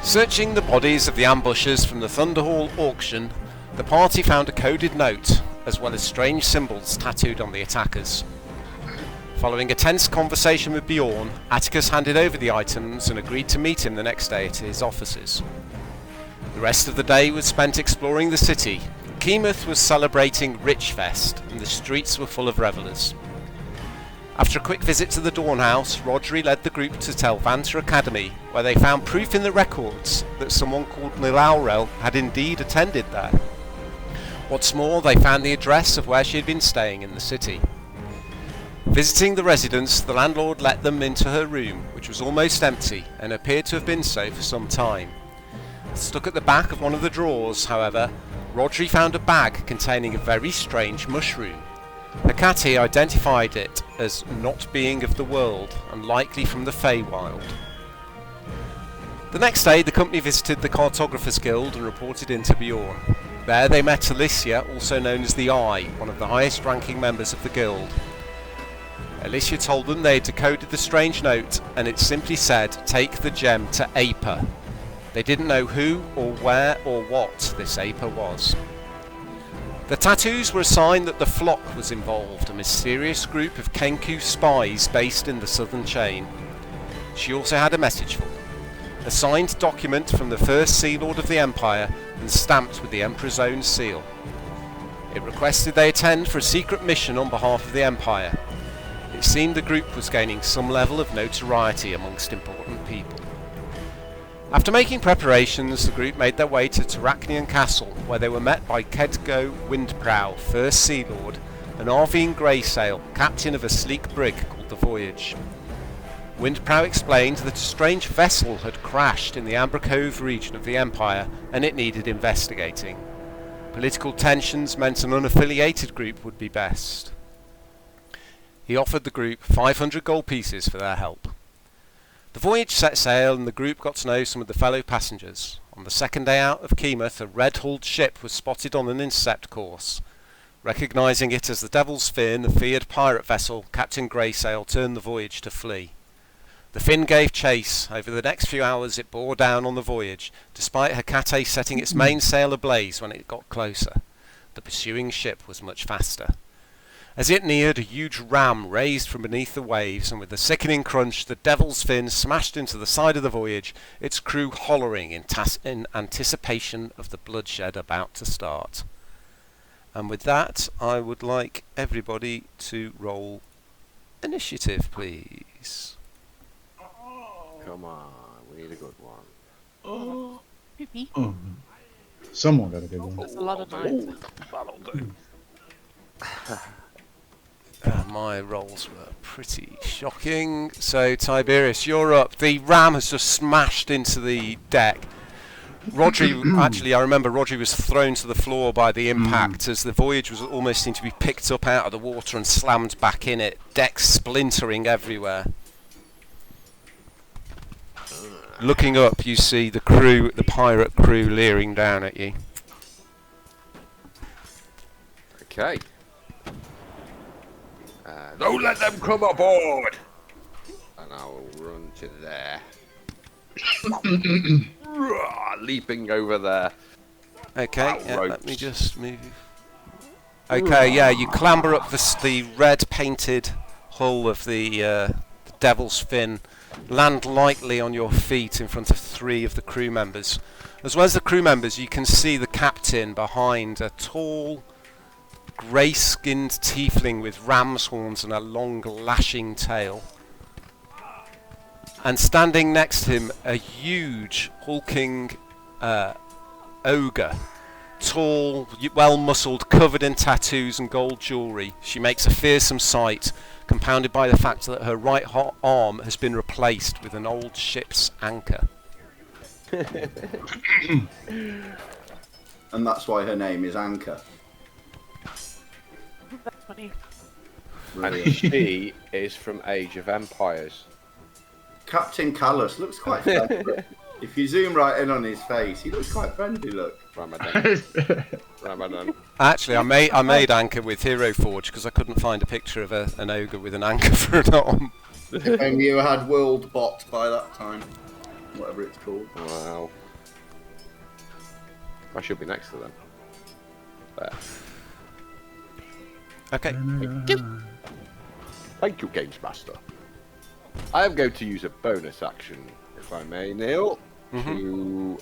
Searching the bodies of the ambushers from the Thunderhall auction, the party found a coded note, as well as strange symbols tattooed on the attackers. Following a tense conversation with Bjorn, Atticus handed over the items and agreed to meet him the next day at his offices. The rest of the day was spent exploring the city. Keymouth was celebrating Richfest, and the streets were full of revellers. After a quick visit to the Dawn House, Rodri led the group to Telvanta Academy, where they found proof in the records that someone called Nilaurel had indeed attended there. What's more, they found the address of where she had been staying in the city. Visiting the residence, the landlord let them into her room, which was almost empty and appeared to have been so for some time. Stuck at the back of one of the drawers, however, Rodri found a bag containing a very strange mushroom. Hecate identified it as not being of the world and likely from the Feywild. The next day the company visited the Cartographers Guild and reported in to Bjorn. There they met Alicia, also known as the Eye, one of the highest ranking members of the guild. Alicia told them they had decoded the strange note and it simply said, "Take the gem to Aper." They didn't know who or where or what this Aper was. The tattoos were a sign that the Flock was involved, a mysterious group of Kenku spies based in the southern chain. She also had a message for them, a signed document from the first Sea Lord of the Empire and stamped with the Emperor's own seal. It requested they attend for a secret mission on behalf of the Empire. It seemed the group was gaining some level of notoriety amongst important people. After making preparations, the group made their way to Terracnian Castle, where they were met by Kedgo Windprow, First Sea Lord, and Arvine Greysail, captain of a sleek brig called the Voyage. Windprow explained that a strange vessel had crashed in the Ambercove region of the Empire, and it needed investigating. Political tensions meant an unaffiliated group would be best. He offered the group 500 gold pieces for their help. The Voyage set sail and the group got to know some of the fellow passengers. On the second day out of Keymouth, a red-hulled ship was spotted on an intercept course. Recognising it as the Devil's Fin, the feared pirate vessel, Captain Greysail turned the Voyage to flee. The Fin gave chase. Over the next few hours it bore down on the Voyage, despite Hecate setting its mainsail ablaze when it got closer. The pursuing ship was much faster. As it neared, a huge ram raised from beneath the waves, and with a sickening crunch, the Devil's Fin smashed into the side of the Voyage, its crew hollering in anticipation of the bloodshed about to start. And with that, I would like everybody to roll initiative, please. Come on, we need a good one. Oh, poopy. Oh. Someone got a good one. That's a lot of dice. That'll do. My rolls were pretty shocking. So, Tiberius, you're up. The ram has just smashed into the deck. Rodri, actually, I remember Rodri was thrown to the floor by the impact as the Voyage was almost seemed to be picked up out of the water and slammed back in it. Decks splintering everywhere. Looking up, you see the crew, the pirate crew, leering down at you. Okay. Don't let them come aboard! And I will run to there. Leaping over there. Okay, yeah, let me just move. Okay, yeah, you clamber up the red painted hull of the Devil's Fin, land lightly on your feet in front of 3 of the crew members. As well as the crew members, you can see the captain behind, a tall, grey-skinned tiefling with ram's horns and a long lashing tail. And standing next to him, a huge, hulking ogre Tall, well-muscled, covered in tattoos and gold jewellery, she makes a fearsome sight, compounded by the fact that her right arm has been replaced with an old ship's anchor. And that's why her name is Anchor. That's funny. And she is from Age of Empires. Captain Callous looks quite friendly. If you zoom right in on his face, he looks quite friendly, look. Ramadan. Ramadan. Actually, I made anchor with Hero Forge because I couldn't find a picture of an ogre with an anchor for an arm. If only you had World Bot by that time. Whatever it's called. Wow. I should be next to them. There. Okay. Thank you, Games Master. I am going to use a bonus action, if I may, Neil, to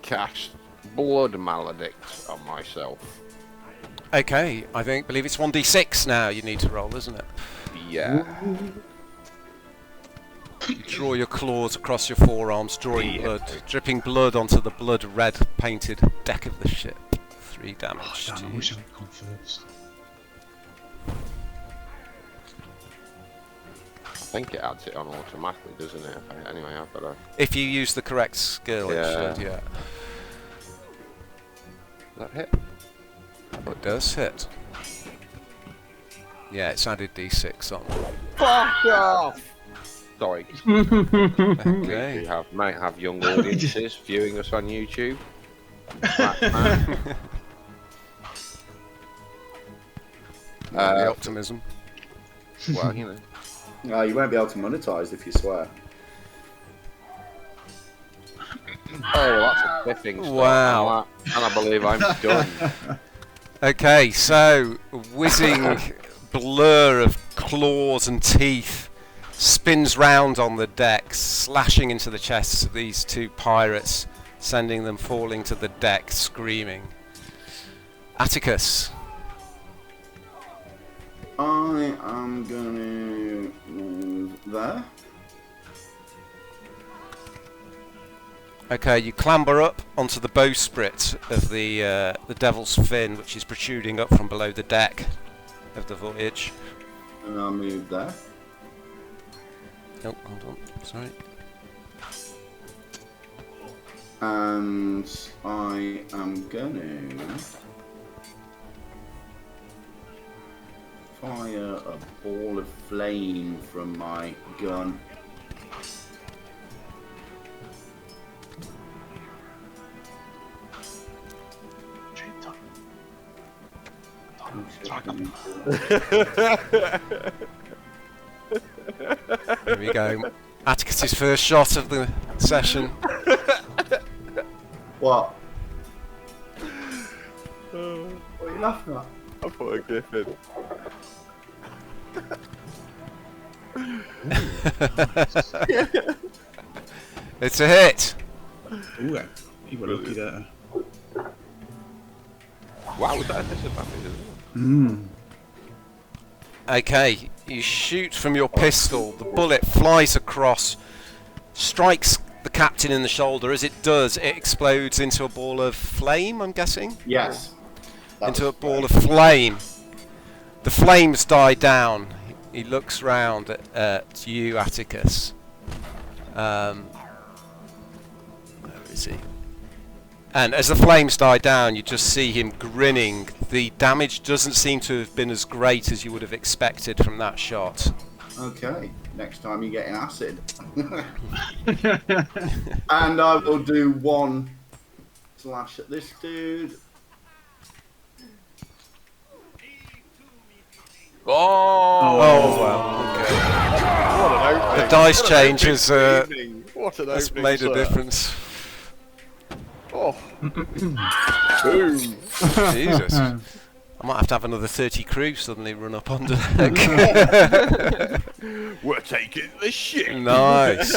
cast Blood Maledict on myself. Okay, believe it's 1d6 now you need to roll, isn't it? Yeah. You draw your claws across your forearms, drawing blood, dripping blood onto the blood-red painted deck of the ship. 3 damage Damn, to I you. wish I'd gone first. I think it adds it on automatically, doesn't it? Anyway, I've got to... If you use the correct skill, it Yeah. should, yeah. Does that hit? It does hit. Yeah, it's added d6 on. Fuck off! Sorry. Okay. We might have young audiences viewing us on YouTube. Batman. The optimism. Well, you know. No, you won't be able to monetize if you swear. Oh, that's a biffing start. Wow. And I believe I'm done. Okay, so whizzing blur of claws and teeth spins round on the deck, slashing into the chests of these 2 pirates, sending them falling to the deck, screaming. Atticus. I am gonna move there. Okay, you clamber up onto the bowsprit of the Devil's Fin, which is protruding up from below the deck of the Voyage. And I'll move there. Oh, hold on, sorry. And I am gonna fire a ball of flame from my gun. Here we go. Atticus's first shot of the session. What? What are you laughing at? I thought a Gifford. It's a hit. Ooh, you were lucky there. Wow, was that a disadvantage as well? Mmm. Okay, you shoot from your pistol. The bullet flies across, strikes the captain in the shoulder. As it does, it explodes into a ball of flame, I'm guessing? Yes. Into a ball of flame. The flames die down. He looks round at you, Atticus. Where is he? And as the flames die down, you just see him grinning. The damage doesn't seem to have been as great as you would have expected from that shot. Okay. Next time you get an acid. And I will do 1 slash at this dude. Oh well, okay. What an opening. The dice change has What an has opening, made a sir. difference. Oh. Boom. Jesus. I might have to have another 30 crew suddenly run up on deck. We're taking the ship. Nice.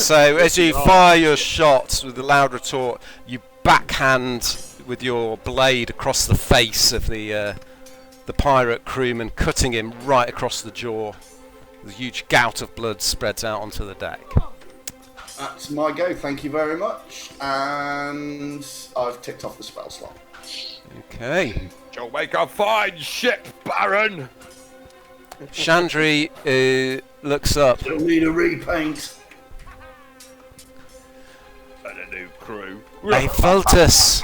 So as you fire your shots with the loud retort, you backhand with your blade across the face of the pirate crewman, cutting him right across the jaw. The huge gout of blood spreads out onto the deck. That's my go. Thank you very much. And I've ticked off the spell slot. Okay. You'll make a fine ship, Baron. Chandri looks up. You'll need a repaint. And a new crew. Hey, Vultus,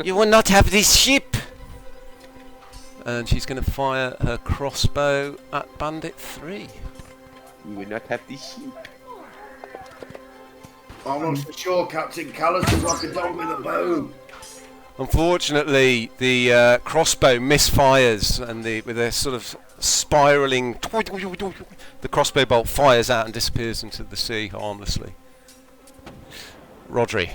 you will not have this ship. And she's going to fire her crossbow at Bandit 3. You will not have this ship. I'm not so sure Captain Callous is like a dog with a bone. Unfortunately, the crossbow misfires, and with a sort of spiraling, the crossbow bolt fires out and disappears into the sea harmlessly. Rodri.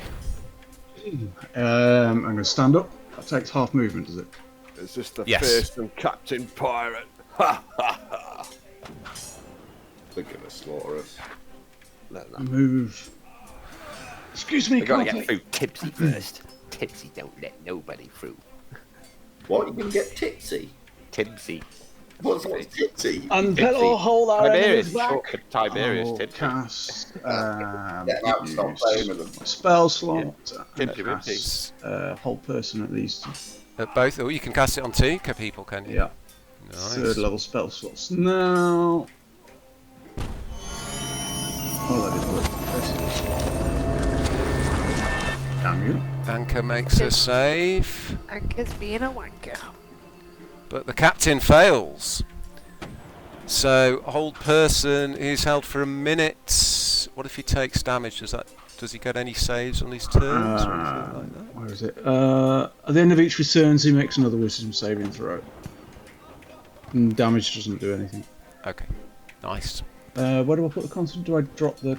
I'm going to stand up. That takes half movement, does it? It's just the Yes. fearsome Captain Pirate. Ha ha ha. They're gonna slaughter us. Move. Excuse me, We gotta can't get I- through Tipsy first. Tipsy don't let nobody through. What? You gonna get tipsy? Tipsy. What's tipsy? Unpel or hold our Tiberius. enemies back. Short for Tiberius. I'll Tipsy. cast Get out and stop playing with them. spell slot. And Tipsy, cast, hold person at least. Both. Oh, you can cast it on 2 people, can you? Yeah. Nice. Third level spell slots. Now. Oh, that is worth. Damn you. Anchor makes a save, Anchor's being a wanker. but the captain fails. So hold person is held for a minute. What if he takes damage? Does he get any saves on his turns or anything like that? Where is it? At the end of each return, he makes another wisdom saving throw. And damage doesn't do anything. Okay, nice. Where do I put the constant? Do I drop the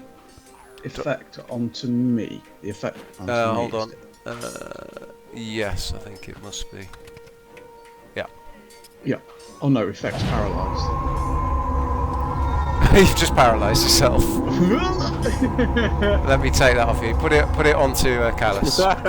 effect onto me? The effect onto me. Hold is on. it? Yes, I think it must be. Yeah. Yeah. Oh no, effect's paralysed. You've just paralysed yourself. Let me take that off you. Put it onto Callous. That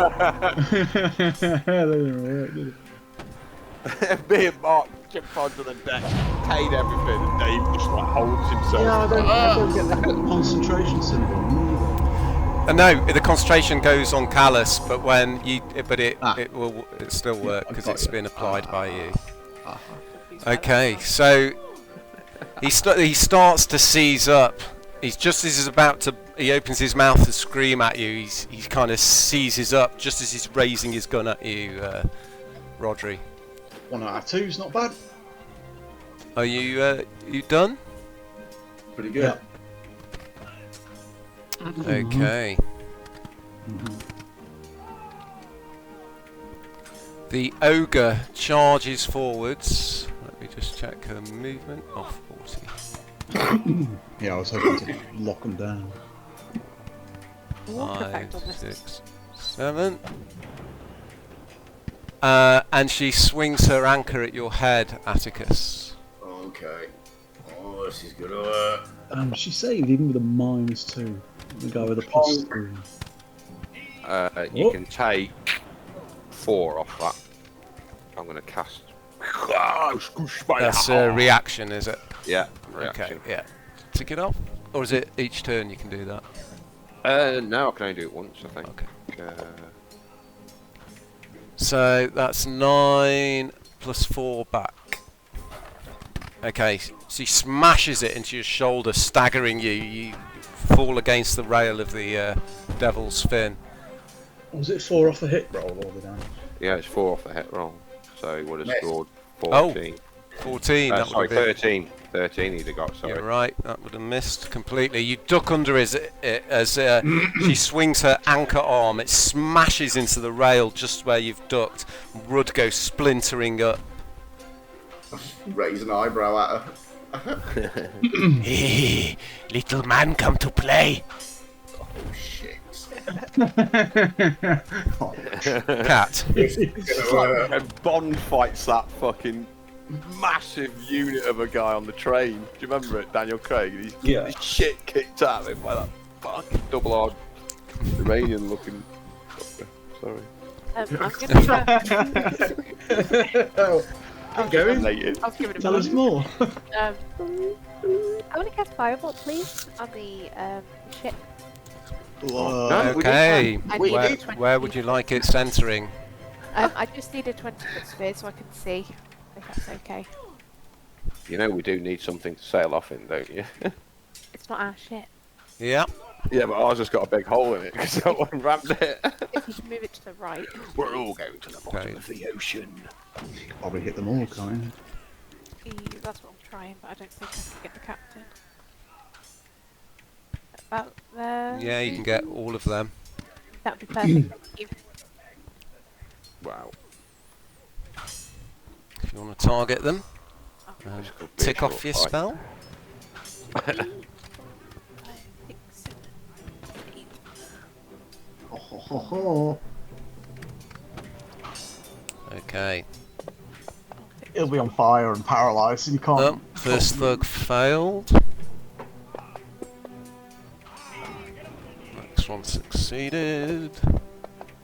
didn't work, did it? Me and Mark jumped onto the deck, paid everything, and Dave just like holds himself. Yeah, I don't get the concentration symbol neither. No, the concentration goes on Callous, but when you, it will still work because got it's you. been applied by you. Okay, so he starts to seize up. He's just as he's about to, he opens his mouth to scream at you. He kind of seizes up just as he's raising his gun at you, Rodri. 1 out of 2's not bad. Are you done? Pretty good. Okay. The ogre charges forwards. Let me just check her movement. Oh, 40. Yeah, I was hoping to lock them down. What 5, effect on this? 6, 7. And she swings her anchor at your head, Atticus. Okay. Oh, this is gonna work. She saved even with a -2. The guy with a +3. You can take 4 off that. I'm going to cast. That's a reaction, is it? Yeah, reaction. Okay, yeah. Tick it off? Or is it each turn you can do that? No, I can only do it once, I think. Okay. So that's 9 plus 4 back. Okay, she smashes it into your shoulder, staggering you. You fall against the rail of the devil's fin. Was it 4 off the hit roll all the damage? Yeah, it's 4 off the hit roll. So he would have Yes. scored Oh, 14. 14. That Sorry, would have been. 13. 13 he'd have got, sorry. You're right, that would have missed completely. You duck under as she swings her anchor arm. It smashes into the rail just where you've ducked. Wood goes splintering up. Raise an eyebrow at her. Hey, little man, come to play. Oh shit. Cat. This is gonna work. And Bond fights that fucking massive unit of a guy on the train. Do you remember it, Daniel Craig? He's Yeah. his shit kicked out of him by that fucking double-hard Iranian-looking fucker. Sorry. I'm gonna try. Keep going. Related. I'll give it a Tell us moment. more. I want to cast Firebolt, please, on the ship. No, we Okay, I We need where, a 20 where would you like it centering? I just need a 20-foot sphere so I can see. If that's okay. You know we do need something to sail off in, don't you? It's not our ship. Yeah. Yeah, but ours has got a big hole in it because that one rammed it. If you can move it to the right. We're all going to the bottom Okay. of the ocean. Probably hit them all, can't you? That's what I'm trying, but I don't think I can get the captain. About there. Yeah, you can get all of them. That would be perfect. Thank you. Wow. If you want to target them, This could be a tick off short your fight. spell. 5, 6, 7, 8. Oh, ho, ho, ho. Okay. He'll be on fire and paralysed, and you can't. Oh, first thug failed. Next one succeeded.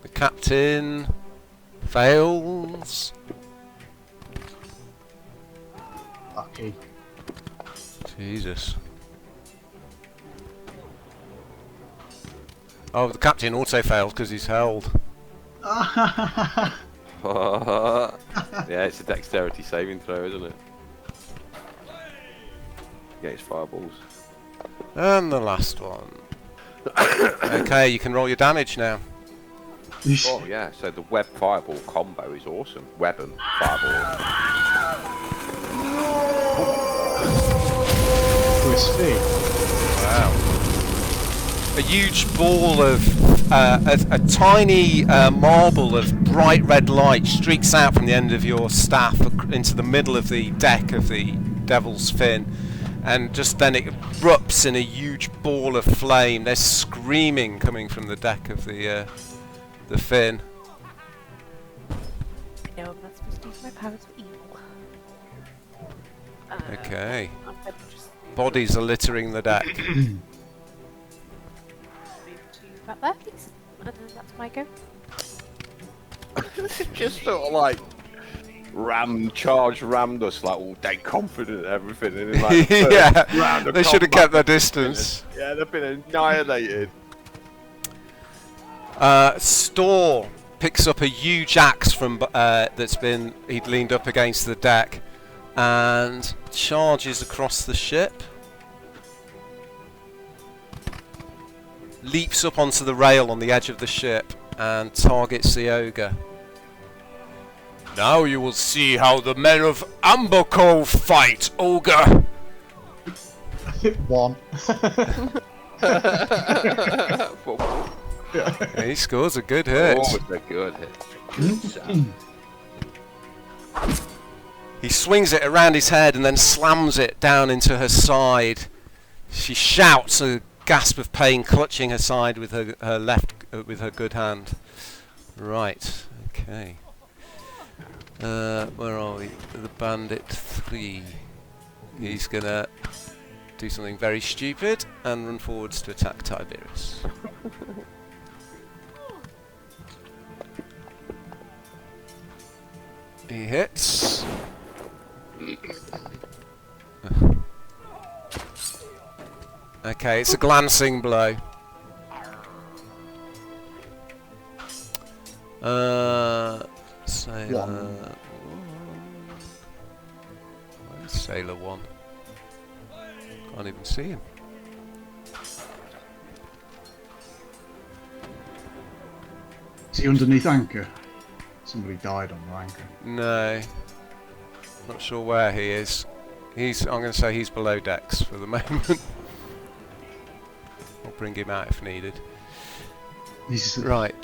The captain fails. Lucky. Jesus. Oh, the captain also failed because he's held. Yeah, it's a dexterity saving throw, isn't it? Against fireballs. And the last one. Okay, you can roll your damage now. Oh yeah, so the web fireball combo is awesome. Web and fireball. Crispy. Wow. A huge ball of, a tiny marble of bright red light streaks out from the end of your staff into the middle of the deck of the Devil's Fin, and just then it erupts in a huge ball of flame. There's screaming coming from the deck of the Fin. No, I'm not supposed to use my powers for evil. Okay. I'm going to just Bodies are littering the deck. move to about there, please. And then that's my go. Just sort of like rammed us like all dead confident and everything. And then, like, the first round of They should have combat, kept their distance. Yeah, they've been annihilated. Store picks up a huge axe from he'd leaned up against the deck and charges across the ship. Leaps up onto the rail on the edge of the ship and targets the ogre. Now you will see how the men of Ambercove fight, ogre. I hit one. He scores a good hit. Oh, it's a good hit. He swings it around his head and then slams it down into her side. She shouts a gasp of pain, clutching her side with her left with her good hand. Right. Okay. Where are we? The Bandit 3. He's gonna do something very stupid and run forwards to attack Tiberius. He hits. Okay, it's a glancing blow. Sailor 1. Where's Sailor 1? Can't even see him. Is he underneath anchor? Somebody died on the anchor. No. Not sure where he is. I'm going to say he's below decks for the moment. I'll bring him out if needed. He's Right.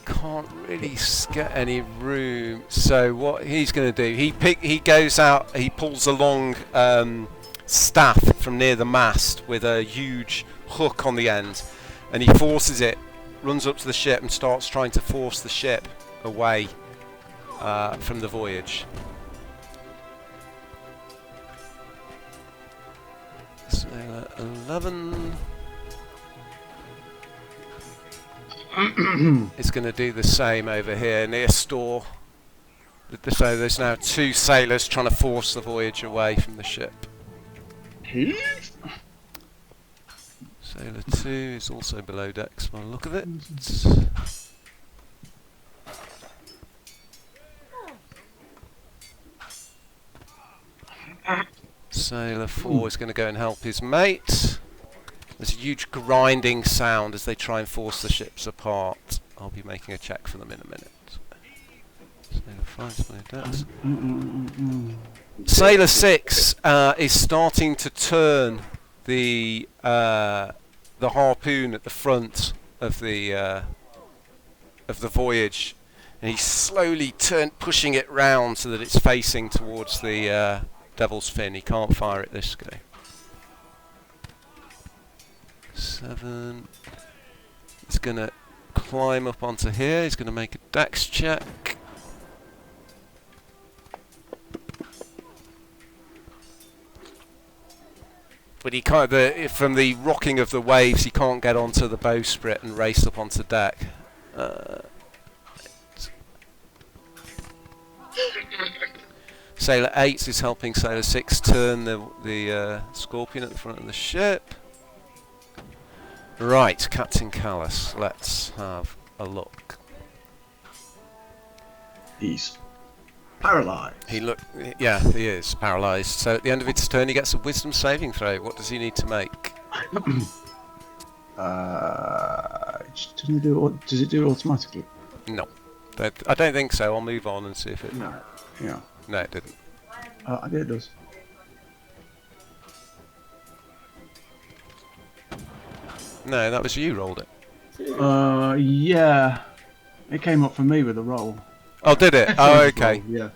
Can't really get any room. So what he's going to do? He goes out. He pulls a long staff from near the mast with a huge hook on the end, and he forces it. Runs up to the ship and starts trying to force the ship away from the voyage. Sailor 11 is going to do the same over here near Store. So there's now 2 sailors trying to force the voyage away from the ship. Sailor 2 is also below decks by the look of it. Sailor 4 is going to go and help his mate. There's a huge grinding sound as they try and force the ships apart. I'll be making a check for them in a minute. Sailor 5 is below decks. Sailor 6 is starting to turn the harpoon at the front of the voyage, and he's slowly pushing it round so that it's facing towards the Devil's Fin. He can't fire it this go. 7. He's going to climb up onto here. He's going to make a dex check. But he can't. From the rocking of the waves, he can't get onto the bowsprit and race up onto deck. Sailor 8 is helping Sailor 6 turn the Scorpion at the front of the ship. Right, Captain Callous. Let's have a look. He's paralysed. Yeah, he is paralysed. So at the end of its turn, he gets a Wisdom saving throw. What does he need to make? Does it do it automatically? No, I don't think so. I'll move on and see if it. No. Yeah. No, it didn't. I think it does. No, that was you rolled it. Yeah. It came up for me with a roll. Oh, did it? Oh, okay. Yeah.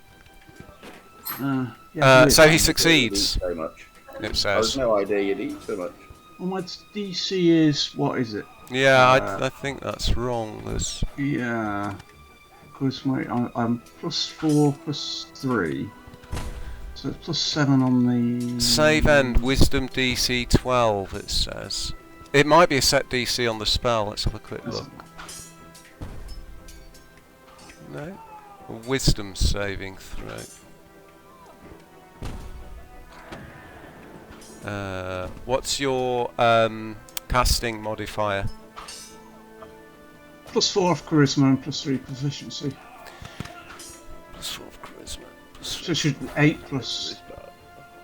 So he succeeds. So much. It I had says. no idea you'd eat so much. Well, my DC is, what is it? Yeah, I think that's wrong. There's. Yeah. Because I'm +4, +3. So it's +7 on the... Save end, Wisdom DC 12, it says. It might be a set DC on the spell. Let's have a quick look. No? A Wisdom saving throw. What's your casting modifier? +4 of charisma and +3 proficiency. +4 of charisma. So it should be 8 plus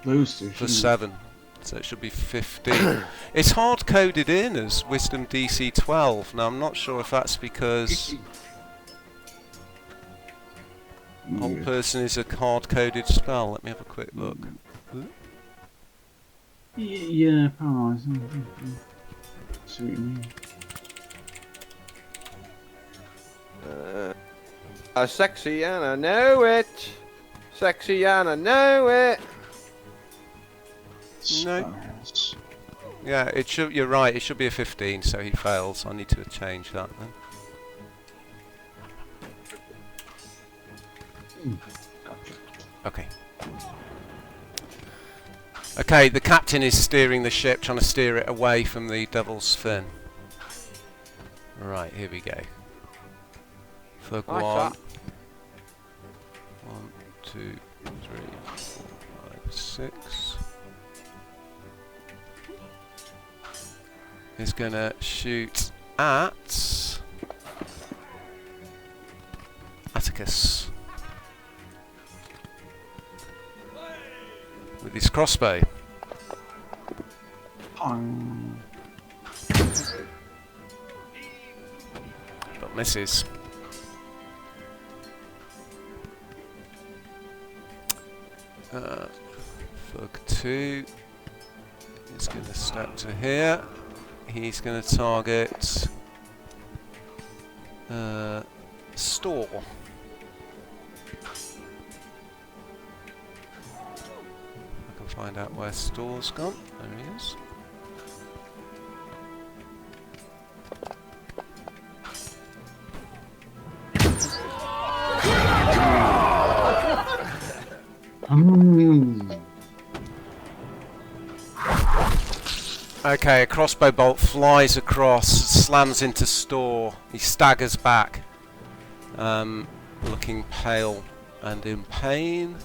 those two. Plus 7. So it should be 15. It's hard coded in as Wisdom DC 12. Now I'm not sure if that's because Whole Person is a hard coded spell. Let me have a quick look. Yeah, paralysed. See what you mean. Sexy and I know it. Sexy and I know it. No. Yeah, it should. You're right. It should be a 15, so he fails. I need to change that then. Okay. Okay, the captain is steering the ship, trying to steer it away from the Devil's Fin. Right, here we go. Thug Nice 1. shot. 1, 2, 3, 4, 5, 6. He's gonna shoot at Atticus with his crossbow. But misses. Thug 2 is going to step to here. He's going to target Store. I can find out where Store's gone. There he is. Okay, a crossbow bolt flies across, slams into Store. He staggers back, looking pale and in pain.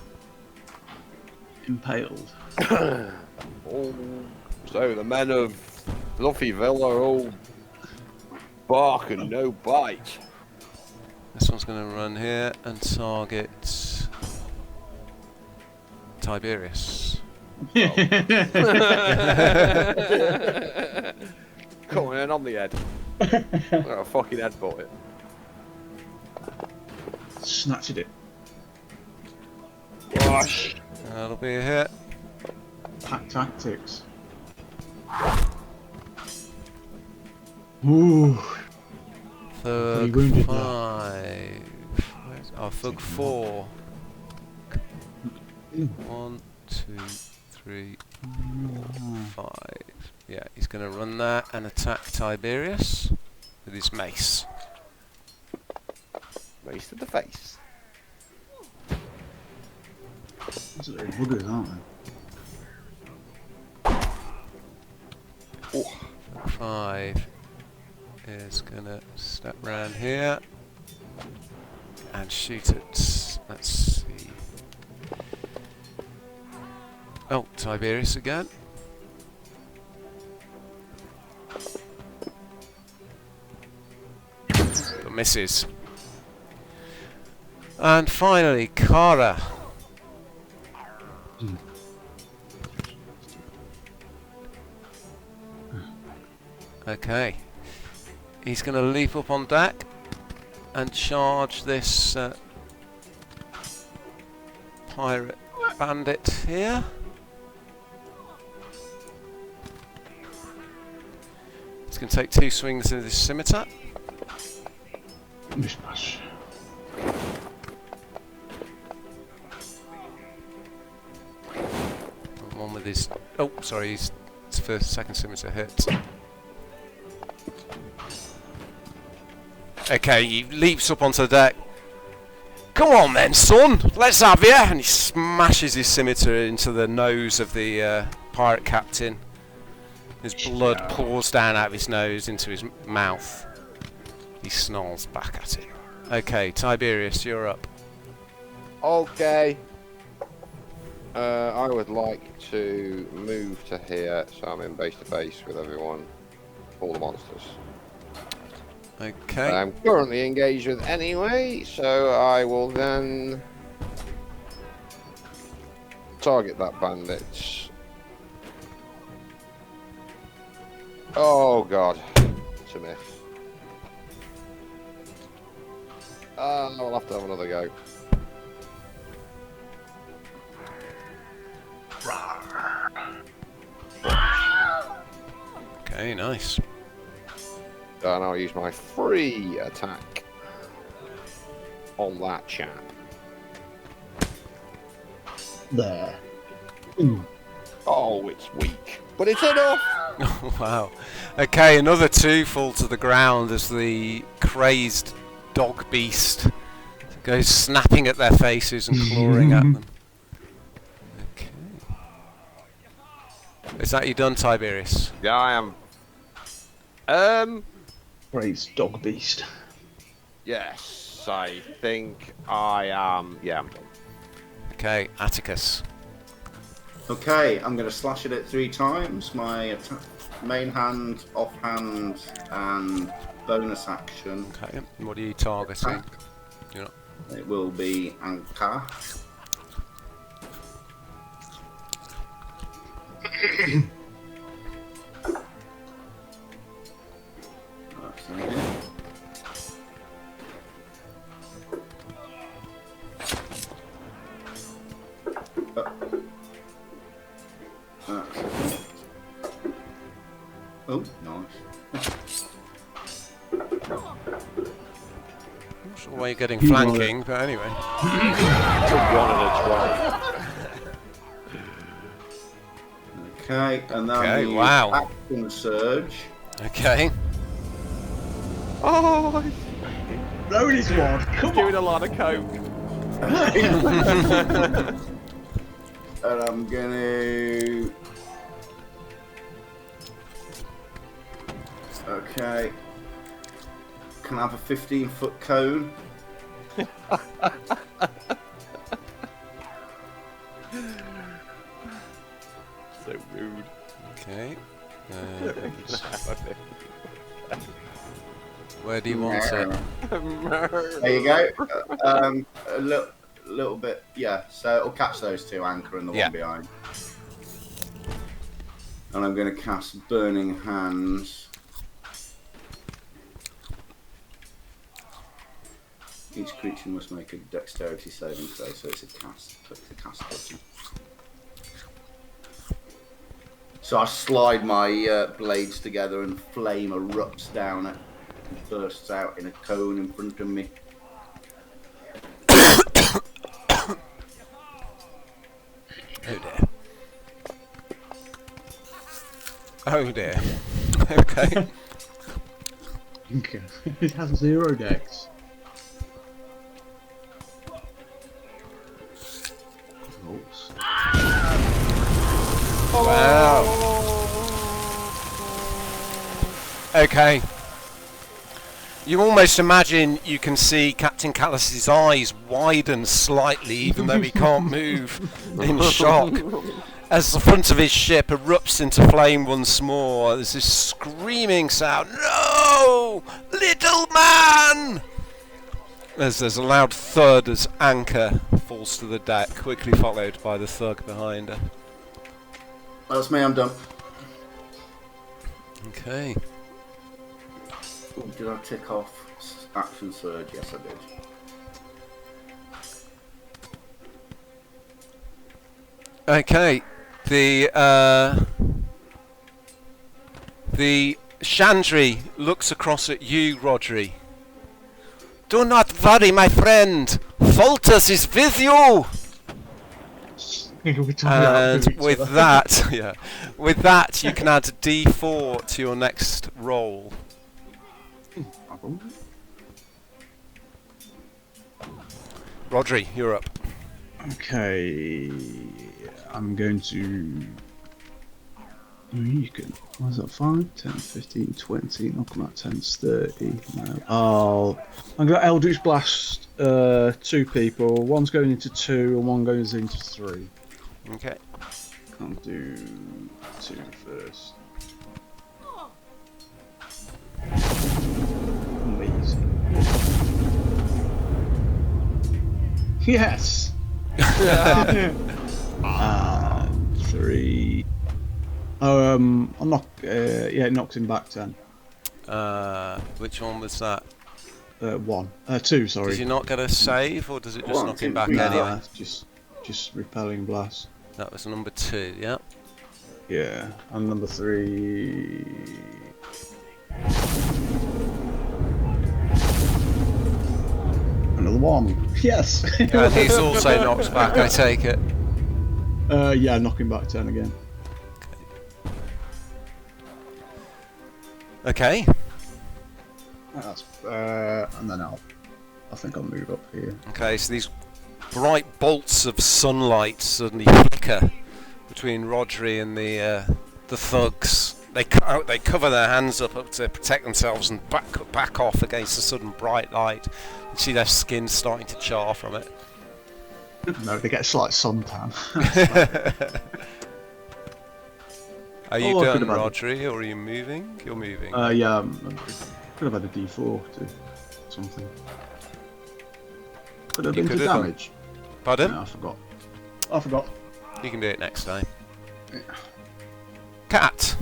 Impaled. Oh, so the men of Fluffy Villa are all bark and no bite. This one's going to run here and target Tiberius. Coming in on the head. I'm gonna fucking headbutt it. Snatched it. Gosh. That'll be a hit. Pack tactics. Ooh. Thug wounded 5. Oh, Thug 4. 1, 2, 3, 4, 5. Yeah, he's going to run that and attack Tiberius with his mace. Mace to the face. These little buggers, aren't they? Oh. 5 is going to step round here and shoot it. Let's see. Oh, Tiberius again. But misses. And finally, Kara. Okay. He's going to leap up on deck and charge this pirate bandit here. He's going to take 2 swings with his scimitar. Mishmash. One with his... Oh, sorry, his first, second scimitar hit. Okay, he leaps up onto the deck. Come on then, son, let's have you! And he smashes his scimitar into the nose of the pirate captain. His blood pours down out of his nose into his mouth. He snarls back at it. Okay, Tiberius, you're up. Okay. I would like to move to here, so I'm in base to base with everyone, all the monsters. Okay. I'm currently engaged with anyway, so I will then target that bandit. Oh god, it's a miss. I'll have to have another go. Okay, nice. And I'll use my free attack on that chap. There. Oh, it's weak, but it's enough. Wow. Okay, another 2 fall to the ground as the crazed dog beast goes snapping at their faces and clawing at them. Okay. Is that you done, Tiberius? Yeah, I am. Praise dog beast. Yes, I think I am. Yeah, I'm done. Okay, Atticus. Okay, I'm going to slash it at 3 times. My attack, main hand, offhand, and bonus action. Okay, what are you targeting? Attack. You're not... It will be Anka. That's a hit. That's a hit. Oh, nice. Not sure why you're getting flanking, but anyway. Took 1 and a 12. Okay, and then Okay, the wow. action surge. Okay. Oh, Roll his wad. Come doing on. a lot of coke. And I'm gonna... Okay. Can I have a 15-foot cone? So rude. Okay. Where do you want it? There you go. A little bit, yeah. So it'll catch those two, anchor and the one behind. And I'm going to cast Burning Hands. Each creature must make a dexterity saving throw, so it's a cast. Click the cast button. So I slide my blades together and flame erupts down it and bursts out in a cone in front of me. Oh dear. Oh dear. Okay. Okay. It has 0 dex. Rolls. Wow. Okay. You almost imagine you can see Captain Callous's eyes widen slightly, even though he can't move, in shock. As the front of his ship erupts into flame once more, there's this screaming sound. No! Little man! As there's a loud thud as Anchor falls to the deck, quickly followed by the thug behind her. That's me, I'm done. Okay. Ooh, did I tick off action surge? Yes, I did. Okay. The Chandri looks across at you, Rodri. Do not worry, my friend. Foltus is with you. And with that, with that, you can add a D4 to your next roll. Rodri, you're up. Okay, I'm going to. You can. What is that? 5, 10, 15, 20. Knock them out. 10's 30. No. I'm going to Eldritch Blast 2 people. One's going into 2 and one goes into 3. Okay. I'll do 2 first. Amazing. Yes! And 3. I'll knock. Yeah, it knocks him back 10. Which one was that? 1. 2, sorry. Does he not get a save, or does it just 1, knock 2, him back 3. anyway? Just repelling blast. That was number 2, yeah. Yeah, and number 3. Another 1. Yes. And he's also knocked back, I take it. Yeah, knocking back 10 again. Okay. That's and then I think I'll move up here. Okay, so these bright bolts of sunlight suddenly flicker between Rodri and the thugs. They cover their hands up to protect themselves and back off against the sudden bright light. You see their skin starting to char from it. No, they get a slight suntan. Are you I done, could have had Rodri, or are you moving? You're moving. Yeah, could have had a D4 to something. Could have You been could to have damage. Pardon? No, I forgot. You can do it next time. Yeah. Cat.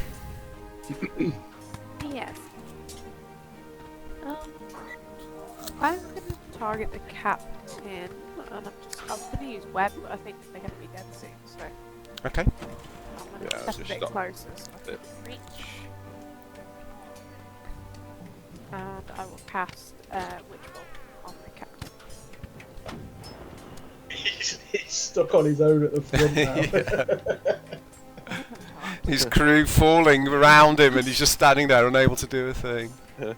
Yes. I'm going to target the captain, and I'm going to use web, but I think they're going to be dead soon, so Okay. I'm going to Yeah, step so a bit stop. closer so I can reach. And I will cast Witch Bolt on the captain. He's stuck on his own at the front now. His crew falling around him, and he's just standing there, unable to do a thing. That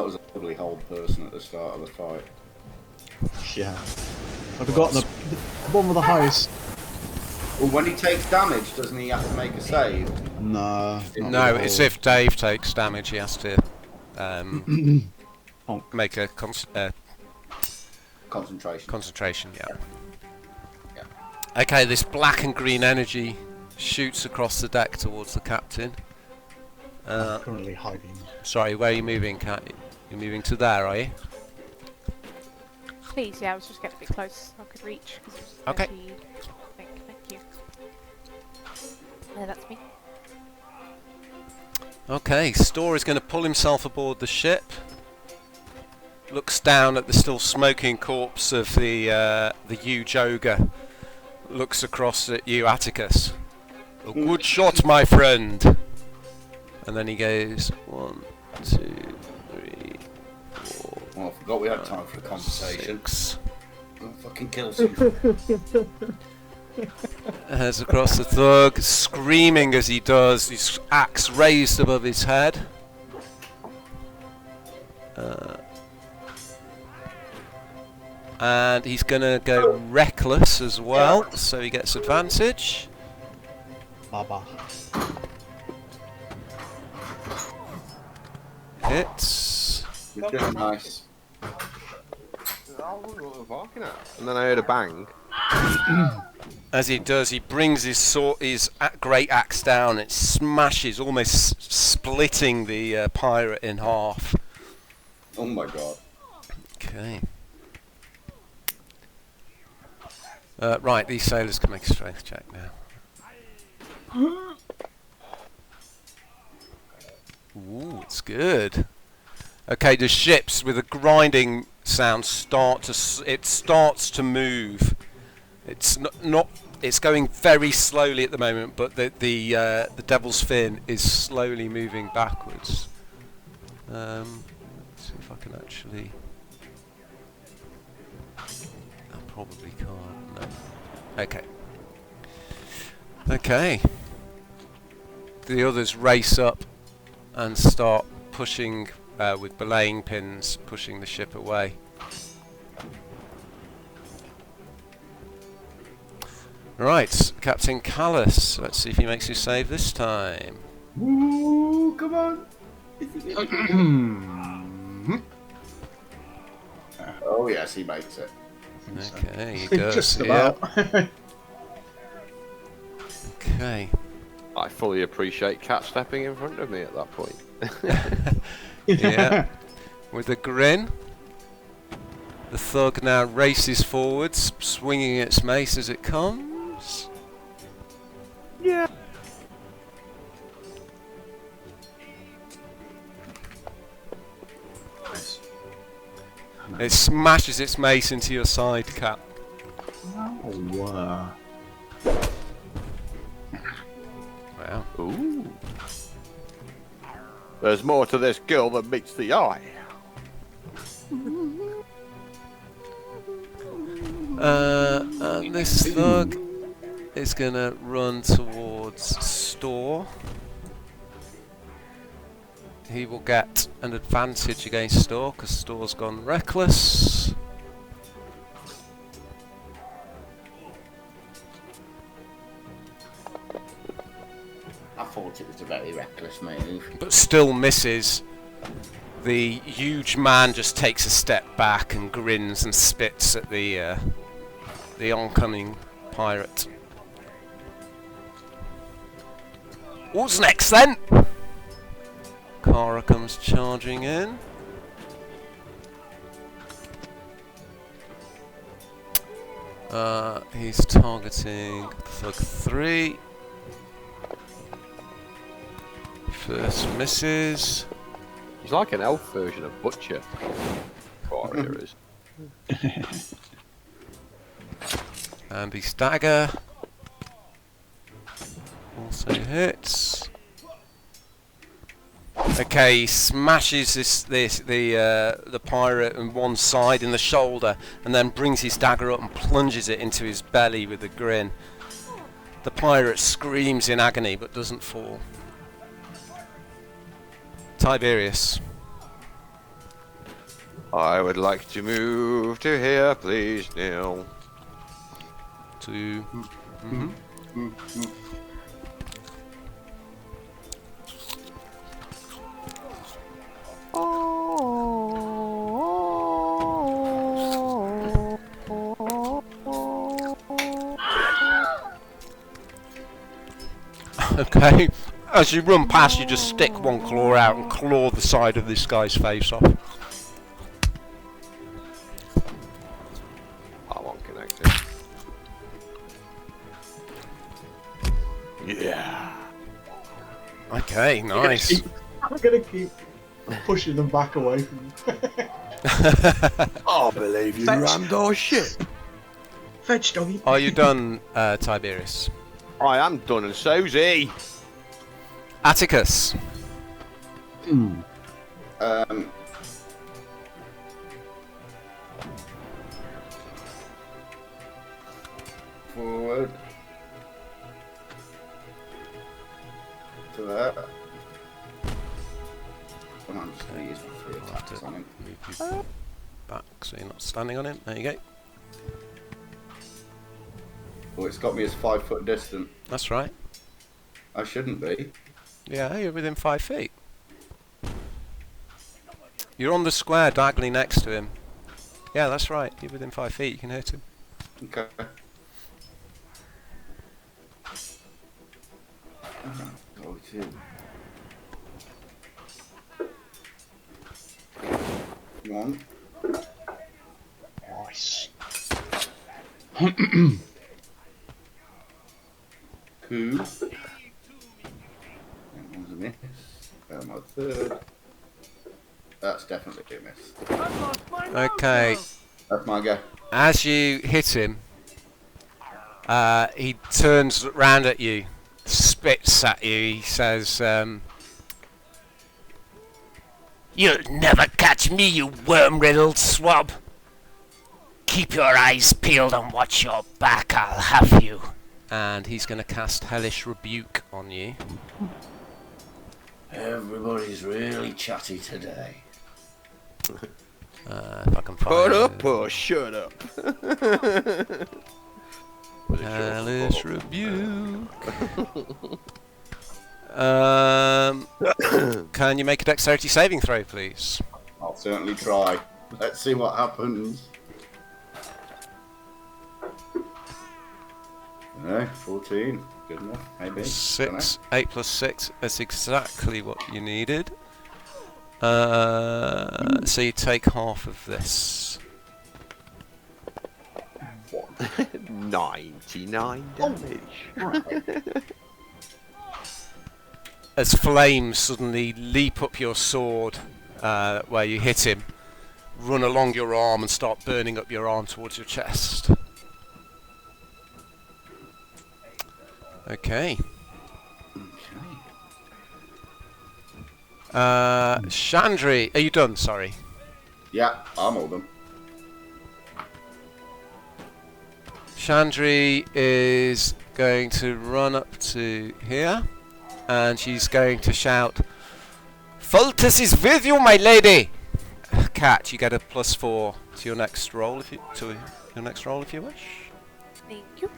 was a lovely hold person at the start of the fight. Yeah. I forgot the one with the highest. Well, when he takes damage, doesn't he have to make a save? Nah. No, it's if Dave takes damage, he has to make a Concentration. concentration. Yeah. Yeah. Okay, this black and green energy shoots across the deck towards the captain. I'm currently hiding. Sorry, where are you moving, Cat? You're moving to there, are you? Please, yeah, I was just getting a bit close so I could reach. 'Cause it was Okay. 30, I think. Thank you. That's me. Okay, Storr is going to pull himself aboard the ship. Looks down at the still smoking corpse of the huge ogre. Looks across at you, Atticus. A good shot, my friend. And then he goes 1, 2, 3, 4. Oh, I forgot we had time for a conversation. 6. Go fucking kill someone. Heads across the thug, screaming as he does, his axe raised above his head. And he's going to go reckless as well, so he gets advantage. Baba. Hits. Nice. And then I heard a bang. As he does, he brings his great axe down. It smashes, almost splitting the pirate in half. Oh my god. Okay. Right, these sailors can make a strength check now. Ooh, it's good. Okay, the ships with a grinding sound it starts to move. It's not. It's going very slowly at the moment, but the Devil's Fin is slowly moving backwards. Let's see if I can actually. I probably can't. No. Okay. Okay. The others race up and start pushing with belaying pins, pushing the ship away. Right, Captain Callous. Let's see if he makes his save this time. Ooh, come on. Oh yes, he makes it. Okay, he does. Just Yeah. about. Okay. I fully appreciate Cat stepping in front of me at that point. Yeah. With a grin, the thug now races forwards, swinging its mace as it comes. Yeah. Nice. It smashes its mace into your side, Cap. Oh, Wow. Ooh. There's more to this girl than meets the eye. And this thug is gonna run towards Storr. He will get an advantage against Storr because Storr's gone reckless. I thought it was a very reckless move. But still misses. The huge man just takes a step back and grins and spits at the oncoming pirate. What's next then? Kara comes charging in. He's targeting Thug 3. First misses. He's like an elf version of Butcher. Warrior is. And his dagger also hits. Okay, he smashes the pirate on one side in the shoulder, and then brings his dagger up and plunges it into his belly with a grin. The pirate screams in agony but doesn't fall. Tiberius. I would like to move to here, please, Neil. To. Okay. As you run past, you just stick one claw out and claw the side of this guy's face off. I won't connect it. Yeah. Okay, nice. I'm gonna keep pushing them back away from I believe you rammed our ship. Fetch doggy. Are you done, Tiberius? I am done, and so's he. Atticus. Forward. To that. I'm just going to use my 3 attacks on him. Move you back so you're not standing on him. There you go. Oh, it's got me as 5 foot distant. That's right. I shouldn't be. Yeah, you're within 5 feet. You're on the square diagonally next to him. Yeah, that's right. You're within 5 feet. You can hit him. Okay. Go to. One. Nice. 2. That one's a miss. My 3rd. That's definitely a miss. Okay. That's my go. As you hit him, he turns round at you, spits at you. He says, "You'll never catch me, you worm-riddled swab. Keep your eyes peeled and watch your back, I'll have you." And he's going to cast Hellish Rebuke on you. Everybody's really chatty today. If I can find Put it. up or shut up. Hellish Rebuke. Can you make a dexterity saving throw, please? I'll certainly try. Let's see what happens. No, 14. Good enough, maybe. 6, 8 plus 6. That's exactly what you needed. So you take half of this. 99 damage. As flames suddenly leap up your sword where you hit him, run along your arm and start burning up your arm towards your chest. Okay. Chandri, are you done? Sorry. Yeah, I'm all done. Chandri is going to run up to here, and she's going to shout, "Fultus is with you, my lady!" Cat, you get a +4 to your next roll if you wish. Thank you.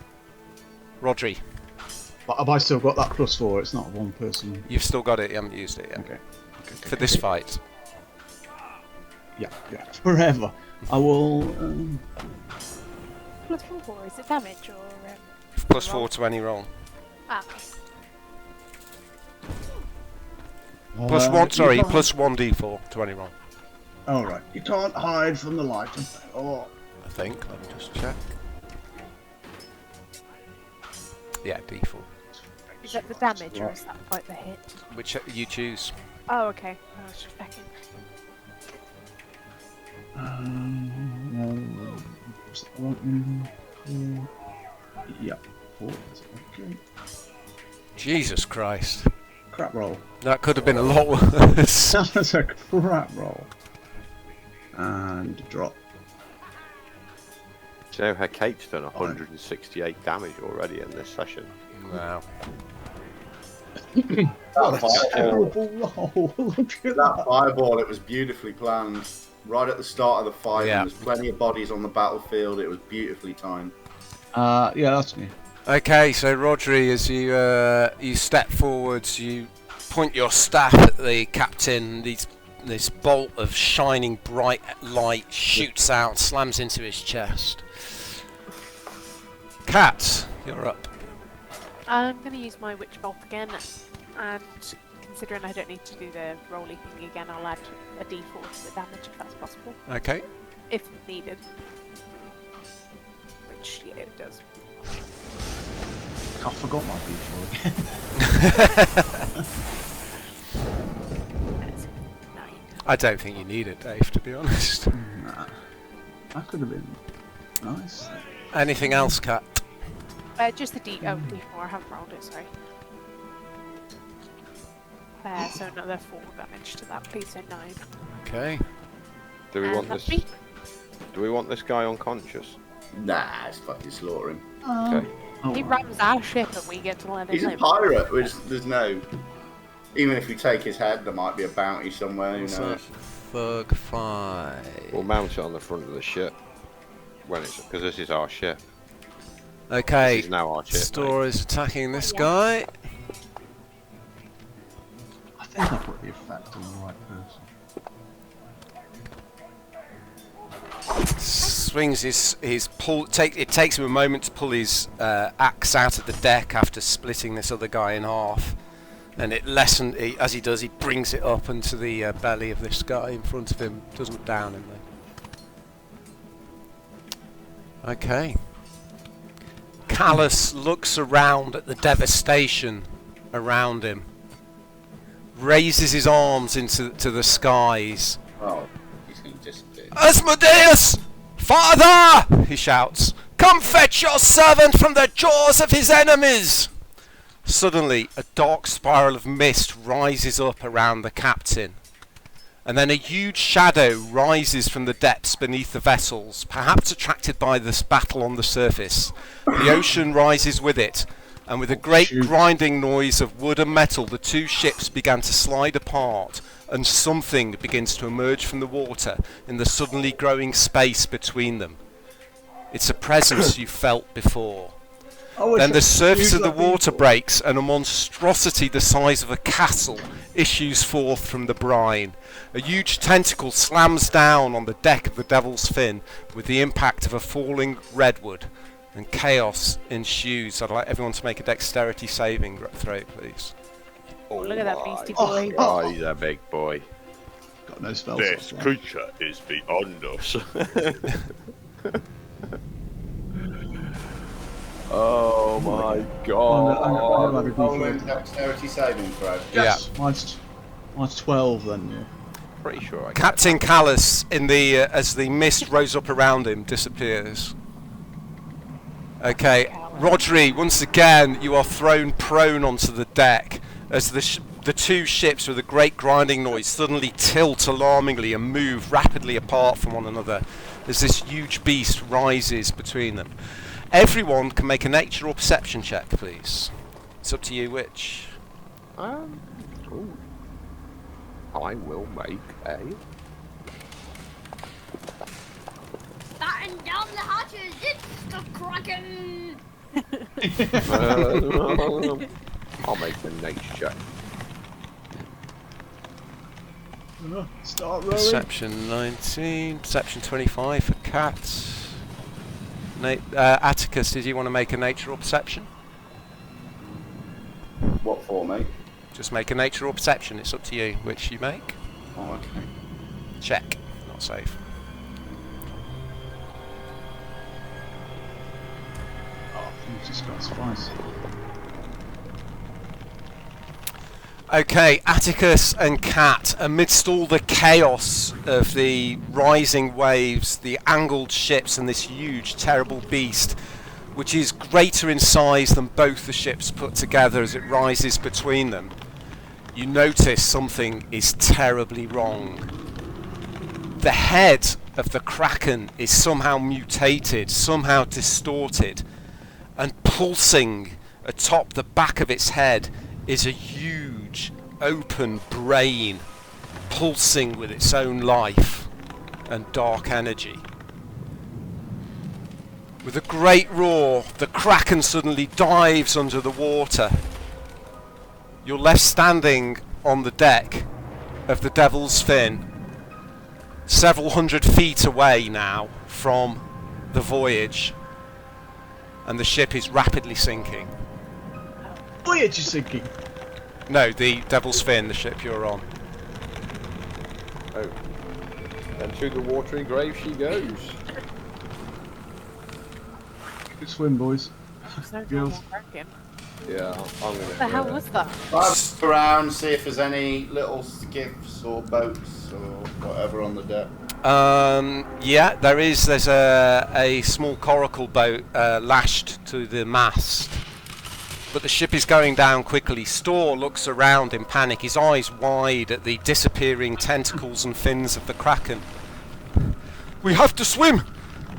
Rodri, But have I still got that +4? It's not one person. you've still got it. You haven't used it yet Okay. for this fight. Yeah. Forever. I will. +4, is it damage or? +4 to any roll. Ah, okay. +1. Sorry, you can't- +1d4 to any roll. All right. You can't hide from the light. Oh. I think. Let me just check. Yeah, d4. Is that the damage or is that like the hit? Which you choose. Oh, okay. I was just checking. What's that one? Yeah. 4. Okay. Jesus Christ. Crap roll. That could have been a lot worse. That's a crap roll. And drop. So her cape's done 168 damage already in this session. Wow. That fireball, Terrible roll. Look at that that. fireball, it was beautifully planned. Right at the start of the fight, Yeah. there was plenty of bodies on the battlefield. It was beautifully timed. Yeah, that's me. Okay, so Rodri, as you step forwards, you point your staff at the captain. This bolt of shining bright light shoots out, slams into his chest. Cat, you're up. I'm going to use my Witch Bolt again, and considering I don't need to do the rolly thing again, I'll add a d4 to the damage if that's possible, Okay. if needed. Which, yeah, it does. I forgot my D4 again. That's 9. I don't think you need it, Dave, to be honest. Nah. That could have been nice. Anything else, Kat? Just the d4, I haven't rolled it, sorry. So another 4 damage to that, please, so 9. Okay. Do we And want that's this? me. Do we want this guy unconscious? Nah, it's fucking slaughter him. Okay. Oh, He well. rams our ship and we get to let him He's a live. pirate, which there's no... Even if we take his head, there might be a bounty somewhere, who What's knows? that? Thug 5. We'll mount it on the front of the ship when it's because this is our ship. Okay. This is now our ship. mate. Store is attacking this Yeah. guy. I think I put the effect on the right person. Swings his pull. It takes him a moment to pull his axe out of the deck after splitting this other guy in half, and as he does, he brings it up into the belly of this guy in front of him. Doesn't down him though. Okay. Callous looks around at the devastation around him, raises his arms into the skies. Oh, he's going to disappear. Asmodeus! Father! He shouts. Come fetch your servant from the jaws of his enemies! Suddenly, a dark spiral of mist rises up around the captain, and then a huge shadow rises from the depths beneath the vessels, perhaps attracted by this battle on the surface. The ocean rises with it, and with a great grinding noise of wood and metal, the two ships began to slide apart, and something begins to emerge from the water in the suddenly growing space between them. It's a presence you felt before. Then the surface of the water breaks, and a monstrosity the size of a castle issues forth from the brine. A huge tentacle slams down on the deck of the Devil's Fin with the impact of a falling redwood, and chaos ensues. I'd like everyone to make a dexterity saving throw, please. Oh, look at that beastie Oh, boy. Oh, he's a big boy. Got no spells. This creature is beyond us. Oh my I'm god. gonna have a Roll D4. dexterity saving throw. Yes, mine's 12 then, yeah. Pretty sure I get Captain Callous, as the mist rose up around him, disappears. Okay, Rodri, once again, you are thrown prone onto the deck as the two ships, with a great grinding noise, suddenly tilt alarmingly and move rapidly apart from one another as this huge beast rises between them. Everyone can make a nature or perception check, please. It's up to you which. ooh. I will make a. Batten down the hatches, it's the Kraken! I'll make a nature check. Start rolling. Perception 19, perception 25 for Cat. Atticus, did you want to make a nature or perception? What for, mate? Just make a nature or perception, it's up to you which you make. Oh, okay. Check, not safe. Oh, Jesus Christ, twice. Okay, Atticus and Cat, amidst all the chaos of the rising waves, the angled ships, and this huge, terrible beast, which is greater in size than both the ships put together as it rises between them, you notice something is terribly wrong. The head of the Kraken is somehow mutated, somehow distorted, and pulsing atop the back of its head is a huge open brain pulsing with its own life and dark energy. With a great roar, the Kraken suddenly dives under the water. You're left standing on the deck of the Devil's Fin, several hundred feet away now from the voyage, and the ship is rapidly sinking. Voyage is sinking. No, the Devil's Fin, the ship you're on. Oh. And to the watery grave she goes. Good swim, boys. There's no Girls. normal Kraken. Yeah, I'm gonna. What the hell was that? I'll look around, see if there's any little skiffs or boats or whatever on the deck. Yeah, there's a small coracle boat lashed to the mast. But the ship is going down quickly. Storr looks around in panic, his eyes wide at the disappearing tentacles and fins of the Kraken. We have to swim!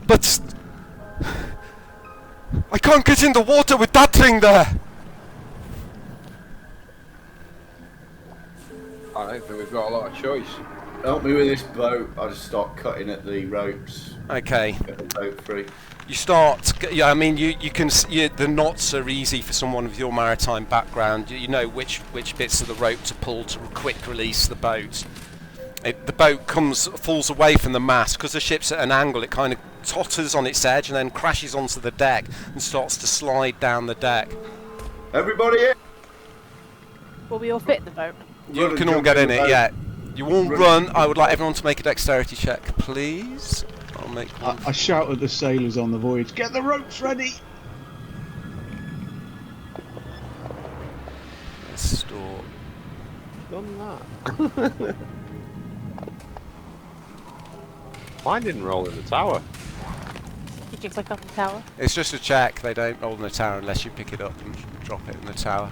But... I can't get in the water with that thing there! I don't think we've got a lot of choice. Help me with this boat. I'll just start cutting at the ropes. Okay. Get the boat free. You start, yeah, I mean, you can, the knots are easy for someone with your maritime background. You know which bits of the rope to pull to quick release the boat. The boat falls away from the mast. Because the ship's at an angle, it kind of totters on its edge and then crashes onto the deck and starts to slide down the deck. Everybody in! Will we all fit in the boat? You Run can and all jump get in in the it, boat. yeah. You all Run. run. I would like everyone to make a dexterity check, please. I'll make one. I shout at the sailors on the voyage, get the ropes ready! Store. Done that. Mine didn't roll in the tower. Did you click on the tower? It's just a check. They don't roll in the tower unless you pick it up and drop it in the tower.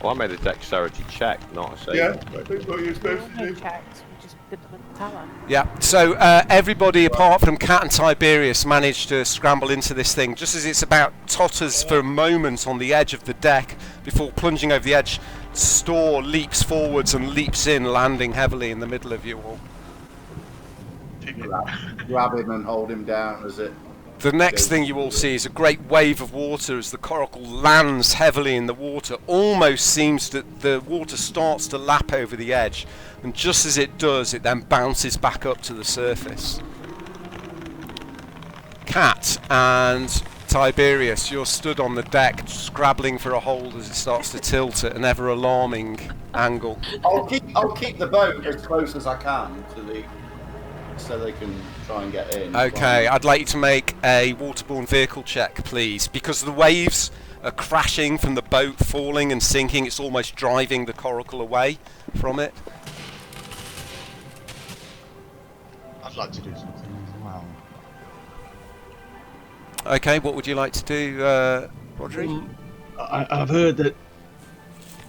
Well, I made a dexterity check, not a save. Yeah, I think what you're We supposed all to made do. checks. We just did them in the tower. Yeah, so everybody apart from Cat and Tiberius managed to scramble into this thing. Just as it's about totters for a moment on the edge of the deck before plunging over the edge, Storr leaps forwards and leaps in, landing heavily in the middle of you all. Grab him and hold him down as it... The next thing you all see is a great wave of water as the coracle lands heavily in the water. Almost seems that the water starts to lap over the edge, and just as it does, it then bounces back up to the surface. Cat and Tiberius, you're stood on the deck, scrabbling for a hold as it starts to tilt at an ever alarming angle. I'll keep the boat as close as I can to the... so they can try and get in. Okay, I'd like you to make a waterborne vehicle check, please, because the waves are crashing from the boat, falling and sinking. It's almost driving the coracle away from it. I'd like to do something as well. Okay, what would you like to do, Rodri? I've heard that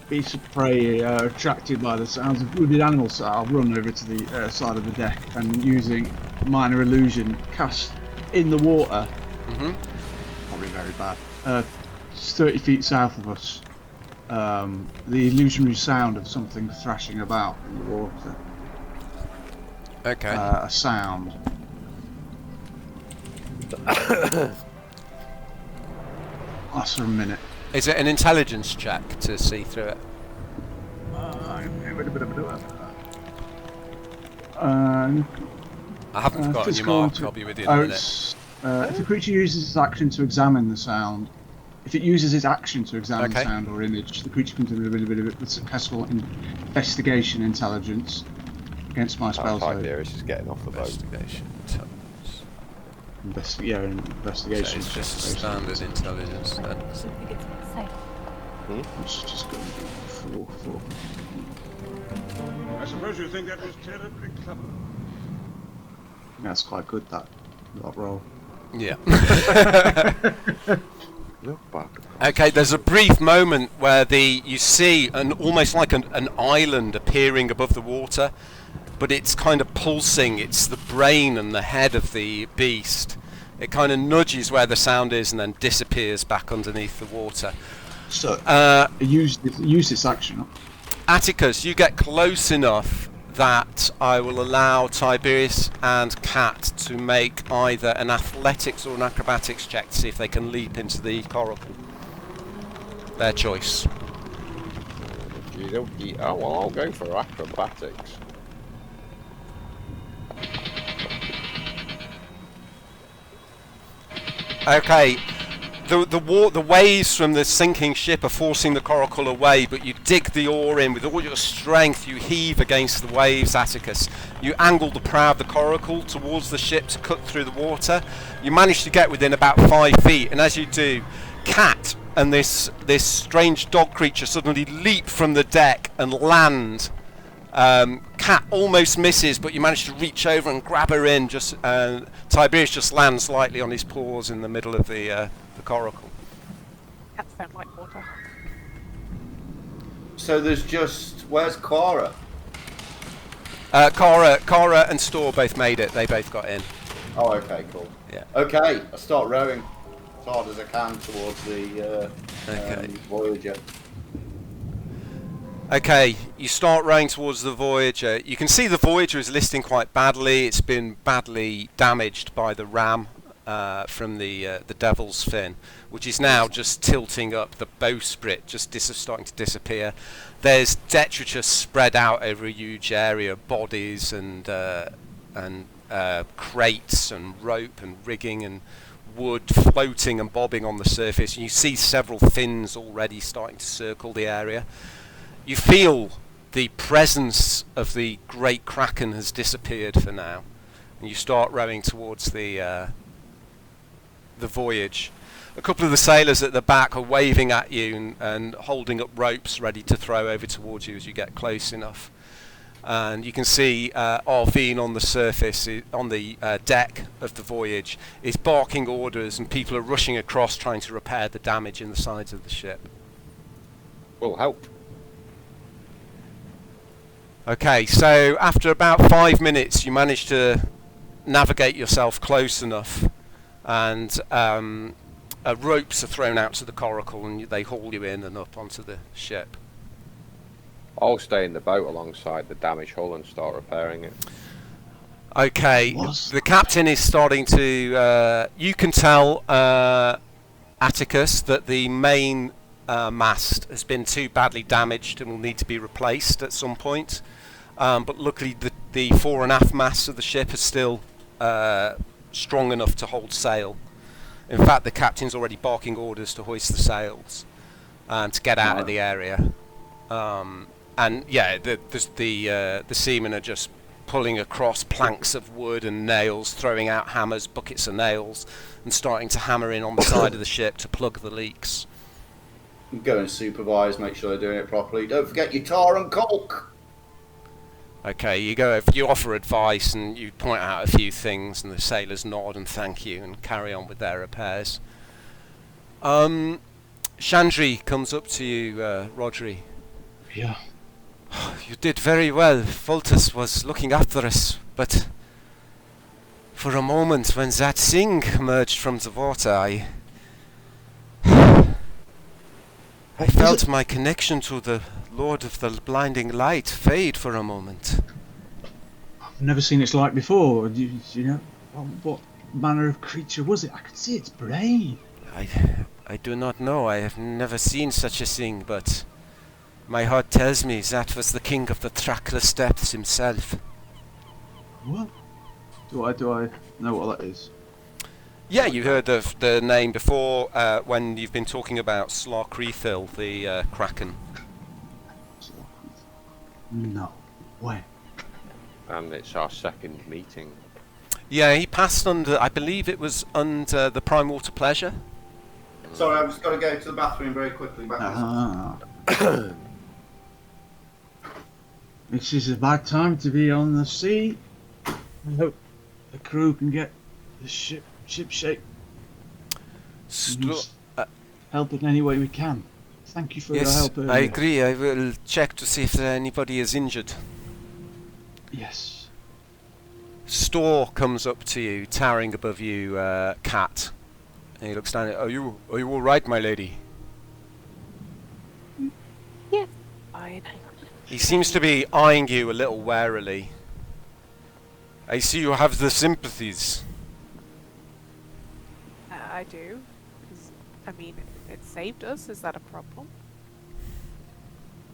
beasts of prey are attracted by the sounds of wounded animals, so I'll run over to the side of the deck and using minor illusion cast in the water. Probably very bad. Just 30 feet south of us. The illusionary sound of something thrashing about in the water. Okay. A sound. Lasts for a minute. Is it an intelligence check to see through it? I haven't forgotten your physical mark. I'll be with you in a minute. If the creature uses its action to examine the sound, if it uses its action to examine Okay. sound or image, the creature can do a bit of a successful investigation intelligence against my spell save. Tiberius is getting off the boat. Investigation. Intelligence. Investigation. So it's just standard intelligence then. I think it's safe. It's just going to be 4. I suppose you think that was terribly clever. That's quite good, that roll. Yeah. Look back. Okay, there's a brief moment where you see almost like an island appearing above the water, but it's kind of pulsing. It's the brain and the head of the beast. It kind of nudges where the sound is and then disappears back underneath the water. So, it used its action. Atticus, you get close enough that I will allow Tiberius and Cat to make either an athletics or an acrobatics check to see if they can leap into the coracle. Their choice. Oh, well, I'll go for acrobatics. Okay, the waves from the sinking ship are forcing the coracle away, but you dig the oar in with all your strength. You heave against the waves, Atticus. You angle the prow of the coracle towards the ship to cut through the water. You manage to get within about 5 feet, and as you do, Cat and this strange dog creature suddenly leap from the deck and land. Cat almost misses, but you manage to reach over and grab her in. Tiberius just lands lightly on his paws in the middle of the coracle. Cats don't like water. So there's just... Where's Cora? Cara and Storr both made it. They both got in. Oh, okay, cool. Yeah. Okay, I start rowing as hard as I can towards the Voyager. Okay, you start rowing towards the Voyager. You can see the Voyager is listing quite badly. It's been badly damaged by the ram from the Devil's Fin, which is now just tilting up. The bowsprit just starting to disappear. There's detritus spread out over a huge area, bodies and crates and rope and rigging and wood floating and bobbing on the surface. You see several fins already starting to circle the area. You feel the presence of the great kraken has disappeared for now, and you start rowing towards the voyage. A couple of the sailors at the back are waving at you and holding up ropes ready to throw over towards you as you get close enough. And you can see Arvine on the surface, on the deck of the voyage, is barking orders, and people are rushing across trying to repair the damage in the sides of the ship. Will help. Okay, so after about 5 minutes you manage to navigate yourself close enough, and ropes are thrown out to the coracle and they haul you in and up onto the ship. I'll stay in the boat alongside the damaged hull and start repairing it. Okay, the captain is starting to... you can tell, Atticus, that the main mast has been too badly damaged and will need to be replaced at some point. But luckily the fore and aft masts of the ship are still strong enough to hold sail. In fact, the captain's already barking orders to hoist the sails to get out of the area. And yeah, the seamen are just pulling across planks of wood and nails, throwing out hammers, buckets of nails, and starting to hammer in on the side of the ship to plug the leaks. Go and supervise, make sure they're doing it properly. Don't forget your tar and caulk. Okay, you offer advice and you point out a few things, and the sailors nod and thank you and carry on with their repairs. Chandri comes up to you, Rodri. Yeah. You did very well. Fultus was looking after us, but for a moment when that thing emerged from the water, I felt my connection to the Lord of the Blinding Light fade for a moment. I've never seen its like before. Do you know what manner of creature was it? I could see its brain. I do not know. I have never seen such a thing, but my heart tells me that was the king of the trackless depths himself. What? Do I know what that is? Yeah, you heard of the name before when you've been talking about Slarkrethil, the kraken. No. When? And it's our second meeting. Yeah, he passed under, I believe it was under the Prime Water Pleasure. Sorry, I've just got to go to the bathroom very quickly. This is a bad time to be on the sea. I hope the crew can get the ship shape. Help in any way we can. Thank you for your help earlier. I agree. I will check to see if anybody is injured. Yes. Storr comes up to you, towering above you, Cat. And he looks down at you. Are you all right, my lady? Yeah, fine. He seems to be eyeing you a little warily. I see you have the sympathies. I do. I mean, it saved us. Is that a problem?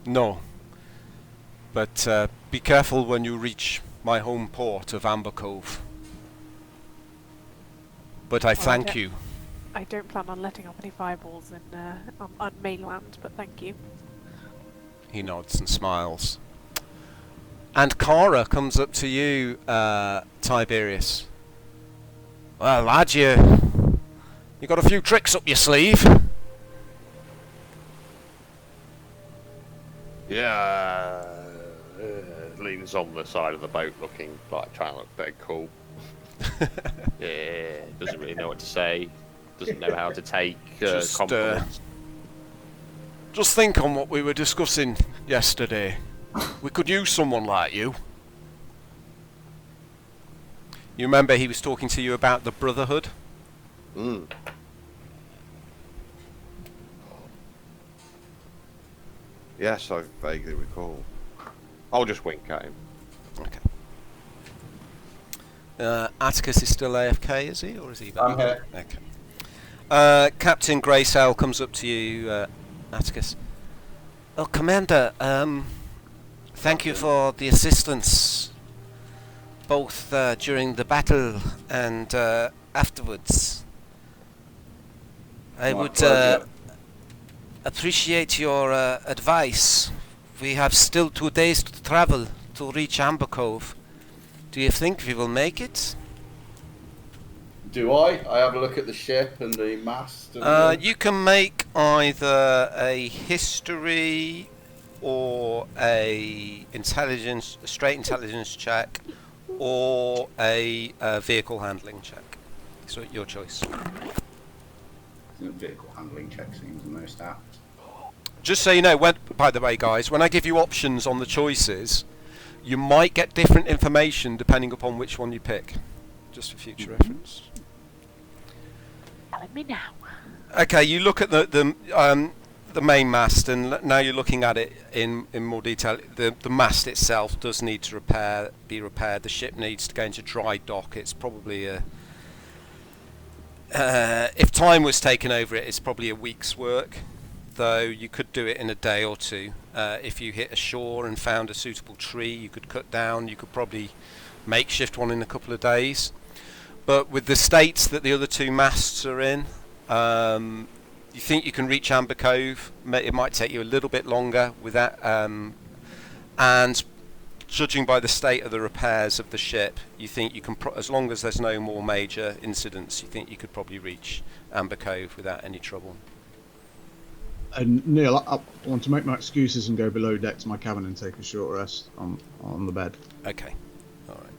No. But be careful when you reach my home port of Ambercove. But I thank you. I don't plan on letting off any fireballs on mainland, but thank you. He nods and smiles. And Kara comes up to you, Tiberius. Well, lad, you got a few tricks up your sleeve. Yeah, leans on the side of the boat, looking like trying to look dead cool. Yeah, doesn't really know what to say. Doesn't know how to take compliments. Just think on what we were discussing yesterday. We could use someone like you. You remember he was talking to you about the Brotherhood? Yes, I vaguely recall. I'll just wink at him. Okay. Atticus is still AFK, is he? Or is he back? I'm here. Okay. Captain Greysail comes up to you, Atticus. Oh, Commander, thank you for the assistance, both during the battle and afterwards. I would appreciate your advice. We have still 2 days to travel to reach Ambercove. Do you think we will make it? Do I? I have a look at the ship and the mast. And you can make either a history or a straight intelligence check, or a vehicle handling check. So your choice. Vehicle handling check seems the most apt. Just so you know, by the way, guys, when I give you options on the choices, you might get different information depending upon which one you pick. Just for future reference. Telling me now. Okay, you look at the main mast, and now you're looking at it in more detail. The mast itself does need to be repaired. The ship needs to go into dry dock. It's probably if time was taken over it, it's probably a week's work. Though you could do it in a day or two. If you hit a shore and found a suitable tree, you could cut down. You could probably makeshift one in a couple of days. But with the states that the other 2 masts are in, you think you can reach Ambercove. It might take you a little bit longer with that. And judging by the state of the repairs of the ship, you think you can, as long as there's no more major incidents, you think you could probably reach Ambercove without any trouble. And Neil, I want to make my excuses and go below deck to my cabin and take a short rest on the bed. Okay. All right.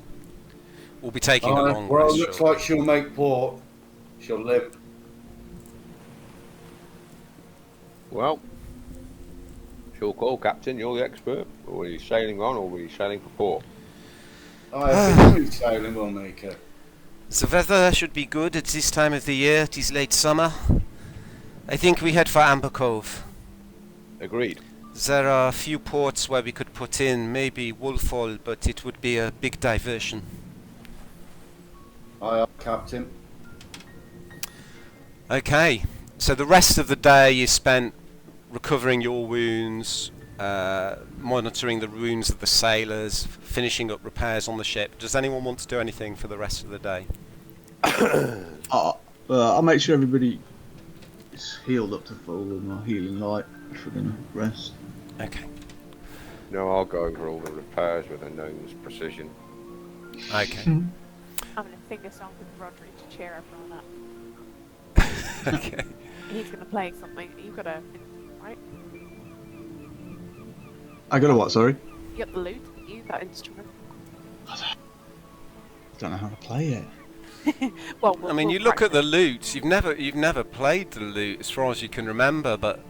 We'll be taking a long well, rest. looks like she'll make port. She'll limp. Well, sure call, Captain. You're the expert. Or are you sailing on, or are you sailing for port? I think smooth sailing will make her. The weather should be good at this time of the year. It is late summer. I think we head for Ambercove. Agreed. There are a few ports where we could put in, maybe Woolfall, but it would be a big diversion. Aye, Captain. Okay, so the rest of the day is spent recovering your wounds, monitoring the wounds of the sailors, finishing up repairs on the ship. Does anyone want to do anything for the rest of the day? I'll make sure everybody is healed up to full with my healing light if we're going to rest. Okay. No, I'll go over all the repairs with a gnome's precision. Okay. I'm going to sing a song with Rodri to cheer everyone up. Okay. He's going to play something. You've got a... right? I got a what, sorry? You got the lute, you got instrument. I don't know how to play it. Well, I mean, you look at the lute. You've never played the lute as far as you can remember, but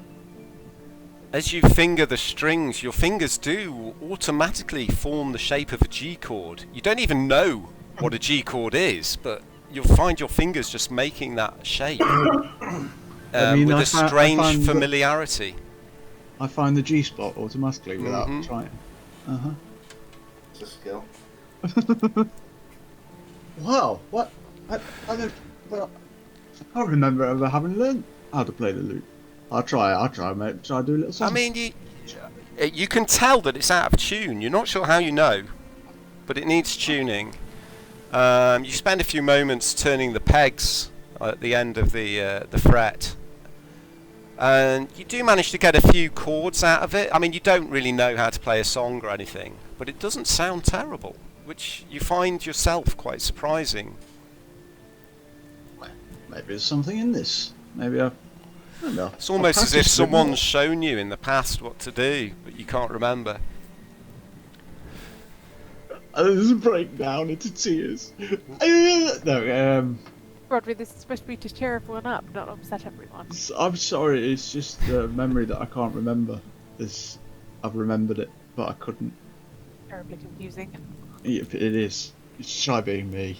as you finger the strings, your fingers do automatically form the shape of a G chord. You don't even know what a G chord is, but you'll find your fingers just making that shape with a strange familiarity. I find the G spot automatically without trying. It's a skill. Wow, what? I don't. Well, I don't remember ever having learned how to play the lute. I'll try, mate. Try to do a little something. I mean, you can tell that it's out of tune. You're not sure how you know, but it needs tuning. You spend a few moments turning the pegs at the end of the fret. And you do manage to get a few chords out of it. I mean, you don't really know how to play a song or anything, but it doesn't sound terrible, which you find yourself quite surprising. Maybe there's something in this. Maybe I don't know. It's almost as if someone's shown you in the past what to do, but you can't remember. I just break down into tears. No, Rodri, this is supposed to be to cheer everyone up, not upset everyone. I'm sorry, it's just a memory that I can't remember. I've remembered it, but I couldn't. Terribly confusing. It is. It's try being me.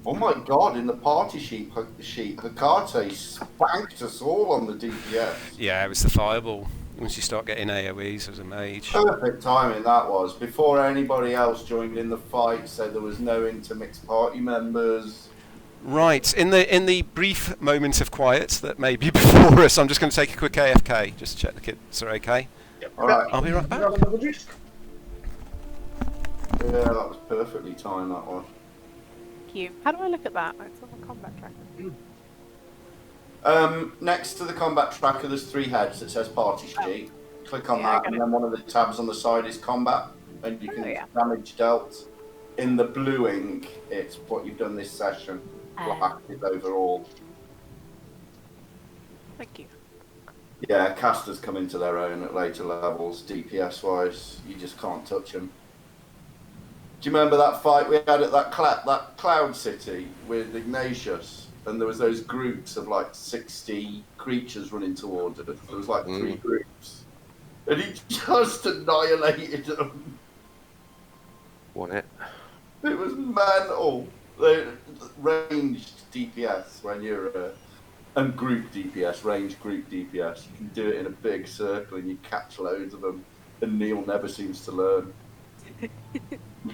Oh my god, in the party sheet, Hecate spanked us all on the DPS. Yeah, it was the fireball. Once you start getting AoEs as a mage. Perfect timing that was. Before anybody else joined in the fight, so there was no intermixed party members. Right, in the brief moment of quiet that may be before us, I'm just going to take a quick AFK, just to check the kits are okay. Yep. Alright. I'll be right back. Yeah, that was perfectly timed, that one. Thank you. How do I look at that? It's on the combat tracker. Next to the combat tracker, there's 3 heads that says party sheet. Click on Yeah, that, and then one of the tabs on the side is combat, and you can damage dealt. In the bluing, it's what you've done this session. Black is overall. Thank you. Yeah, casters come into their own at later levels, DPS wise. You just can't touch them. Do you remember that fight we had at that Cloud City with Ignatius? And there was those groups of like 60 creatures running towards it. There was like 3 groups. And he just annihilated them. Won it. It was mental. The ranged DPS when you're and group DPS, ranged group DPS, you can do it in a big circle and you catch loads of them. And Neil never seems to learn. He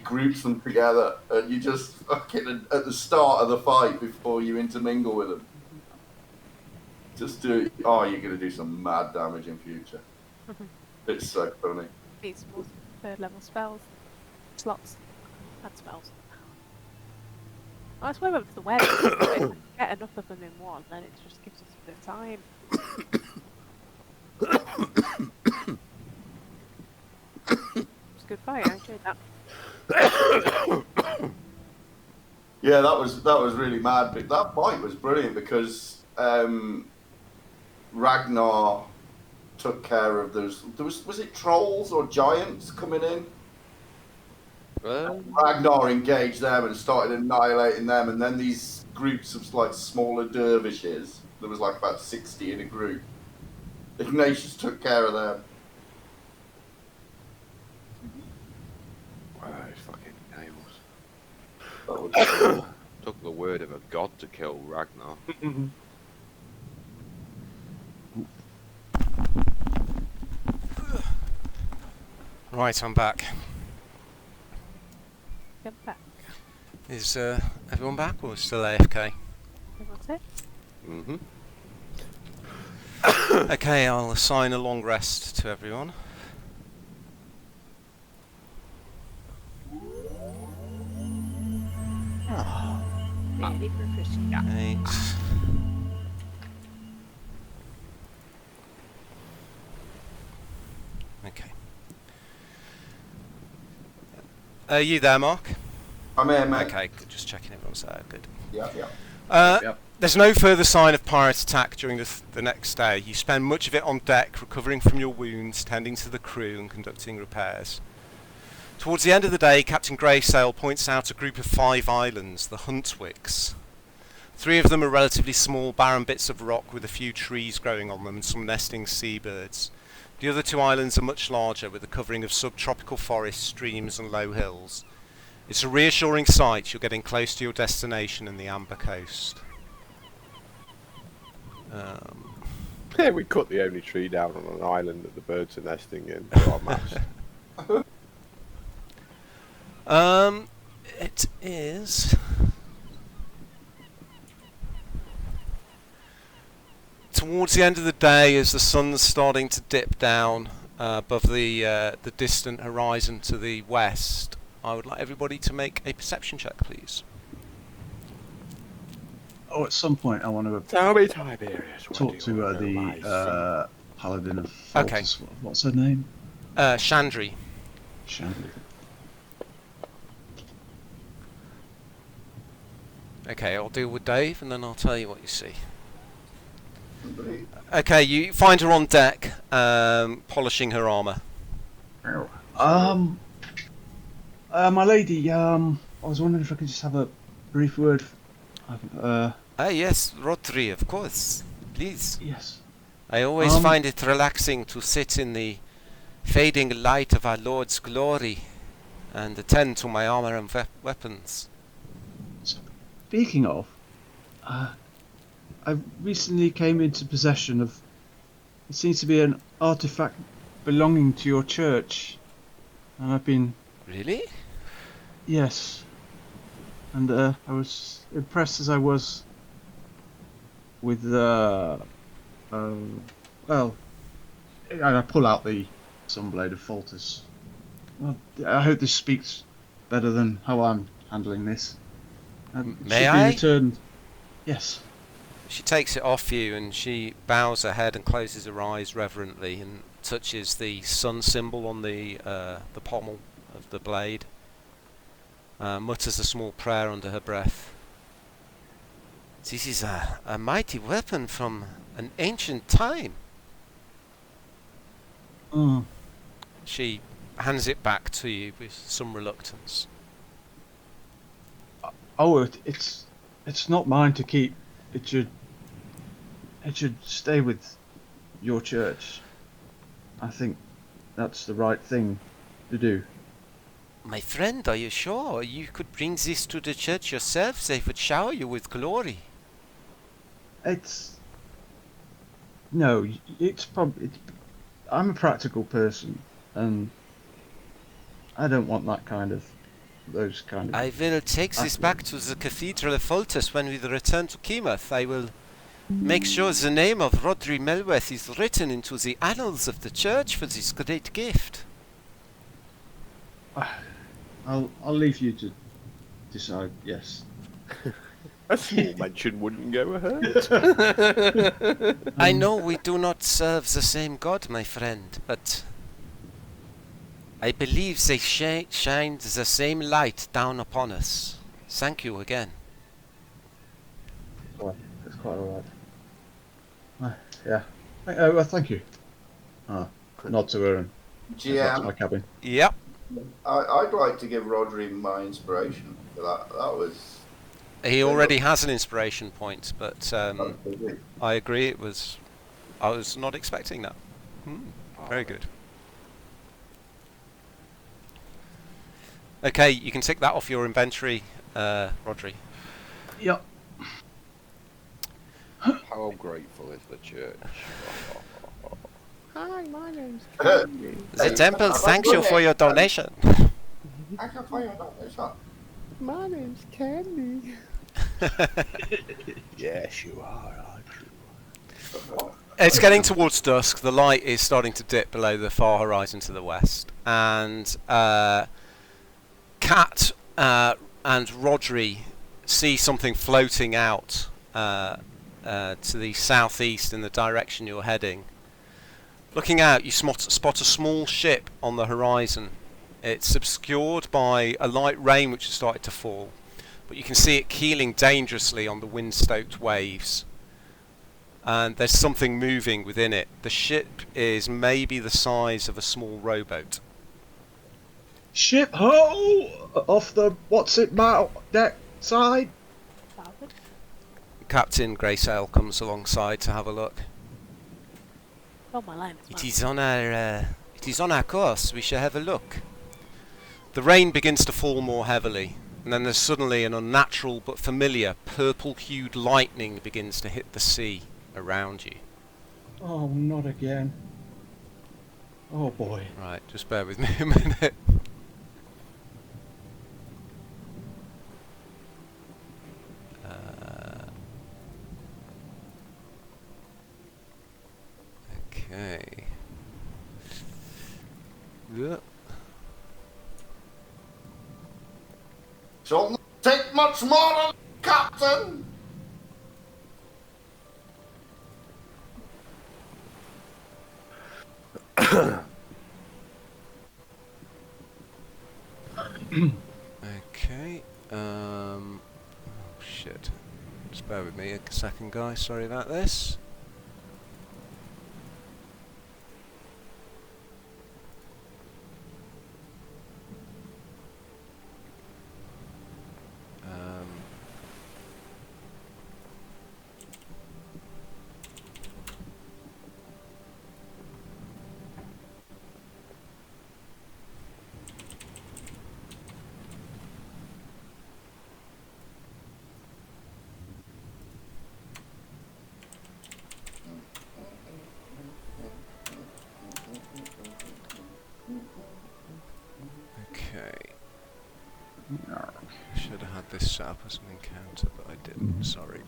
groups them together and you just fucking at the start of the fight before you intermingle with them. Just do it. Oh, you're gonna do some mad damage in future. It's so funny. These more 3rd level spells. Slots. And spells. I swear up to the web. If we get enough of them in one, then it just gives us a bit of time. It's a good fight, I enjoyed that. Yeah, that was really mad. But that fight was brilliant because Ragnar took care of those. Was it trolls or giants coming in? Ragnar engaged them and started annihilating them, and then these groups of like smaller dervishes. There was like about 60 in a group. Ignatius took care of them. Wow, fucking nails. That was Took the word of a god to kill Ragnar. Right, I'm back. Get back. Is everyone back or still AFK? Everyone's it? Mm-hmm. Okay, I'll assign a long rest to everyone. Really refreshing. 8. Okay. Are you there, Mark? I'm here, mate. Okay, good. Just checking everyone's there. Good. Yeah. There's no further sign of pirate attack during the next day. You spend much of it on deck, recovering from your wounds, tending to the crew and conducting repairs. Towards the end of the day, Captain Greysail points out a group of 5 islands, the Huntwicks. 3 of them are relatively small, barren bits of rock with a few trees growing on them and some nesting seabirds. The other 2 islands are much larger, with a covering of subtropical forests, streams and low hills. It's a reassuring sight. You're getting close to your destination in the Amber Coast. Yeah, we cut the only tree down on an island that the birds are nesting in for our mast. It is towards the end of the day, as the sun's starting to dip down above the distant horizon to the west. I would like everybody to make a perception check, please. Oh, at some point I want to Tell me, Tiberius. talk to the paladin of Okay. Faltus. What's her name? Chandri. Shandy. Okay, I'll deal with Dave and then I'll tell you what you see. Okay, you find her on deck, polishing her armour. My lady, I was wondering if I could just have a brief word. Yes, Rodri, of course. Please. Yes. I always find it relaxing to sit in the fading light of our Lord's glory and attend to my armour and weapons. Speaking of, I recently came into possession of. It seems to be an artifact belonging to your church, and I've been. Really? Yes. And I was impressed as I was with well, and I pull out the Sunblade of Faltus. Well, I hope this speaks better than how I'm handling this. May I? Returned. Yes. She takes it off you and she bows her head and closes her eyes reverently and touches the sun symbol on the pommel of the blade. Mutters a small prayer under her breath. This is a mighty weapon from an ancient time. She hands it back to you with some reluctance. Oh, it's not mine to keep. It should stay with your church. I think that's the right thing to do. My friend, are you sure? You could bring this to the church yourself. They would shower you with glory. I'm a practical person, and I don't want those kind of. I will take this back to the Cathedral of Faltus when we return to Keymouth. I will make sure the name of Rodri Melweth is written into the annals of the church for this great gift. I'll leave you to decide. Yes. A small mention wouldn't go hurt. I know we do not serve the same God, my friend, but I believe they shine the same light down upon us. Thank you again. That's quite alright. Yeah. Well, thank you. Nod to her and back to my cabin. Yep. I'd like to give Rodri my inspiration for that. That was. He already has an inspiration point, but I agree. I was not expecting that. Very good. Okay, you can tick that off your inventory, Rodri. Yep. How grateful is the church? Hi, my name's The temple thanks you for your donation. Thank you for your donation. My name's Candy. Yes, you are, aren't you? It's getting towards dusk. The light is starting to dip below the far horizon to the west, and Kat and Rodri see something floating out to the southeast in the direction you're heading. Looking out, you spot a small ship on the horizon. It's obscured by a light rain which has started to fall, but you can see it keeling dangerously on the wind-stoked waves. And there's something moving within it. The ship is maybe the size of a small rowboat. Ship ho! Off the deck side. Captain Greysail comes alongside to have a look. Oh, my line is It is on our course. We shall have a look. The rain begins to fall more heavily, and then there's suddenly an unnatural but familiar purple-hued lightning begins to hit the sea around you. Oh, not again. Oh boy. Right, just bear with me a minute. Okay. Yeah. Don't take much more, Captain. Okay. Oh shit. Just bear with me a second, guys. Sorry about this. Okay. Should have had this set up as an encounter, but I didn't. Sorry.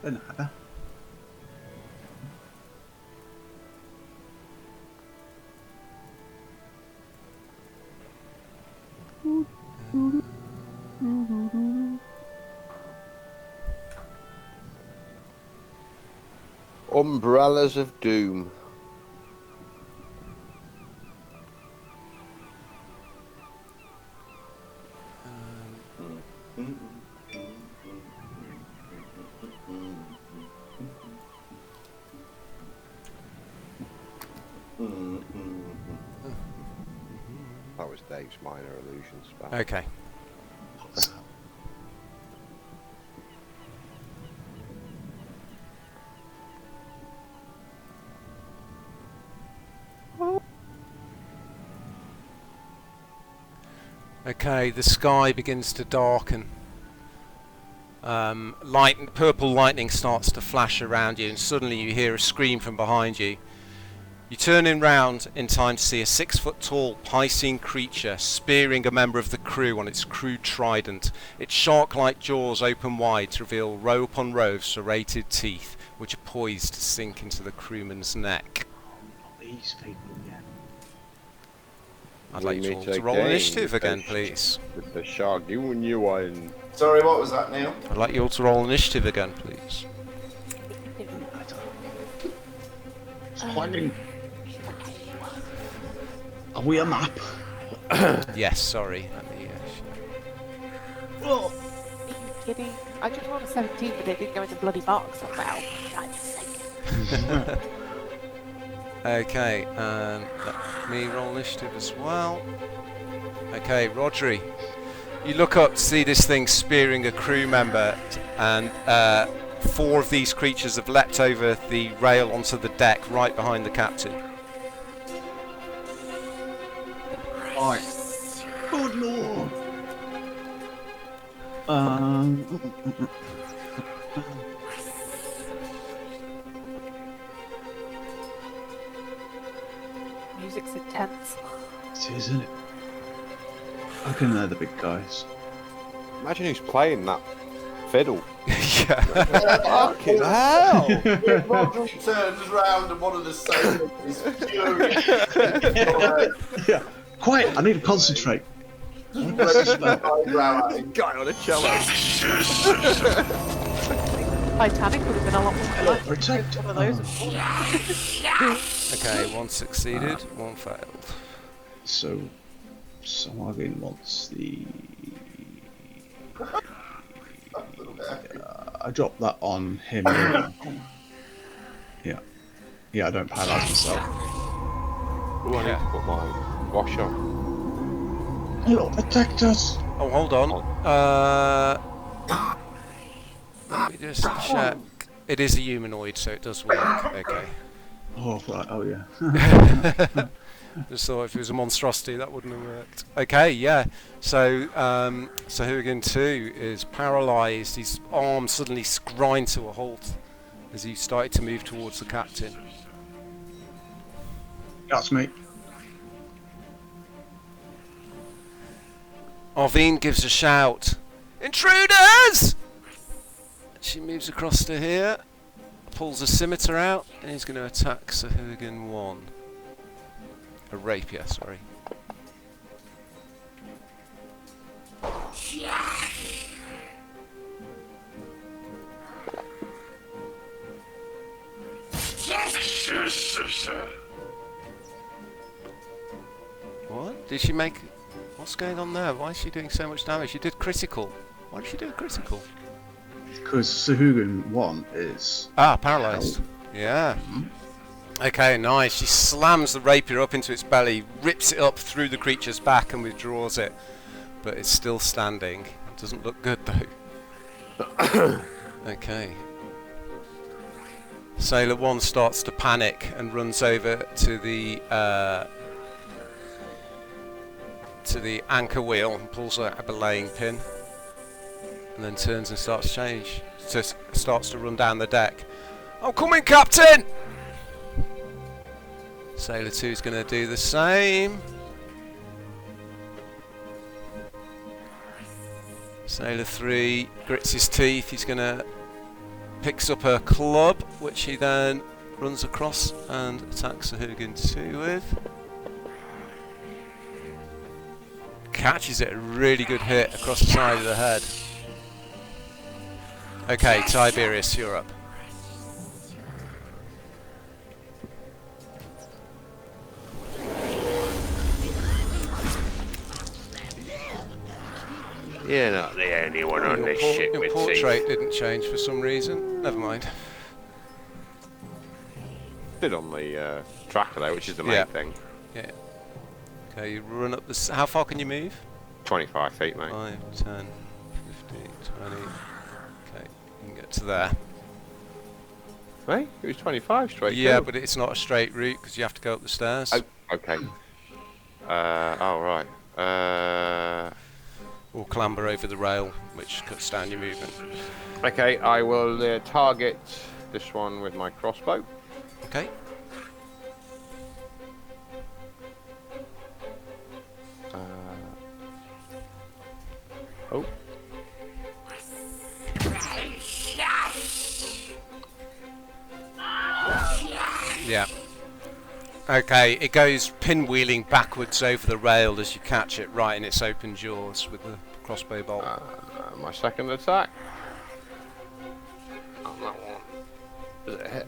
De nada. Umbrellas of Doom. That was Dave's minor illusion spell. Okay. Okay, the sky begins to darken. Purple lightning starts to flash around you, and suddenly you hear a scream from behind you. You turn in round in time to see a 6-foot-tall Piscine creature spearing a member of the crew on its crude trident. Its shark-like jaws open wide to reveal row upon row of serrated teeth, which are poised to sink into the crewman's neck. These people again. I'd like you all to roll initiative again, please. With the shark doing you one. Sorry, what was that, Neil? I'd like you all to roll initiative again, please. Squagging. Are we a map? Yes, sorry. Let me, Are you kidding? I just rolled a 17, but it didn't go in the bloody box somehow. God's sake. Okay, and let me roll initiative as well. Okay, Rodri, you look up to see this thing spearing a crew member, and 4 of these creatures have leapt over the rail onto the deck right behind the captain. Right. Good lord. Music's intense. It is, isn't it? I reckon they're the big guys. Imagine who's playing that fiddle. Yeah. Fucking hell! Roger turns round and one of the sailors is furious. Yeah. Quiet, I need to concentrate. Eyebrow at him. Guy on a cello. Titanic would have been a lot more fun. Protect. One of those. Okay, 1 succeeded, 1 failed. So Swaggin wants the. I dropped that on him. Yeah. Yeah, I don't pad out myself. Oh, I need to put my wash on. Hello, attacked us. Oh, hold on. Let me just check. It is a humanoid, so it does work. Okay. Oh, right. Oh, yeah. Just thought if it was a monstrosity, that wouldn't have worked. Okay, yeah. So, so Hooligan 2 is paralysed. His arm suddenly grind to a halt as he started to move towards the captain. That's me. Arvine gives a shout. Intruders! She moves across to here, pulls a scimitar out, and he's going to attack Sir Hooligan 1. A rapier, sorry. What? Did she make... What's going on there? Why is she doing so much damage? She did critical. Why did she do a critical? Because Sahugan 1 is... Ah, paralysed. Yeah. Okay, nice. She slams the rapier up into its belly, rips it up through the creature's back and withdraws it. But it's still standing. It doesn't look good though. Okay. Sailor 1 starts to panic and runs over to the anchor wheel and pulls out a belaying pin. And then turns and starts to run down the deck. I'm coming, Captain! Sailor 2 is going to do the same. Sailor 3 grits his teeth. He's going to picks up her club, which he then runs across and attacks Sahugan 2 with. Catches it, a really good hit across the side of the head. Okay, Tiberius, you're up. You're not the only one on this ship Your with portrait didn't change for some reason. Never mind. Did on the tracker though, which is the main thing. Yeah. Okay, you run up the... How far can you move? 25 feet, mate. 5, 10, 15, 20... Okay, you can get to there. Hey, it was 25 straight. Yeah, but it's not a straight route because you have to go up the stairs. Oh, okay. Oh, right. Or clamber over the rail, which cuts down your movement. Okay, I will target this one with my crossbow. Okay. Oh. Yeah. Okay, it goes pinwheeling backwards over the rail as you catch it right in its open jaws with the crossbow bolt. My second attack. Oh, that one. Is it a hit?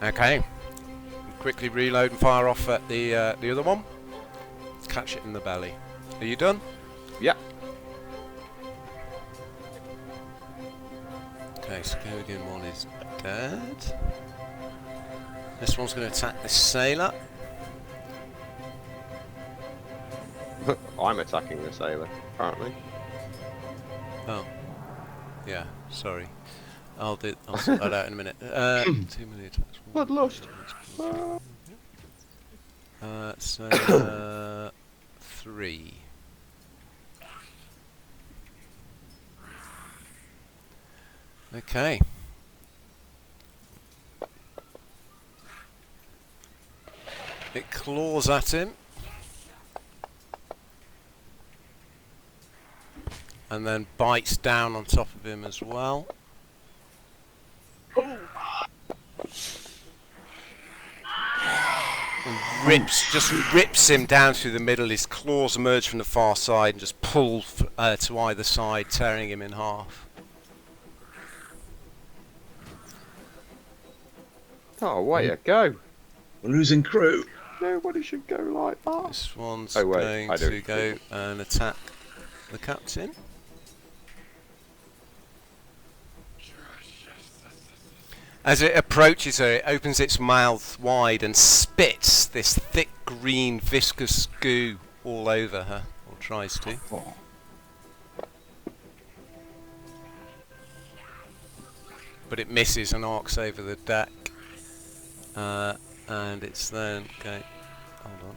Okay. Quickly reload and fire off at the other one. Catch it in the belly. Are you done? Yep. Okay, so Godian 1 is dead. This one's going to attack the sailor. I'm attacking the sailor, apparently. Oh. Yeah, sorry. I'll sort that out in a minute. 2 million attacks. Bloodlust. Sailor 3. Okay. It claws at him. And then bites down on top of him as well. And just rips him down through the middle. His claws emerge from the far side and just pull to either side, tearing him in half. Oh, way to go. We're losing crew. Nobody should go like that. This one's wait, going to go and attack the captain. As it approaches her, it opens its mouth wide and spits this thick green viscous goo all over her, or tries to. Oh. But it misses and arcs over the deck. And it's then going... Hold on.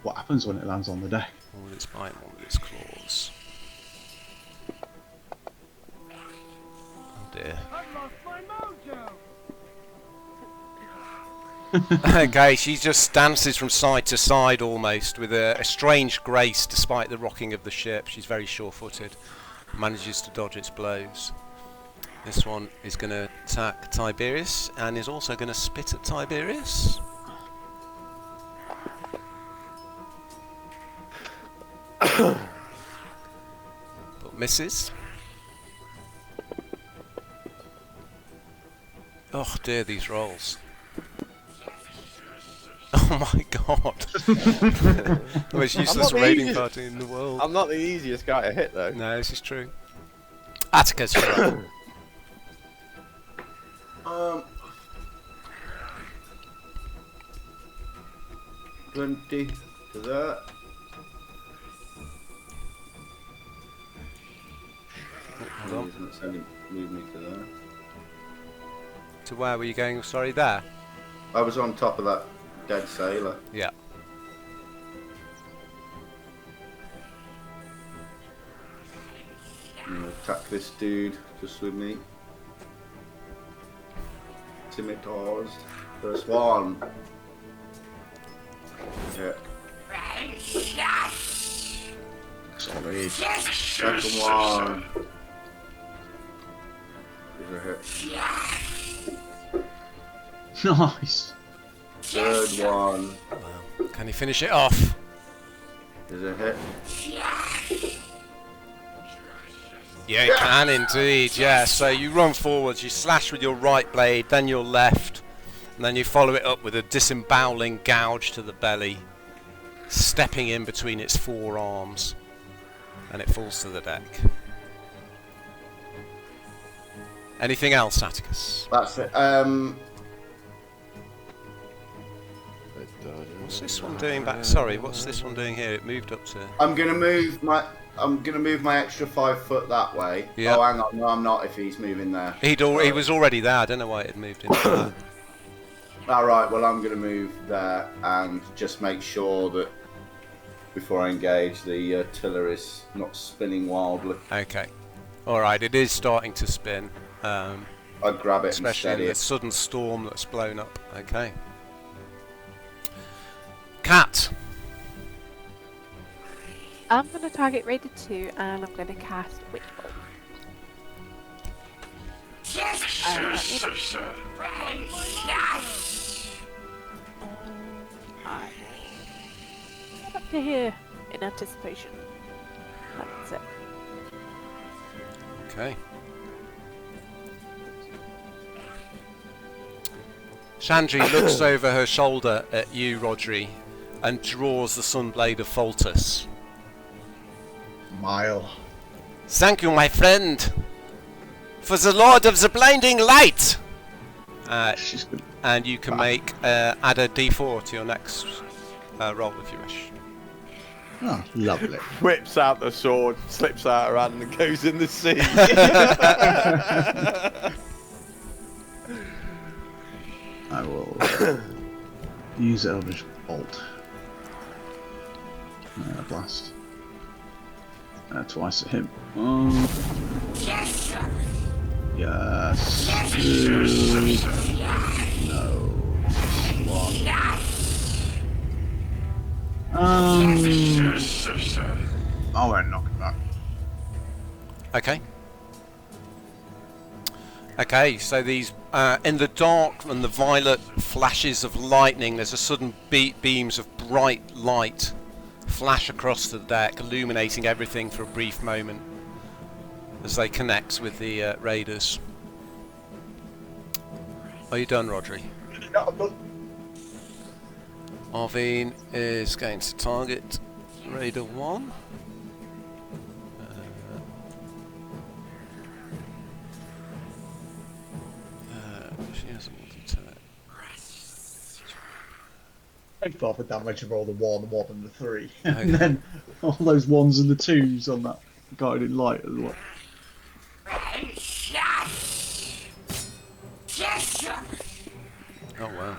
What happens when it lands on the deck? One with its bite, one with its claws. Oh dear. Okay, she just dances from side to side almost with a strange grace despite the rocking of the ship. She's very sure-footed. Manages to dodge its blows. This one is going to attack Tiberius and is also going to spit at Tiberius. But misses. Oh dear, these rolls. Oh my god. The most useless the raiding easiest- party in the world. I'm not the easiest guy to hit though. No, this is true. Atticus, you're up. 20 to that. Hold on. Isn't it sending move me to there? To where were you going? Sorry, there? I was on top of that dead sailor. Yeah. I'm gonna attack this dude just with me. Scimitars. First one. Hit. Sorry. Second one. Is a hit. Nice. Third one. Wow. Can you finish it off? Is a hit. Yeah, you can indeed, yeah. So you run forwards, you slash with your right blade, then your left, and then you follow it up with a disemboweling gouge to the belly, stepping in between its forearms, and it falls to the deck. Anything else, Atticus? That's it. What's this one doing back? Sorry, what's this one doing here? It moved up to... I'm gonna move my extra 5 foot that way. Yeah. Oh, hang on. No, I'm not. If he's moving there. He was already there. I don't know why it had moved into that. All right. Well, I'm gonna move there and just make sure that before I engage, the tiller is not spinning wildly. Okay. All right. It is starting to spin. I grab it and Especially steady in the it. sudden storm that's blown up. Okay. Cat. I'm going to target rated 2 and I'm going to cast Witch Bolt. Up to here in anticipation. That's it. Okay. Chandri looks over her shoulder at you, Rodri, and draws the Sunblade of Foltus. Mile. Thank you, my friend, for the Lord of the Blinding Light! She's good. And you can add a d4 to your next roll if you wish. Oh, lovely. Whips out the sword, slips out her hand, and goes in the sea. I will use Eldritch Bolt. Blast. Twice at him. Yes. No. One. I won't knock it back. Okay. Okay, so these in the dark and the violet flashes of lightning, there's a sudden beams of bright light flash across the deck, illuminating everything for a brief moment as they connect with the raiders. Are you done, Rodri? No, I'm done. Arvine is going to target Raider 1. She has a multi-turret. I'd rather damage roll the 1 more than the 3. And then all those 1s and the 2s on that guiding light as well. Oh wow.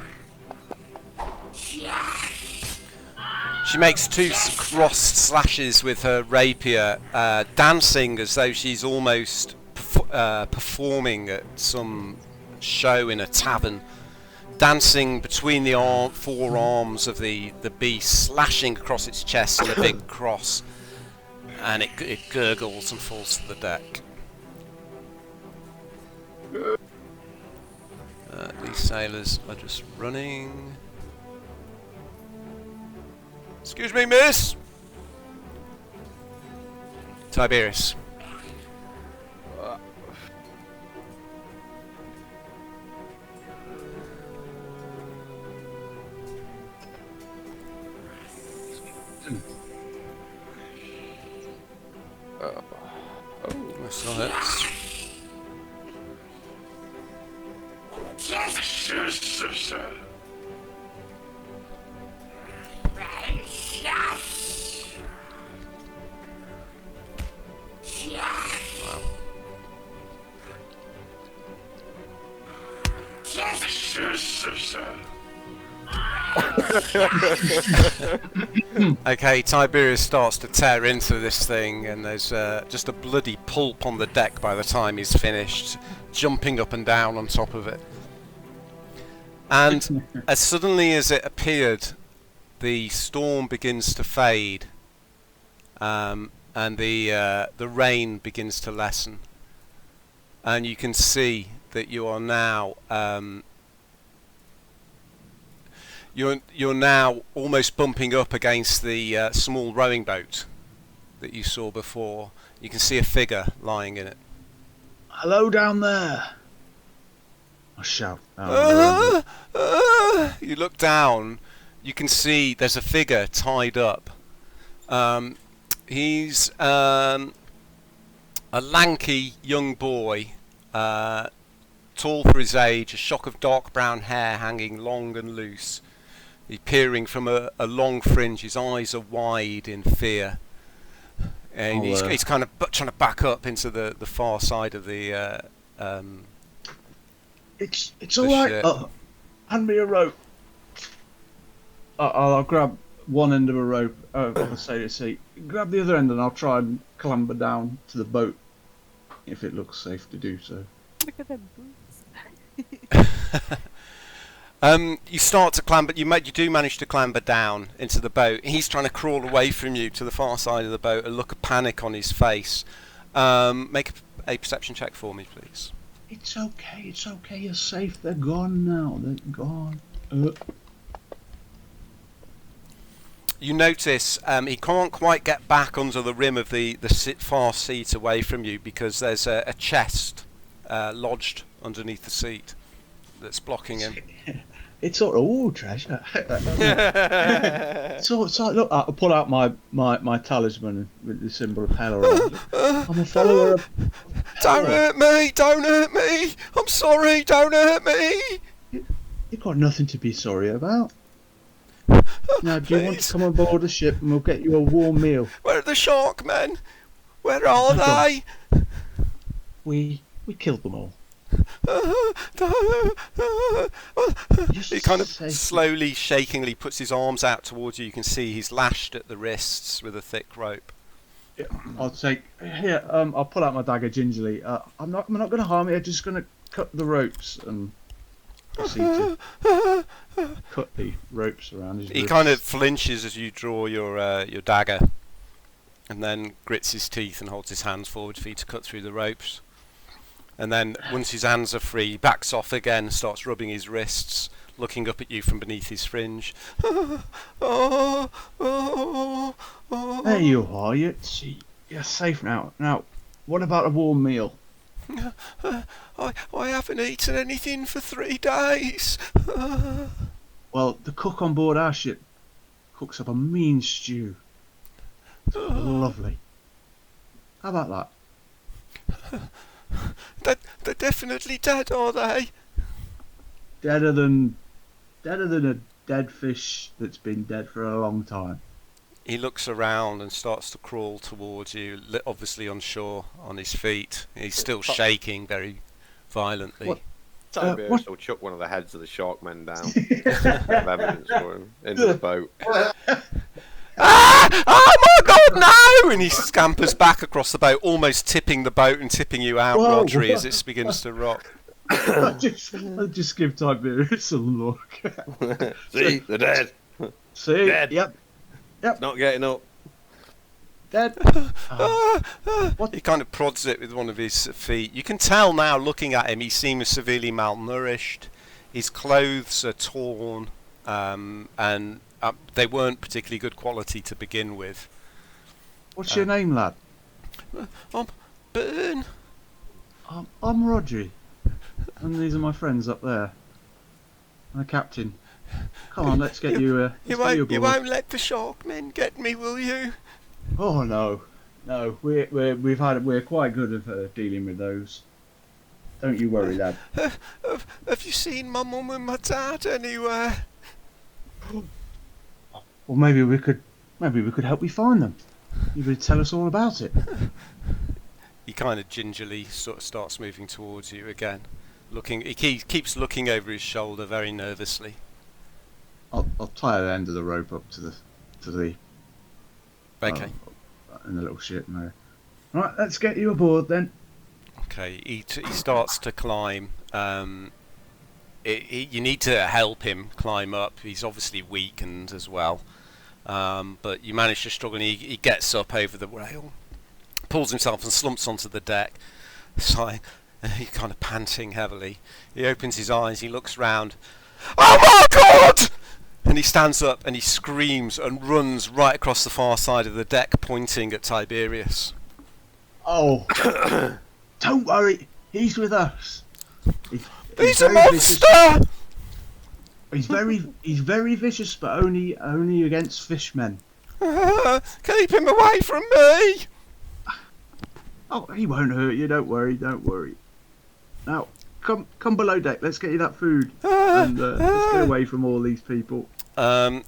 She makes 2 crossed slashes with her rapier, dancing as though she's almost performing at some show in a tavern. Dancing between the forearms of the beast, slashing across its chest in a big cross, and it gurgles and falls to the deck. These sailors are just running. Excuse me, miss! Tiberius. That's not it. Okay, Tiberius starts to tear into this thing, and there's just a bloody pulp on the deck by the time he's finished, jumping up and down on top of it. And as suddenly as it appeared, the storm begins to fade, and the rain begins to lessen, and you can see that you are now you're now almost bumping up against the small rowing boat that you saw before. You can see a figure lying in it. Hello down there. I shout. You look down. You can see there's a figure tied up. He's a lanky young boy, tall for his age, a shock of dark brown hair hanging long and loose. He's peering from a long fringe. His eyes are wide in fear, and he's kind of trying to back up into the far side of the. It's all right. Hand me a rope. I'll grab one end of a rope of the sailor seat. Grab the other end, and I'll try and clamber down to the boat if it looks safe to do so. Look at them boots. You start to clamber. You do manage to clamber down into the boat. He's trying to crawl away from you to the far side of the boat. A look of panic on his face. Make a perception check for me, please. It's okay. You're safe. They're gone now. They're gone. You notice he can't quite get back under the rim of the far seat away from you because there's a chest lodged underneath the seat that's blocking him. It's sort of treasure. So look, I pull out my talisman with the symbol of hell around it. I'm a follower of hell. Don't hurt me! Don't hurt me! I'm sorry! Don't hurt me! You've got nothing to be sorry about. Now, do you want to come aboard the ship and we'll get you a warm meal? Where are the shark men? Where are they? We killed them all. He kind of slowly, shakingly puts his arms out towards you. You can see he's lashed at the wrists with a thick rope. Yeah, I'll take here. I'll pull out my dagger gingerly. I'm not going to harm you. I'm just going to cut the ropes and proceed to cut the ropes around his wrists. He kind of flinches as you draw your dagger, and then grits his teeth and holds his hands forward for you to cut through the ropes. And then, once his hands are free, he backs off again, starts rubbing his wrists, looking up at you from beneath his fringe. There you are. You're safe now. Now, what about a warm meal? I haven't eaten anything for 3 days. Well, the cook on board our ship cooks up a mean stew. It's lovely. How about that? They're definitely dead, are they? Deader than a dead fish that's been dead for a long time. He looks around and starts to crawl towards you, obviously unsure on his feet. He's still shaking very violently. Tiberius will chuck one of the heads of the shark men down. Have evidence for him into the boat. Ah! Oh my God, no! And he scampers back across the boat, almost tipping the boat and tipping you out, Rodri, as it begins to rock. I just give Tiberius a look. See, they're dead. See, dead. Yep. Not getting up. Dead. He kind of prods it with one of his feet. You can tell now, looking at him, he seems severely malnourished. His clothes are torn, and they weren't particularly good quality to begin with. What's your name, lad? I'm Burn. I'm Rodri, and these are my friends up there. And the captain. Come on, let's get you. You Let's get you won't, you aboard. won't let the sharkmen get me, will you? Oh no, no. We're quite good at dealing with those. Don't you worry, lad. Have you seen my mum and my dad anywhere? Well, maybe we could help you find them. You could tell us all about it. He kind of gingerly sort of starts moving towards you again, looking. He keeps looking over his shoulder very nervously. I'll tie the end of the rope up to the Okay. in the little ship. No. Right, let's get you aboard then. Okay. He starts to climb. You need to help him climb up. He's obviously weakened as well. But you manage to struggle, and he gets up over the rail, pulls himself and slumps onto the deck, sighing. He's kind of panting heavily. He opens his eyes, he looks round. Oh my God! And he stands up and he screams and runs right across the far side of the deck, pointing at Tiberius. Oh, don't worry, he's with us. He's a very monster! vicious. He's very vicious, but only against fishmen. Keep him away from me! Oh, he won't hurt you. Don't worry. Now, come below deck. Let's get you that food, and let's get away from all these people.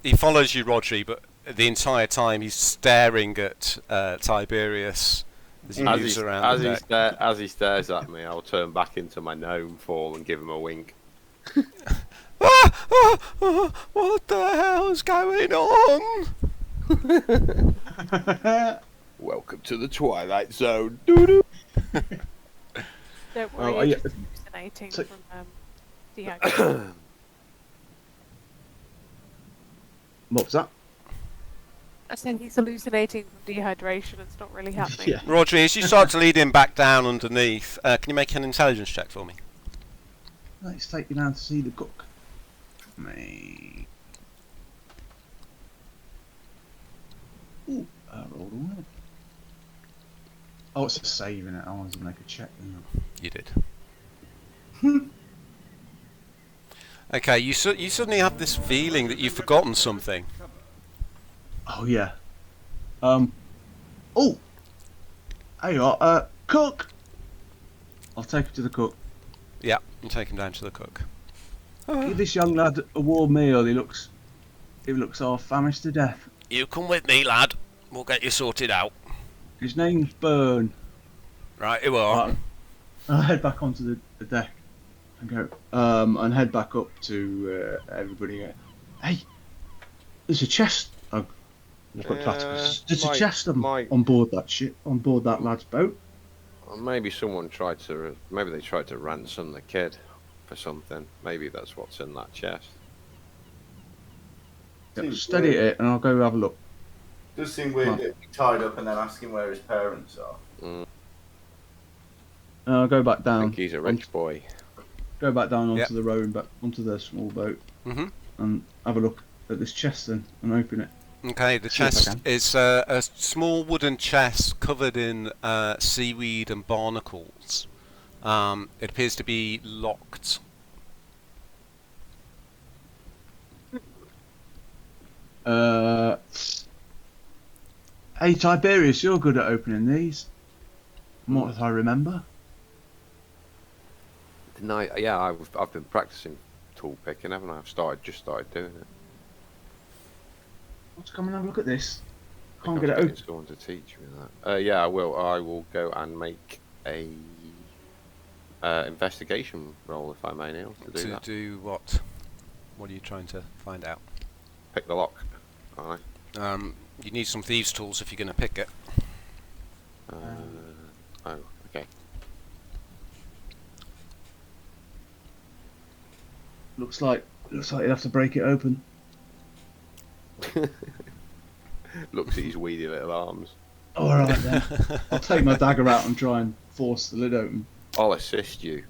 He follows you, Rodri, but the entire time he's staring at Tiberius as he moves around the deck. As he stares at me, I'll turn back into my gnome form and give him a wink. What the hell's going on? Welcome to the Twilight Zone. Doo-doo. Don't worry, Oh, it's yeah. just hallucinating from dehydration. What was that? I said he's hallucinating from dehydration. It's not really happening. Yeah. Rodri, as you start to lead him back down underneath, can you make an intelligence check for me? Let's take you down to see the cook. Me. Ooh, rolled a 1. Oh, it's a save in it. I wanted to make a check. You did. Okay, you suddenly have this feeling that you've forgotten something. Oh yeah. Oh. There you are. Cook. I'll take you to the cook. Yeah, you take him down to the cook. Give this young lad a warm meal. He looks half famished to death. You come with me, lad. We'll get you sorted out. His name's Burn. Right, you are. Right. I'll head back onto the deck and go. And head back up to everybody. Hey, there's a chest. Look at platypus. There's a chest on board that ship, on board that lad's boat. Maybe someone tried to. Maybe they tried to ransom the kid for something. Maybe that's what's in that chest. Yeah, steady it, and I'll go have a look. Does seem weird getting tied up and then asking where his parents are. Mm. And I'll go back I down. think he's a rich boy. Go back down onto Yep. the rowing, back onto the small boat, Mhm. and have a look at this chest then, and open it. Okay, the See if I chest can. is a small wooden chest covered in seaweed and barnacles. It appears to be locked. Hey Tiberius, you're good at opening these. From what I remember. Didn't I? Yeah, I've been practicing tool picking, haven't I? Just started doing it. Let's come and have a look at this. I Can't think get I it was open. getting someone to teach me that. Yeah, I will. I will go and make a investigation roll, if I may, Neil, to do that. Do what? What are you trying to find out? Pick the lock. Aye. You need some thieves' tools if you're going to pick it. Oh, okay. Looks like you'd have to break it open. Looks at his weedy little arms. Alright then. I'll take my dagger out and try and force the lid open. I'll assist you.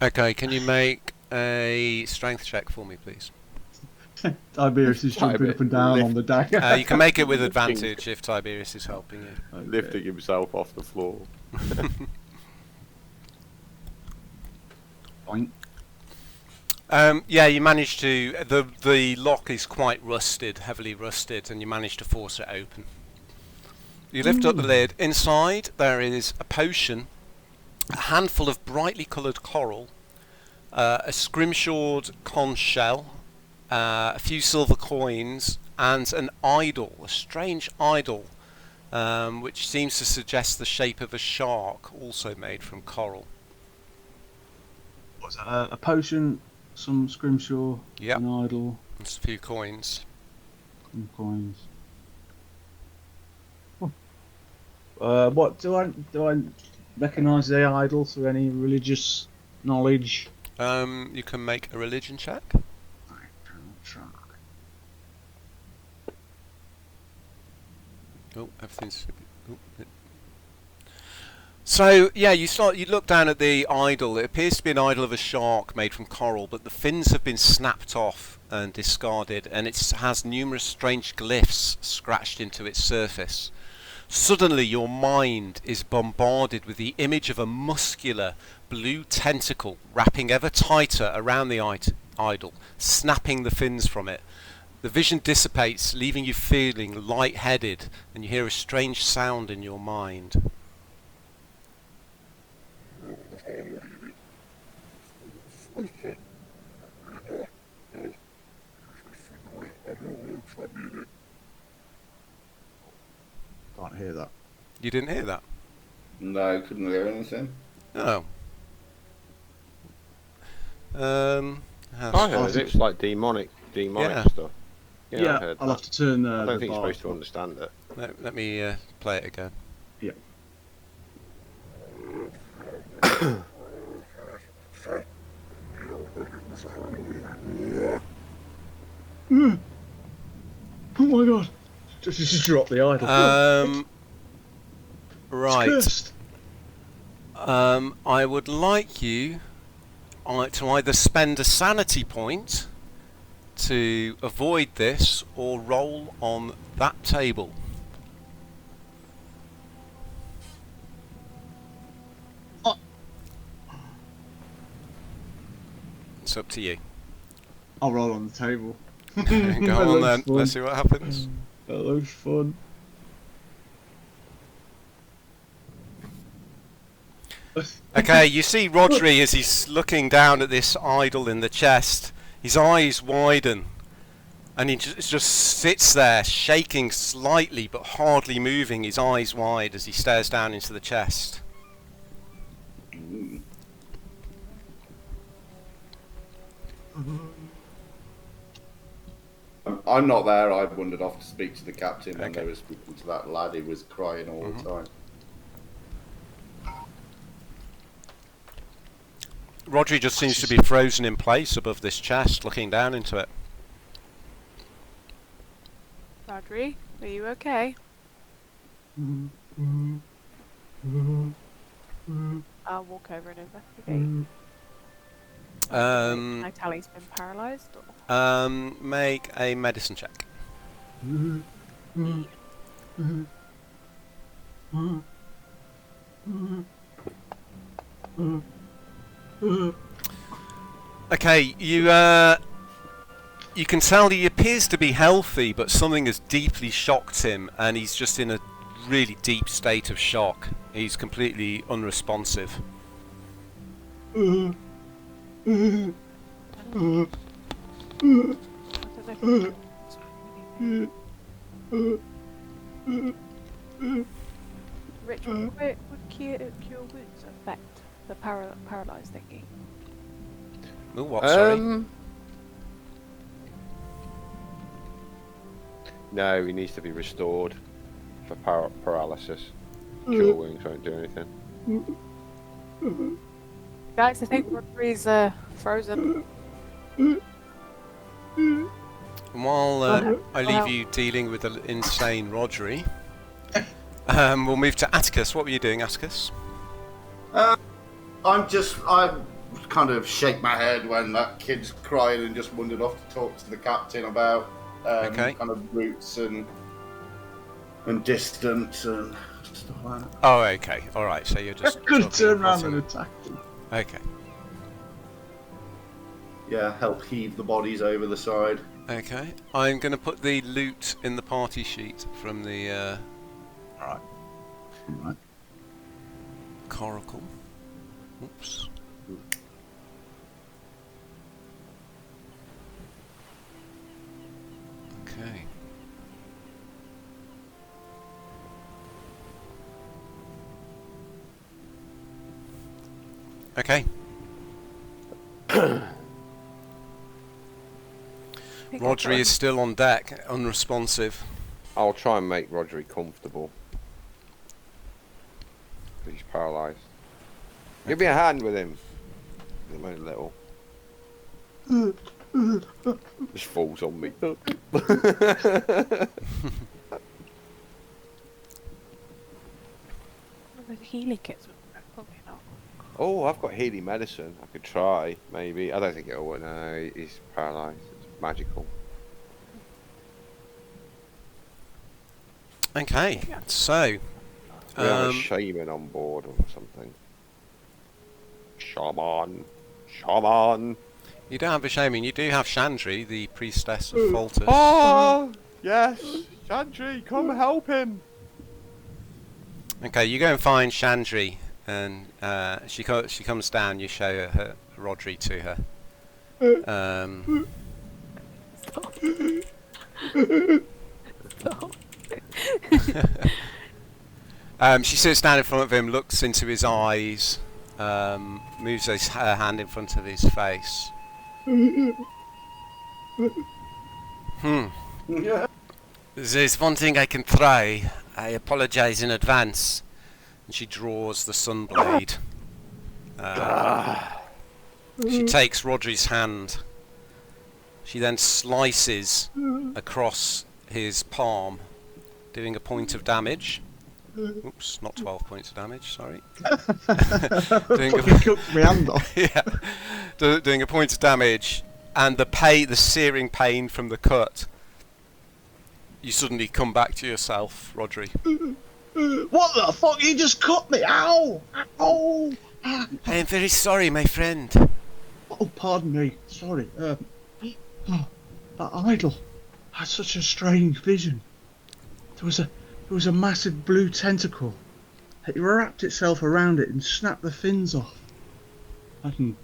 Okay, can you make a strength check for me, please? Tiberius is jumping up and down on the dagger. You can make it with advantage if Tiberius is helping you. Okay. Lifting himself off the floor. Boink. Yeah, you managed to. The lock is quite rusted, heavily rusted, and you managed to force it open. You lift up the lid. Inside there is a potion, a handful of brightly coloured coral, a scrimshawed conch shell, a few silver coins, and an idol, a strange idol, which seems to suggest the shape of a shark, also made from coral. What's that? A potion, some scrimshaw, Yep. an idol, And a few coins. some coins. What do I recognise the idol through any religious knowledge? You can make a religion check. I cannot try. Oh, everything's. So yeah, you look down at the idol. It appears to be an idol of a shark made from coral, but the fins have been snapped off and discarded, and it has numerous strange glyphs scratched into its surface. Suddenly your mind is bombarded with the image of a muscular blue tentacle wrapping ever tighter around the idol, snapping the fins from it. The vision dissipates, leaving you feeling lightheaded, and you hear a strange sound in your mind. Can't hear that. You didn't hear that? No, couldn't hear anything. Oh. I heard it. It's like demonic Yeah. stuff. Yeah, I heard I'll that. have to turn. I The don't think you're bar supposed to understand it. Let me play it again. Yeah. Oh my god! Just drop the idol. Right. Cursed. I would like you to either spend a sanity point to avoid this, or roll on that table. It's up to you. I'll roll on the table. Go That on then. looks fun. Let's see what happens. That looks fun. Okay, you see Rodri as he's looking down at this idol in the chest. His eyes widen, and he just sits there, shaking slightly but hardly moving, his eyes wide as he stares down into the chest. I'm not there. I wandered off to speak to the captain when Okay. they were speaking to that lad who was crying all the time. Rodri just seems to be frozen in place above this chest, looking down into it. Rodri, are you okay? I'll walk over and investigate. My tally's been paralysed. Make a medicine check. Okay, you can tell he appears to be healthy, but something has deeply shocked him, and he's just in a really deep state of shock. He's completely unresponsive. I don't know if you Rich, would cure wounds affect the paralysed thingy? Oh, what? Sorry. No, he needs to be restored for paralysis. Cure wounds won't do anything. Guys, I think Rodri's frozen. While I leave you dealing with the insane Rodri, we'll move to Atticus. What were you doing, Atticus? I kind of shake my head when that kid's crying and just wandered off to talk to the captain about Okay. kind of routes and distance and stuff like that. Oh, okay. All right. So you're just Could talking turn around nothing. and attack them. Okay. help heave the bodies over the side. Okay. I'm going to put the loot in the party sheet from the Alright. Alright. coracle. Oops. Okay. Okay. Rodri is still on deck, unresponsive. I'll try and make Rodri comfortable. He's paralysed. Give me a hand with him. He's only little. Just falls on me. The healing kits would probably not. Oh, I've got healing medicine. I could try, maybe. I don't think it'll work. No, he's paralysed. It's magical. Okay, so We have a shaman on board or something. Shaman. Shaman. you don't have a shaman, you do have Chandri, the priestess of Foltest. Oh, yes. Chandri, come help him. Okay, you go and find Chandri, and she comes down. You show her Rodri to her. She sits down in front of him, looks into his eyes, moves her hand in front of his face. There's one thing I can try. I apologize in advance. And she draws the sunblade. She takes Rodri's hand. She then slices across his palm, doing a point of damage. Oops, not 12 points of damage, sorry. Doing a point of damage, and the searing pain from the cut. You suddenly come back to yourself, Rodri. What the fuck? You just cut me! Ow! Ow! I am very sorry, my friend. Oh, pardon me. Sorry. That idol had such a strange vision. There was a massive blue tentacle. It wrapped itself around it and snapped the fins off. It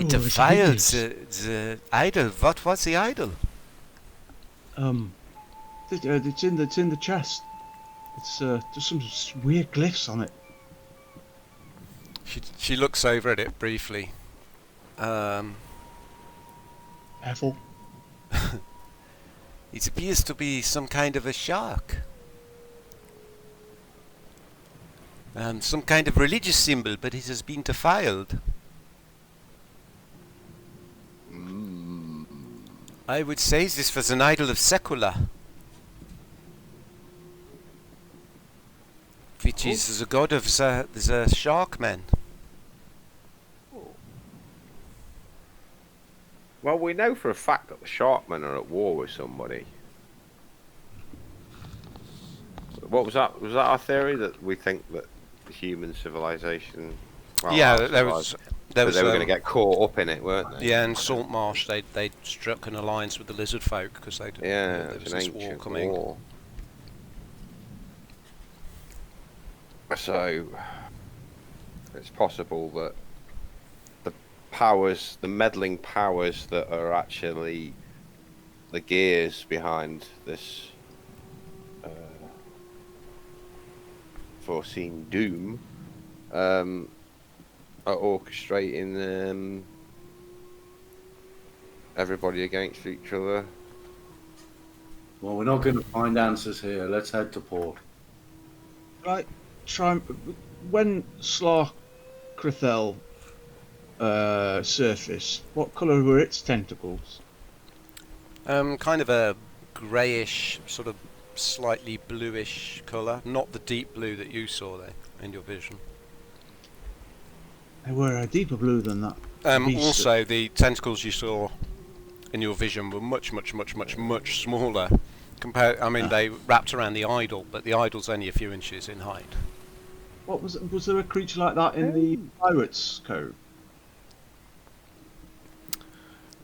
defiled the idol. What was the idol? It's in the chest. There's some weird glyphs on it. She looks over at it briefly. Careful. It appears to be some kind of a shark. Some kind of religious symbol, but it has been defiled. I would say this was an idol of Secula, which is the god of the Sharkmen. Well, we know for a fact that the Sharkmen are at war with somebody. What was that? Was that our theory, that we think that the human civilization? Well, yeah, there was. They were going to get caught up in it, weren't they? Yeah, in Saltmarsh, they struck an alliance with the lizard folk because there was this war coming. War. So it's possible that the meddling powers that are actually the gears behind this foreseen doom are orchestrating everybody against each other. Well, we're not going to find answers here. Let's head to port. Right. When Slarkrithel surfaced, what colour were its tentacles? Kind of a greyish, sort of slightly bluish colour. Not the deep blue that you saw there in your vision. They were a deeper blue than that. Also, the tentacles you saw in your vision were much smaller. They wrapped around the idol, but the idol's only a few inches in height. What was there a creature like that in the Pirates Cove?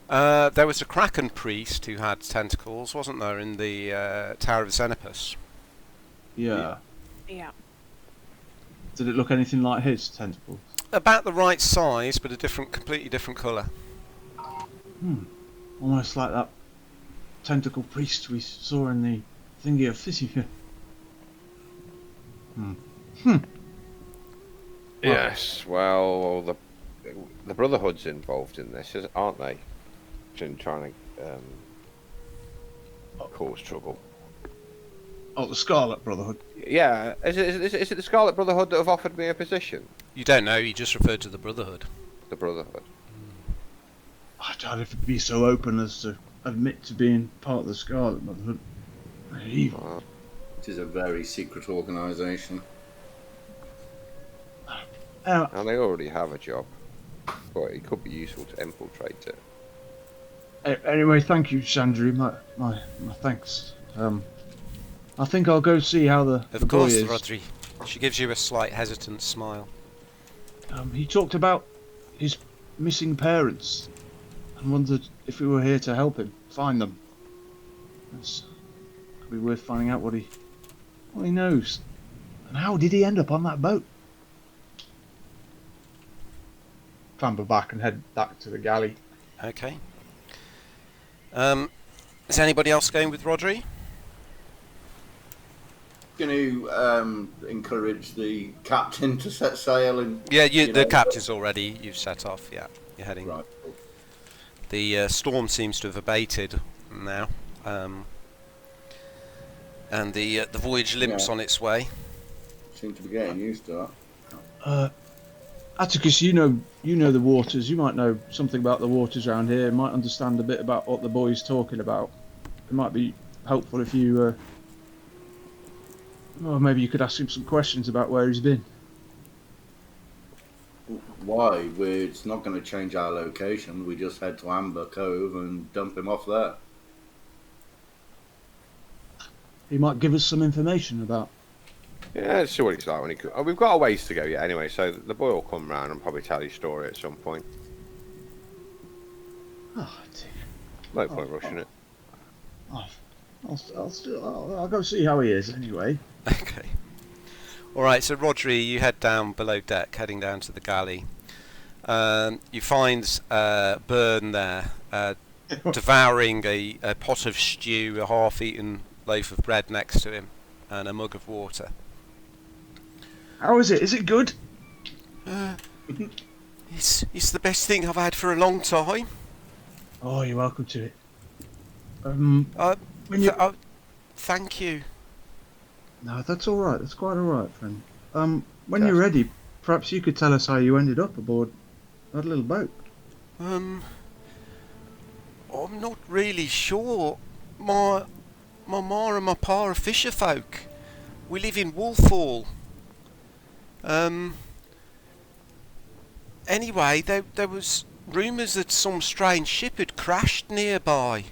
There was a Kraken priest who had tentacles, wasn't there, in the Tower of Xenopus? Yeah. Yeah. Did it look anything like his tentacles? About the right size, but completely different colour. Almost like that tentacle priest we saw in the thingy of Fissy. Yes, well, the Brotherhood's involved in this, aren't they? In trying to cause trouble. Oh, the Scarlet Brotherhood. Yeah, is it the Scarlet Brotherhood that have offered me a position? You don't know, you just referred to the Brotherhood. The Brotherhood. I doubt if it'd be so open as to admit to being part of the Scarlet Brotherhood. They're evil. It is a very secret organisation. And they already have a job, but it could be useful to infiltrate it. Anyway, thank you, Sandry. My thanks. I think I'll go see how the Of boy course, is. Rodri. She gives you a slight hesitant smile. He talked about his missing parents and wondered if we were here to help him find them. Could be worth finding out what he knows. And how did he end up on that boat? Clamber back and head back to the galley. Okay. Is anybody else going with Rodri? Going to encourage the captain to set sail and... Yeah, the captain's already. You've set off. Yeah, you're heading. Right. The storm seems to have abated now, and the voyage limps on its way. Seem to be getting used to that. Atticus, you know the waters. You might know something about the waters around here. Might understand a bit about what the boy's talking about. It might be helpful if you, well, maybe you could ask him some questions about where he's been. Why? It's not going to change our location. We just head to Ambercove and dump him off there. He might give us some information about. Yeah, let's see what it's like when he comes. We've got a ways to go yet anyway, so the boy will come round and probably tell his story at some point. Oh dear. No point rushing it. I'll go see how he is anyway. Okay. Alright, so Rodri, you head down below deck, heading down to the galley. You find Byrne there, devouring a pot of stew, a half-eaten loaf of bread next to him, and a mug of water. How is it? Is it good? It's the best thing I've had for a long time. Oh, you're welcome to it. Thank you. No, that's all right. That's quite all right, friend. When you're ready, perhaps you could tell us how you ended up aboard that little boat. I'm not really sure. My ma and my pa are fisher folk. We live in Wolfhall. Anyway, there was rumours that some strange ship had crashed nearby.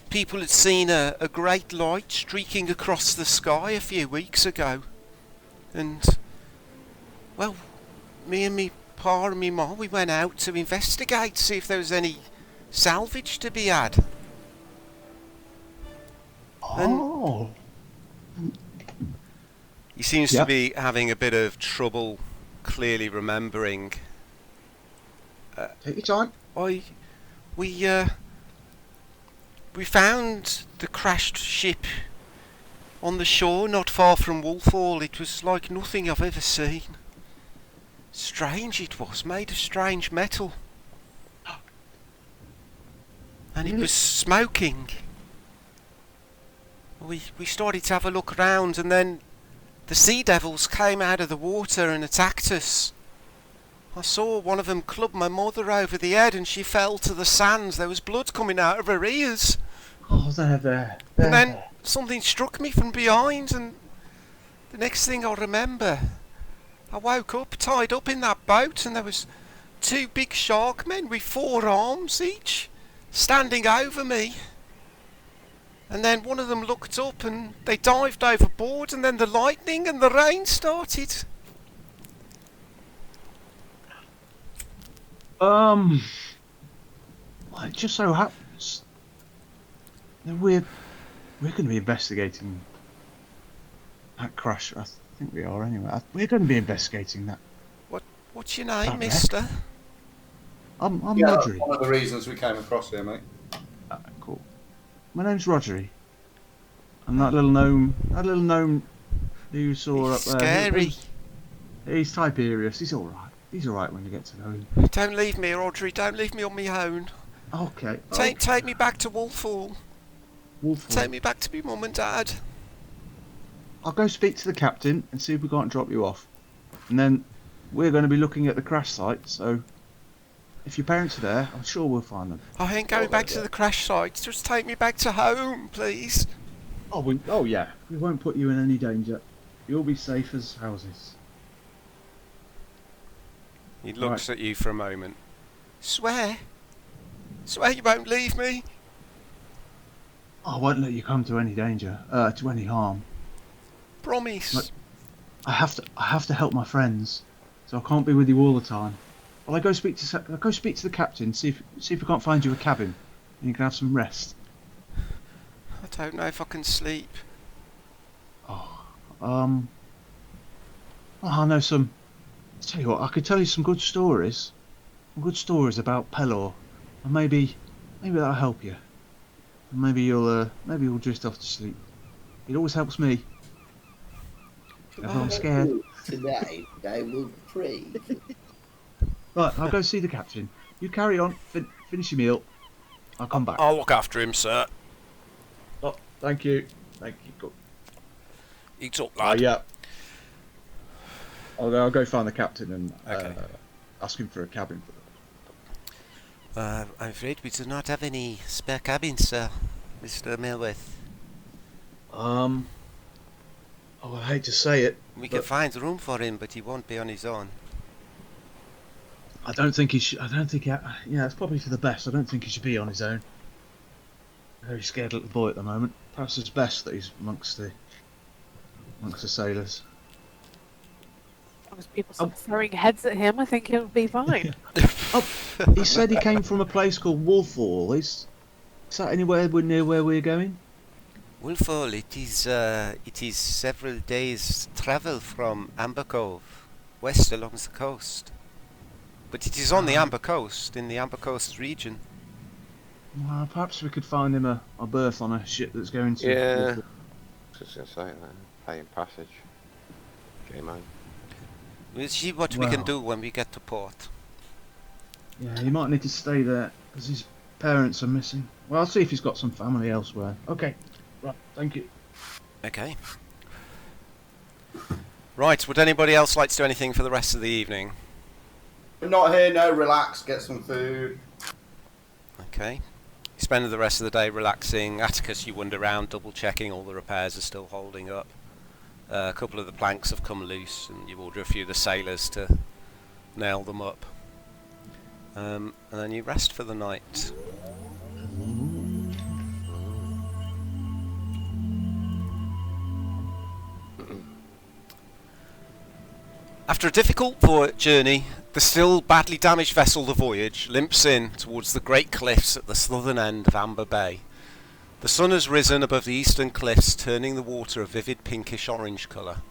People had seen a great light streaking across the sky a few weeks ago. And, well, me and me pa and me ma, we went out to investigate, see if there was any salvage to be had. Oh. He seems to be having a bit of trouble clearly remembering. Take your time. We found the crashed ship on the shore not far from Wolfhall. It was like nothing I've ever seen. Strange it was, made of strange metal. And it was smoking. We started to have a look around, and then the sea devils came out of the water and attacked us. I saw one of them club my mother over the head and she fell to the sands. There was blood coming out of her ears. Oh, there. And then something struck me from behind, and the next thing I remember, I woke up tied up in that boat, and there was two big shark men with 4 arms each standing over me. And then one of them looked up and they dived overboard, and then the lightning and the rain started. Well, it just so happens that we're going to be investigating that crash. I think we are anyway. We're going to be investigating that. What's your name, Okay. mister? I'm Yeah, that's Rodri. one of the reasons we came across here, mate. Cool. My name's Rodri. And that little gnome who you saw He's up there. scary. He's Tiberius. He's all right. He's all right when you get to know him. Don't leave me, Audrey. Don't leave me on my own. Okay. Take me back to Wolfhall. Wolf. Take me back to my mum and dad. I'll go speak to the captain and see if we can't drop you off. And then we're going to be looking at the crash site, so if your parents are there, I'm sure we'll find them. I ain't going back to the crash site. Just take me back to home, please. Oh yeah, we won't put you in any danger. You'll be safe as houses. He looks at you for a moment. Swear? Swear you won't leave me? I won't let you come to any danger, to any harm. Promise. But I have to help my friends, so I can't be with you all the time. Well, I'll go speak to the captain, see if we can't find you a cabin, and you can have some rest. I don't know if I can sleep. I know some. I'll tell you what, I could tell you some good stories. Some good stories about Pelor, and maybe that'll help you. And maybe you'll drift off to sleep. It always helps me. If I'm scared. Tonight I will pray. Right, I'll go see the captain. You carry on, finish your meal. I'll come back. I'll look after him, sir. Oh, thank you. Thank you. Good. Eat up, lad. Yeah. I'll go find the captain and Okay. ask him for a cabin. I'm afraid we do not have any spare cabins, sir, Mr. Millwith. I hate to say it. We can find room for him, but he won't be on his own. I don't think he should. Yeah, it's probably for the best. I don't think he should be on his own. Very scared little boy at the moment. Perhaps it's best that he's amongst the sailors. As long as people stop throwing heads at him, I think he'll be fine. He said he came from a place called Wolfhall. Is that anywhere near where we're going? Wolfhall, it is several days' travel from Ambercove, west along the coast. But it is on the Amber Coast, in the Amber Coast region. Well, perhaps we could find him a berth on a ship that's going to. Yeah. Wolfhall. I was going to say that. Paying passage. Game on. We'll see what we can do when we get to port. Yeah, he might need to stay there because his parents are missing. Well, I'll see if he's got some family elsewhere. Okay. Right. Thank you. Okay. Right, would anybody else like to do anything for the rest of the evening? We're not here, no, relax, get some food. Okay. You spend the rest of the day relaxing. Atticus, you wander around, double checking all the repairs are still holding up. A couple of the planks have come loose, and you order a few of the sailors to nail them up. And then you rest for the night. After a difficult journey, the still badly damaged vessel, the Voyage, limps in towards the great cliffs at the southern end of Amber Bay. The sun has risen above the eastern cliffs, turning the water a vivid pinkish-orange colour.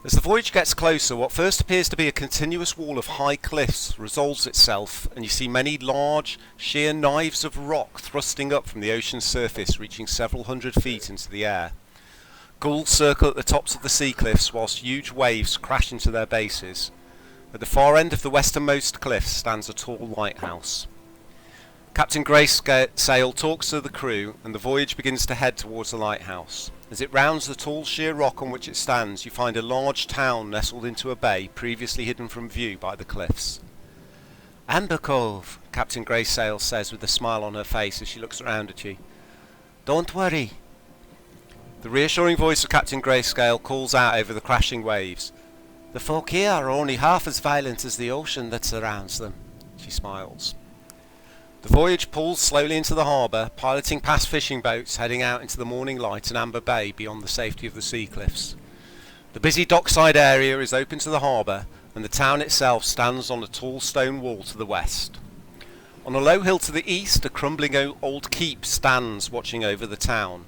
As the Voyage gets closer, what first appears to be a continuous wall of high cliffs resolves itself, and you see many large, sheer knives of rock thrusting up from the ocean's surface, reaching several hundred feet into the air. Gulls circle at the tops of the sea cliffs, whilst huge waves crash into their bases. At the far end of the westernmost cliffs stands a tall lighthouse. Captain Greysail talks to the crew, and the Voyage begins to head towards the lighthouse. As it rounds the tall sheer rock on which it stands, you find a large town nestled into a bay previously hidden from view by the cliffs. "Ambercove," Captain Greysail says with a smile on her face as she looks around at you. "Don't worry." The reassuring voice of Captain Greyscale calls out over the crashing waves. "The folk here are only half as violent as the ocean that surrounds them." She smiles. The Voyage pulls slowly into the harbour, piloting past fishing boats heading out into the morning light in Amber Bay beyond the safety of the sea cliffs. The busy dockside area is open to the harbour, and the town itself stands on a tall stone wall to the west. On a low hill to the east, a crumbling old keep stands watching over the town.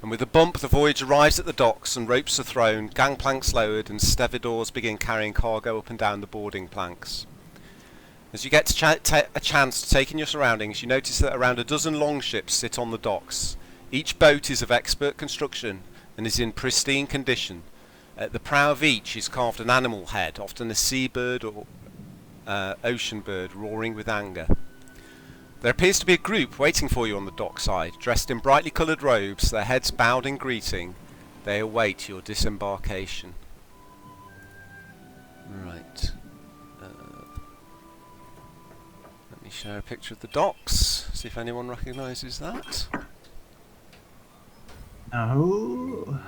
And with a bump, the voyage arrives at the docks and ropes are thrown, gangplanks lowered, and stevedores begin carrying cargo up and down the boarding planks. As you get a chance to take in your surroundings, you notice that around a dozen longships sit on the docks. Each boat is of expert construction and is in pristine condition. At the prow of each is carved an animal head, often a seabird or ocean bird roaring with anger. There appears to be a group waiting for you on the dockside, dressed in brightly coloured robes, their heads bowed in greeting. They await your disembarkation. Right. Let me share a picture of the docks, see if anyone recognises that. No.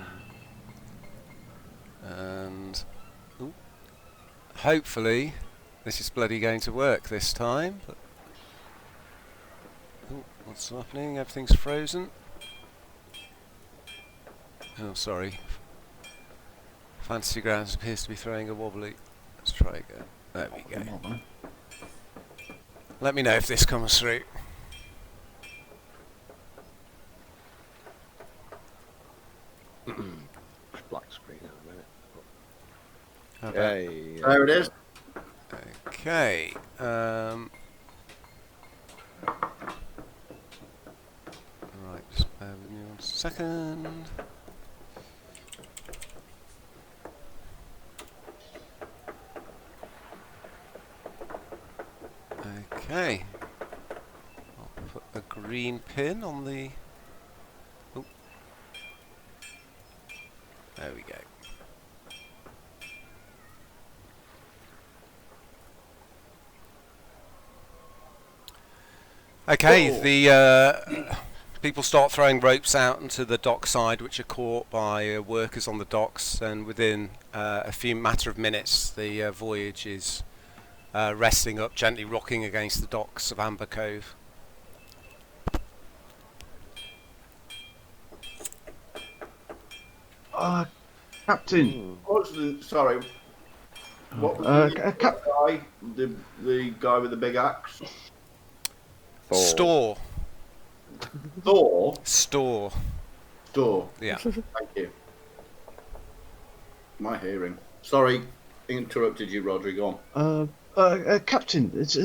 And hopefully this is bloody going to work this time. But what's happening? Everything's frozen. Oh, sorry. Fantasy Grounds appears to be throwing a wobbly. Let's try again. There we go. Let me know if this comes through. Black screen in a minute. Okay. There it is. Okay. Right, just bear with me 1 second. Okay. I'll put a green pin on the... Oh. There we go. Okay, the people start throwing ropes out onto the dockside, which are caught by workers on the docks, and within a few matter of minutes, the voyage is resting up, gently rocking against the docks of Ambercove. Captain. Sorry. What was the guy with the big axe? Store. Thor? Store. Store. Yeah. Thank you. My hearing. Sorry, interrupted you, Rodrigo. Captain, it's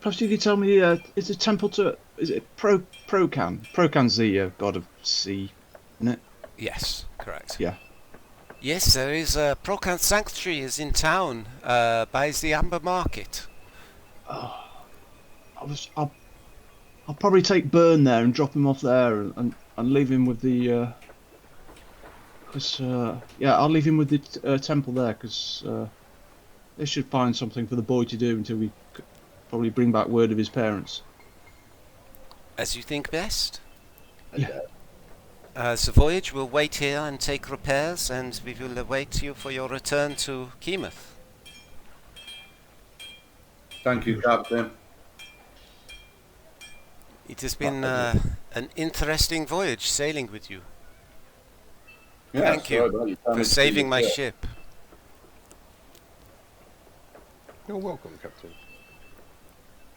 perhaps you could tell me, is a temple to, is it Procan? Procan's the god of sea, isn't it? Yes, correct. Yeah. Yes, there is a Procan Sanctuary is in town, by the Amber Market. I'll probably take Burn there and drop him off there and leave him with the, I'll leave him with the temple there, because they should find something for the boy to do until we probably bring back word of his parents. As you think best. Yeah. The voyage will wait here and take repairs, and we will await you for your return to Keymouth. Thank you, Captain. It has been an interesting voyage sailing with you. Yeah, Thank you for saving my ship. You're welcome, Captain.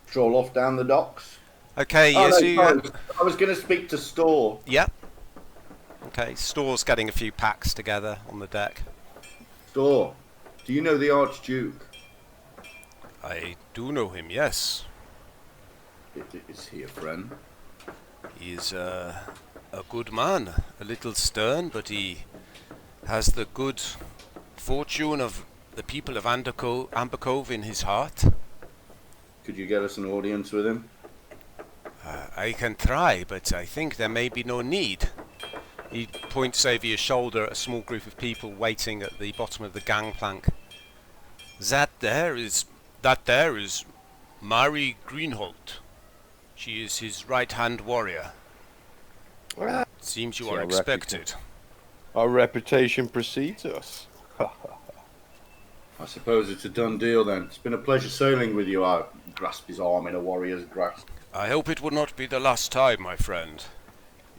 Stroll off down the docks. Okay, Oh, yes, no, you... sorry, I was going to speak to Store. Yep. Okay, Store's getting a few packs together on the deck. Store, do you know the Archduke? I do know him, yes. Is he a friend? He is a good man, a little stern, but he has the good fortune of the people of Ambercove in his heart. Could you get us an audience with him? I can try, but I think there may be no need. He points over your shoulder at a small group of people waiting at the bottom of the gangplank. That there is Mary Greenholt. She is his right-hand warrior. Seems you are expected. Our reputation precedes us. I suppose it's a done deal then. It's been a pleasure sailing with you. I grasp his arm in a warrior's grasp. I hope it would not be the last time, my friend.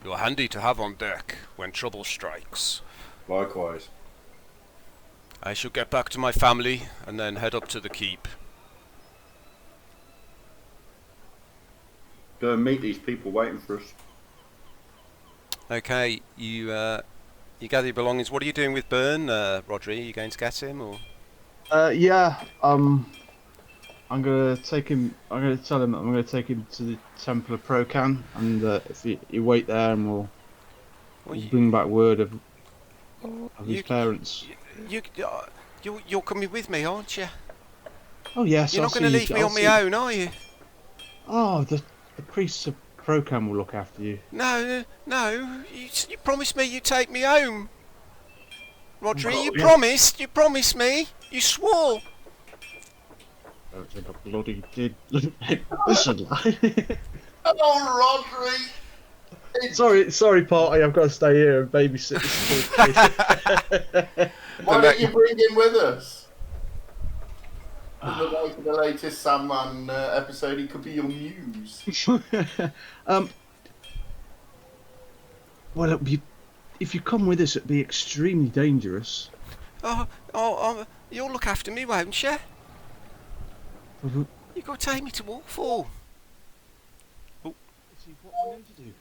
You are handy to have on deck when trouble strikes. Likewise. I shall get back to my family and then head up to the keep. Go and meet these people waiting for us. Okay, you gather your belongings. What are you doing with Byrne, Rodri? Are you going to get him, or? Yeah. I'm gonna take him. I'm gonna tell him that I'm gonna take him to the Temple of Procan, and if you wait there, and we'll bring back word of his parents. You're coming with me, aren't you? Oh yes. You're not going to leave me on my own, are you? Oh, the priests of Procan will look after you. No. You promised me you'd take me home. Rodri, you yes. promised me. You swore. I don't think I bloody did. Listen, Oh, Rodri! sorry, party. I've got to stay here and babysit this kid. Why don't you bring him with us? The latest Sandman episode, he could be your muse. Well, if you come with us, it'd be extremely dangerous. You'll look after me, won't you? You got to take me to Walfall. What we're going to do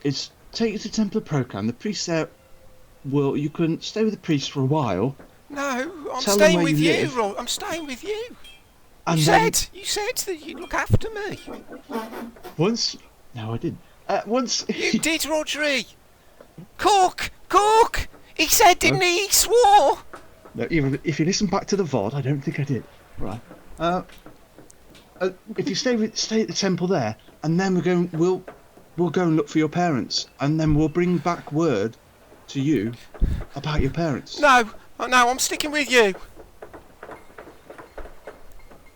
is take you to Temple of Procan. The priest there you can stay with the priest for a while. No, I'm staying with you, Rod. I'm staying with you. You said that you'd look after me. No, I didn't. Once you did, Rodri. Cook. He said, didn't he? He swore. No, even if you listen back to the VOD, I don't think I did. Right. If you stay at the temple there, and then we'll go and look for your parents, and then we'll bring back word to you about your parents. No, I'm sticking with you.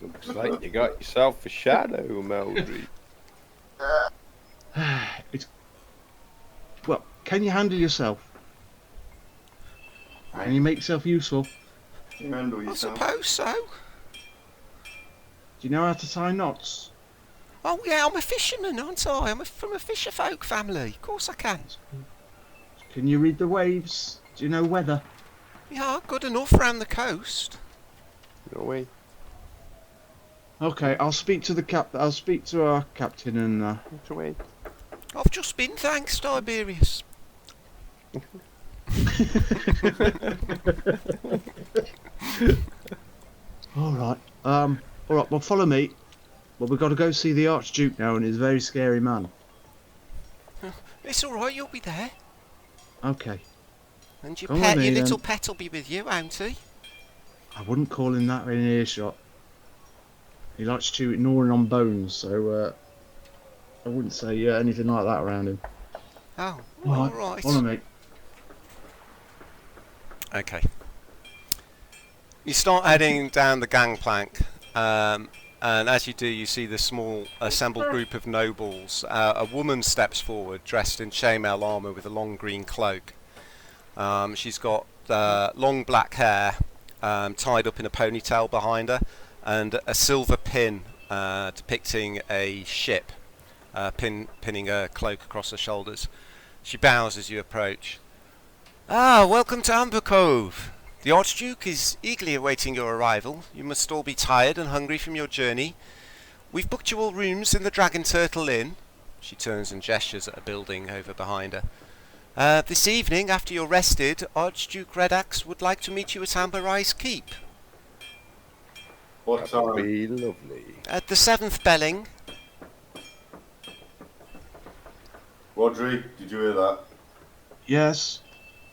Looks like you got yourself a shadow, Meldry. Well, can you handle yourself? Can you make yourself useful? Handle I yourself. suppose so. Do you know how to tie knots? Oh yeah, I'm a fisherman, aren't I? I'm from a fisher folk family. Of course I can. Can you read the waves? Do you know weather? Yeah, good enough round the coast. No way. Okay, I'll speak to our captain and. No way. I've just been, thanks, Tiberius. All right. Well, follow me. Well, we've got to go see the Archduke now, and he's a very scary man. It's all right, you'll be there. Okay. And your Come pet, on, your then. little pet will be with you, won't he? I wouldn't call him that in earshot. He likes chewing, gnawing on bones, so I wouldn't say anything like that around him. Oh, all right. Follow me. Okay. You start heading down the gangplank, and as you do, you see the small assembled group of nobles. A woman steps forward, dressed in chainmail armour with a long green cloak. She's got long black hair tied up in a ponytail behind her, and a silver pin depicting a ship, pinning a cloak across her shoulders. She bows as you approach. Welcome to Ambercove. The Archduke is eagerly awaiting your arrival. You must all be tired and hungry from your journey. We've booked you all rooms in the Dragon Turtle Inn. She turns and gestures at a building over behind her. This evening, after you're rested, Archduke Redax would like to meet you at Amberrise Keep. What That would time? be lovely. At the 7th belling. Rodri, did you hear that? Yes.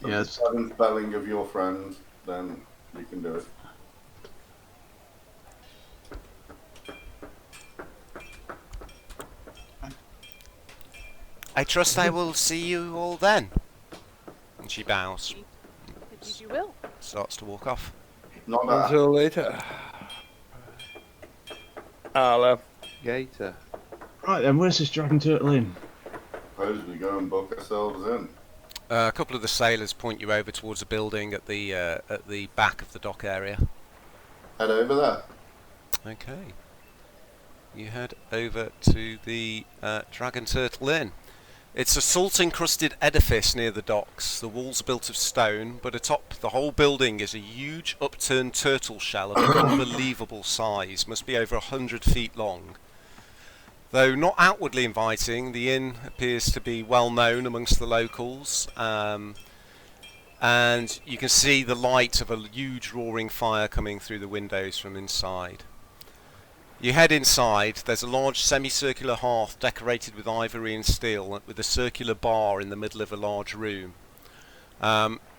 The Yes. 7th belling of your friend, then you can do it. I trust I will see you all then. And she bows. Indeed you will. Starts to walk off. Not that. Until later. I'll Gator. Right then, where's this Dragon Turtle Inn? Suppose we go and book ourselves in. A couple of the sailors point you over towards a building at the back of the dock area. Head over there. Okay. You head over to the Dragon Turtle Inn. It's a salt-encrusted edifice near the docks. The walls are built of stone, but atop the whole building is a huge upturned turtle shell of an unbelievable size, must be over 100 feet long. Though not outwardly inviting, the inn appears to be well known amongst the locals, and you can see the light of a huge roaring fire coming through the windows from inside. You head inside. There's a large semicircular hearth decorated with ivory and steel, with a circular bar in the middle of a large room.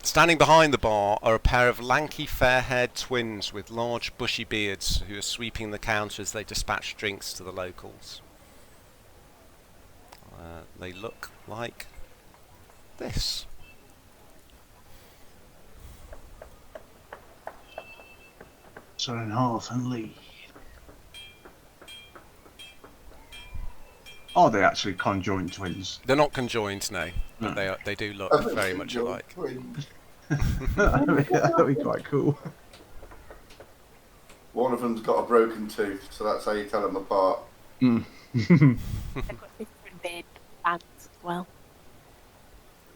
Standing behind the bar are a pair of lanky, fair-haired twins with large, bushy beards who are sweeping the counter as they dispatch drinks to the locals. They look like this. Turn half and lead. Are they actually conjoined twins? They're not conjoined, no. No. But they do look very much alike. That'd be quite cool. One of them's got a broken tooth, so that's how you tell them apart. They've got different beard bands as well.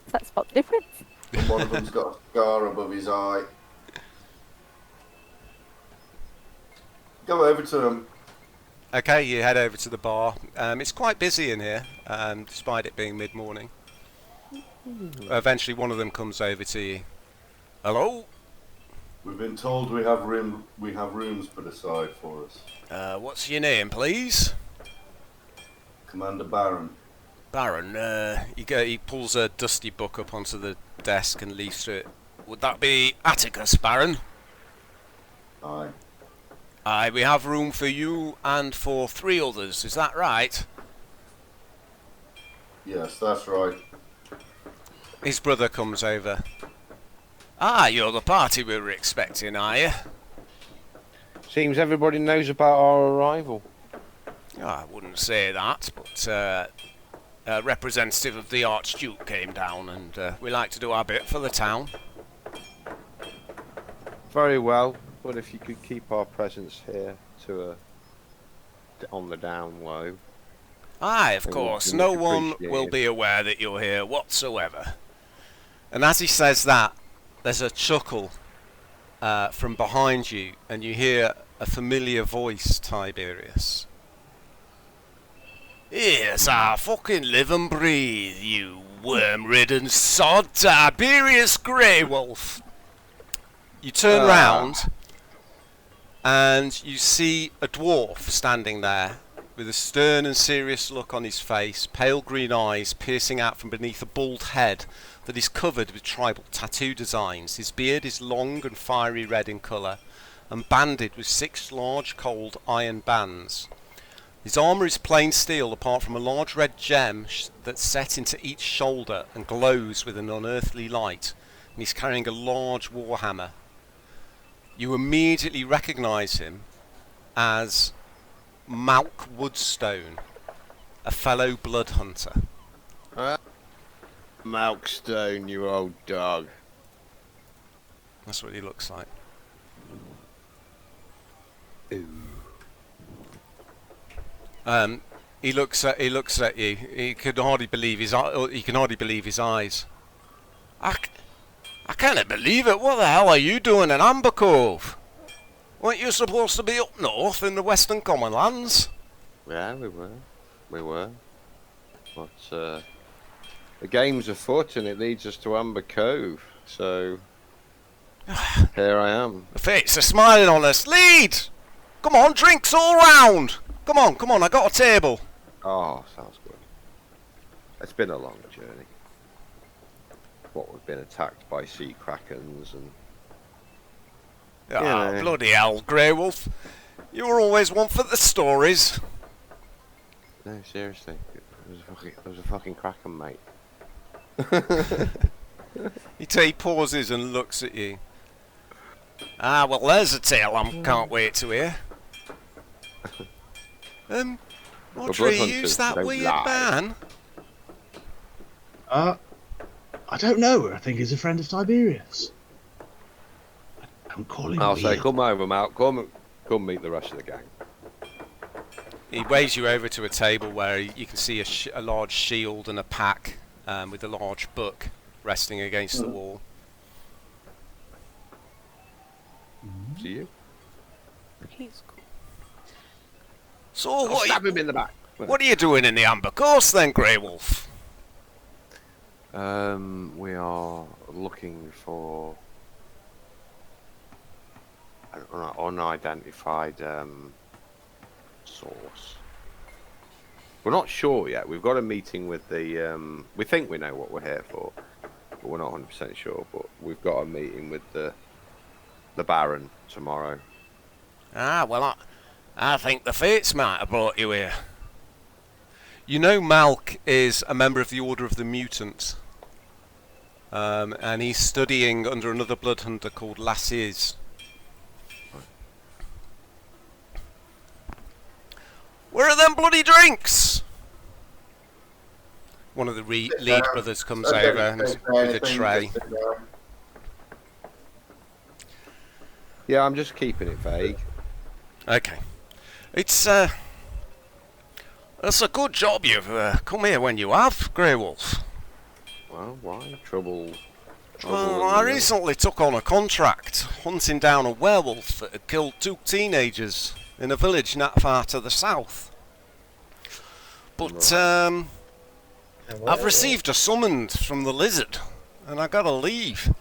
Does that spot the difference? And one of them's got a scar above his eye. Go over to him. Okay, you head over to the bar. It's quite busy in here, despite it being mid-morning. Eventually one of them comes over to you. Hello? We've been told we have rooms put aside for us. What's your name, please? Commander Baron. Baron, he pulls a dusty book up onto the desk and leaves through it. Would that be Atticus, Baron? Aye. Aye, we have room for you and for 3 others, is that right? Yes, that's right. His brother comes over. Ah, you're the party we were expecting, are you? Seems everybody knows about our arrival. Oh, I wouldn't say that, but a representative of the Archduke came down and we like to do our bit for the town. Very well, but if you could keep our presence here on the down low. Aye, of Then course. we No much one appreciate will it. be aware that you're here whatsoever. And as he says that, there's a chuckle from behind you, and you hear a familiar voice, Tiberius. Yes, I fucking live and breathe, you worm-ridden sod, Tiberius Grey Wolf. You turn round, and you see a dwarf standing there, with a stern and serious look on his face, pale green eyes piercing out from beneath a bald head that is covered with tribal tattoo designs. His beard is long and fiery red in colour, and banded with 6 large cold iron bands. His armour is plain steel apart from a large red gem that's set into each shoulder and glows with an unearthly light, and he's carrying a large warhammer. You immediately recognise him as Malk Woodstone, a fellow blood hunter. Malkstone, you old dog. That's what he looks like. Ooh. He looks at you. He can hardly believe his eyes. I can't believe it. What the hell are you doing in Ambercove? Weren't you supposed to be up north in the Western Commonlands? Yeah, we were. But the game's afoot and it leads us to Ambercove, so here I am. The fates are smiling on us. Lead! Come on, drinks all round! Come on, I got a table. Oh, sounds good. It's been a long journey. What, we've been attacked by sea krakens and... Ah, Yeah. bloody hell, Grey Wolf. You were always one for the stories. No, seriously. It was a fucking kraken, mate. He pauses and looks at you. Ah, well, there's a tale I can't wait to hear. Audrey, blood who's hunters that don't weird lie. man? I don't know. I he's a friend of Tiberius. Don't call him I'll weird. say, come over, Malk. Come meet the rest of the gang. He waves you over to a table where you can see a large shield and a pack with a large book resting against the wall. See you. He's cool. So I'll stab him in the back. What are you doing in the Amber Coast then, Grey Wolf? We are looking for an unidentified source. We're not sure yet. We've got a meeting with the. We think we know what we're here for, but we're not 100% sure. But we've got a meeting with the Baron tomorrow. Ah, well, I think the Fates might have brought you here. You know Malk is a member of the Order of the Mutants. And he's studying under another blood hunter called Lassiz. Where are them bloody drinks? One of the lead brothers comes over and with a tray. Yeah, I'm just keeping it vague. Okay. It's a good job you've come here when you have, Grey Wolf. Well, why? Trouble. Well, I recently took on a contract hunting down a werewolf that had killed 2 teenagers in a village not far to the south. But I've received a summons from the lizard, and I gotta leave.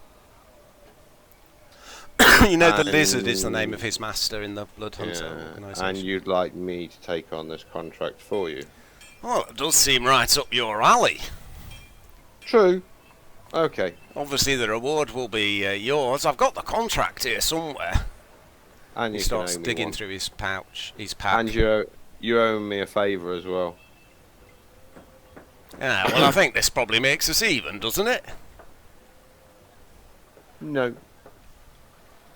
You know, the lizard is the name of his master in the Blood Hunter organisation. And you'd like me to take on this contract for you? Well, it does seem right up your alley. True. Okay. Obviously, the reward will be yours. I've got the contract here somewhere. And he you starts can owe me digging one. through his pouch, his pack. And you owe me a favour as well. Yeah, well, I think this probably makes us even, doesn't it? No.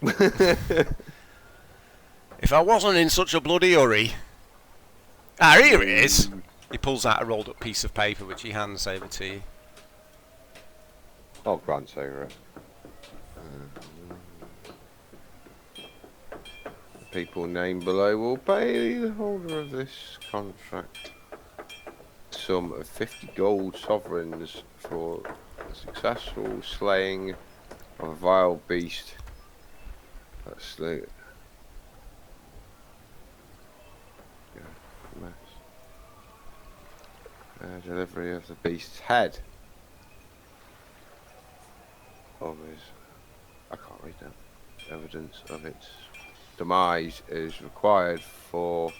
If I wasn't in such a bloody hurry... Ah, here it is! He pulls out a rolled up piece of paper which he hands over to you. I'll glance over it. The people named below will pay the holder of this contract a sum of 50 gold sovereigns for the successful slaying of a vile beast that slew. Delivery of the beast's head. Of his, I can't read that. Evidence of its demise is required for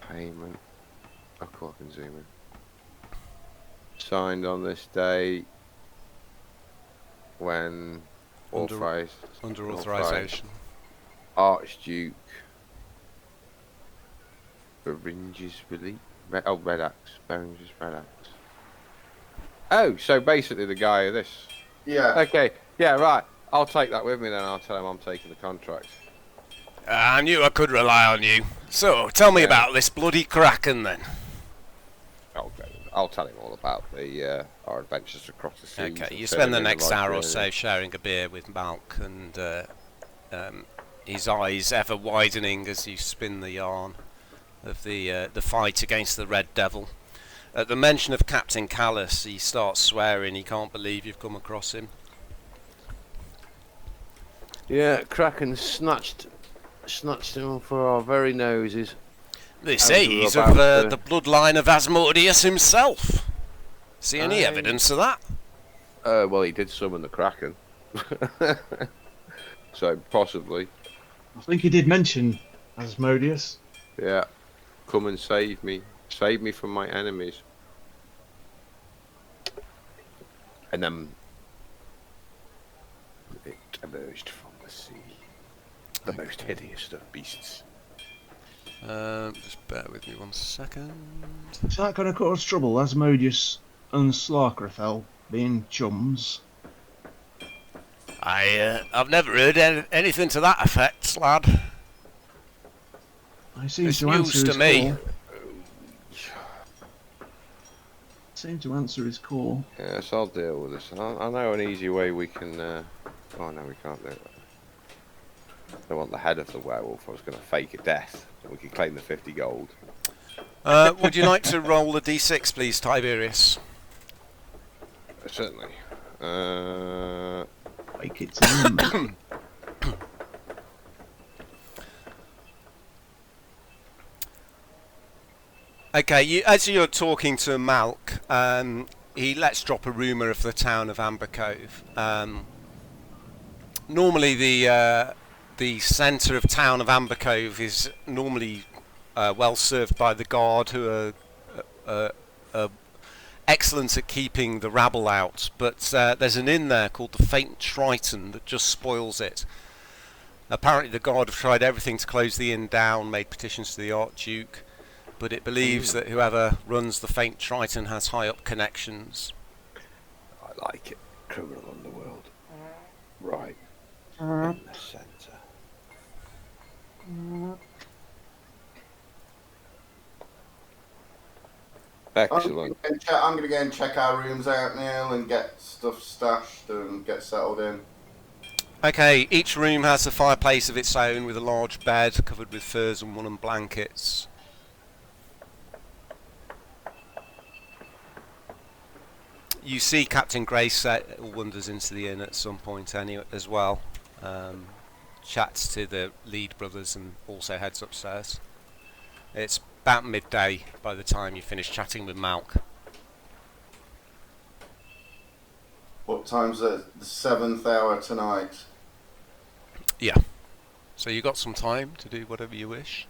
payment. I can zoom in. Signed on this day when authorized under authorization. Archduke Beringe's release. Red Axe. Beringe's Red Axe. Oh, so basically the guy of this. Yeah. Okay. Yeah, right. I'll take that with me then. I'll tell him I'm taking the contract. I knew I could rely on you. So, tell me about this bloody Kraken then. I'll tell him all about our adventures across the seas. Okay, you spend the next hour or so sharing a beer with Malk, and his eyes ever widening as you spin the yarn of the fight against the Red Devil. At the mention of Captain Callous, he starts swearing. He can't believe you've come across him. Yeah, Kraken snatched him for our very noses. They say he's of the bloodline of Asmodeus himself. See any evidence of that? Well, he did summon the Kraken. So, possibly. I think he did mention Asmodeus. Yeah. Come and save me. Save me from my enemies. And then it emerged from the sea. The most hideous of beasts. Just bear with me 1 second. Is that going to cause trouble, Asmodeus and Slarkrafel being chums? I've never heard anything to that effect, lad. I seem It's to answer news to his me. call. Seem to answer his call. Yes, I'll deal with this. I know an easy way we can... Oh no, we can't do it. I want the head of the werewolf. I was going to fake a death. We could claim the 50 gold. Would you like to roll a d6, please, Tiberius? Certainly. Like it's in. Okay, as you're talking to Malk, he lets drop a rumour of the town of Ambercove. Normally, the centre of town of Ambercove is normally well served by the guard, who are excellent at keeping the rabble out. But there's an inn there called the Faint Triton that just spoils it. Apparently, the guard have tried everything to close the inn down, made petitions to the Archduke, but it believes that whoever runs the Faint Triton has high up connections. I like it. Criminal underworld. Right. In the centre. Excellent. I'm going to go and check our rooms out, Neil, and get stuff stashed and get settled in. Okay, each room has a fireplace of its own with a large bed covered with furs and woolen blankets. You see Captain Grace wanders into the inn at some point as well. Chats to the Lead brothers and also heads upstairs. It's about midday by the time you finish chatting with Malk. What time's it? The 7th hour tonight. Yeah. So you got some time to do whatever you wish.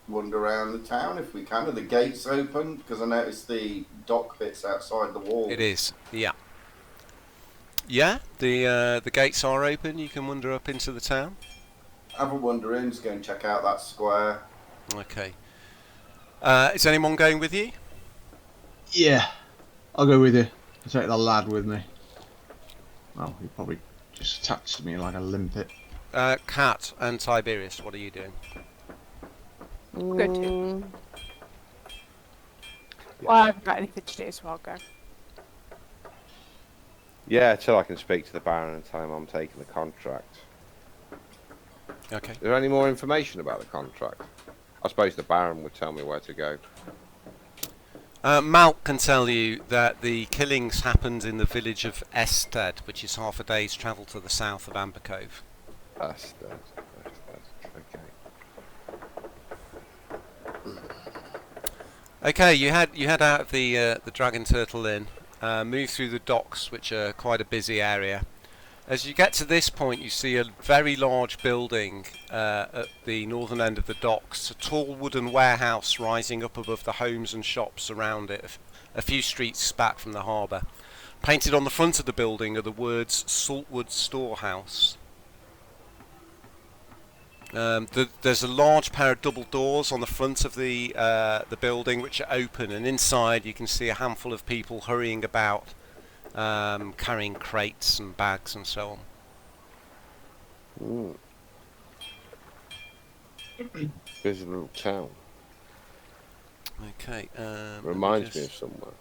Wander around the town if we can. Are the gates open? Because I noticed the dock bits outside the wall. It is, yeah. Yeah, the gates are open. You can wander up into the town. Have a wander in, just go and check out that square. Okay. Is anyone going with you? Yeah, I'll go with you. I'll take the lad with me. Well, he probably just attached to me like a limpet. Kat and Tiberius, what are you doing? Go too. Well, I haven't got anything to do, so I'll go. Yeah, till I can speak to the Baron and tell him I'm taking the contract. Okay. Is there any more information about the contract? I suppose the Baron would tell me where to go. Malk can tell you that the killings happened in the village of Ested, which is half a day's travel to the south of Ambercove. Ested. Okay, you head out of the Dragon Turtle Inn, move through the docks, which are quite a busy area. As you get to this point, you see a very large building at the northern end of the docks, a tall wooden warehouse rising up above the homes and shops around it, a few streets back from the harbour. Painted on the front of the building are the words Saltwood Storehouse. There's a large pair of double doors on the front of the building which are open, and inside you can see a handful of people hurrying about, carrying crates and bags and so on. Busy little town. Okay. Reminds me of somewhere.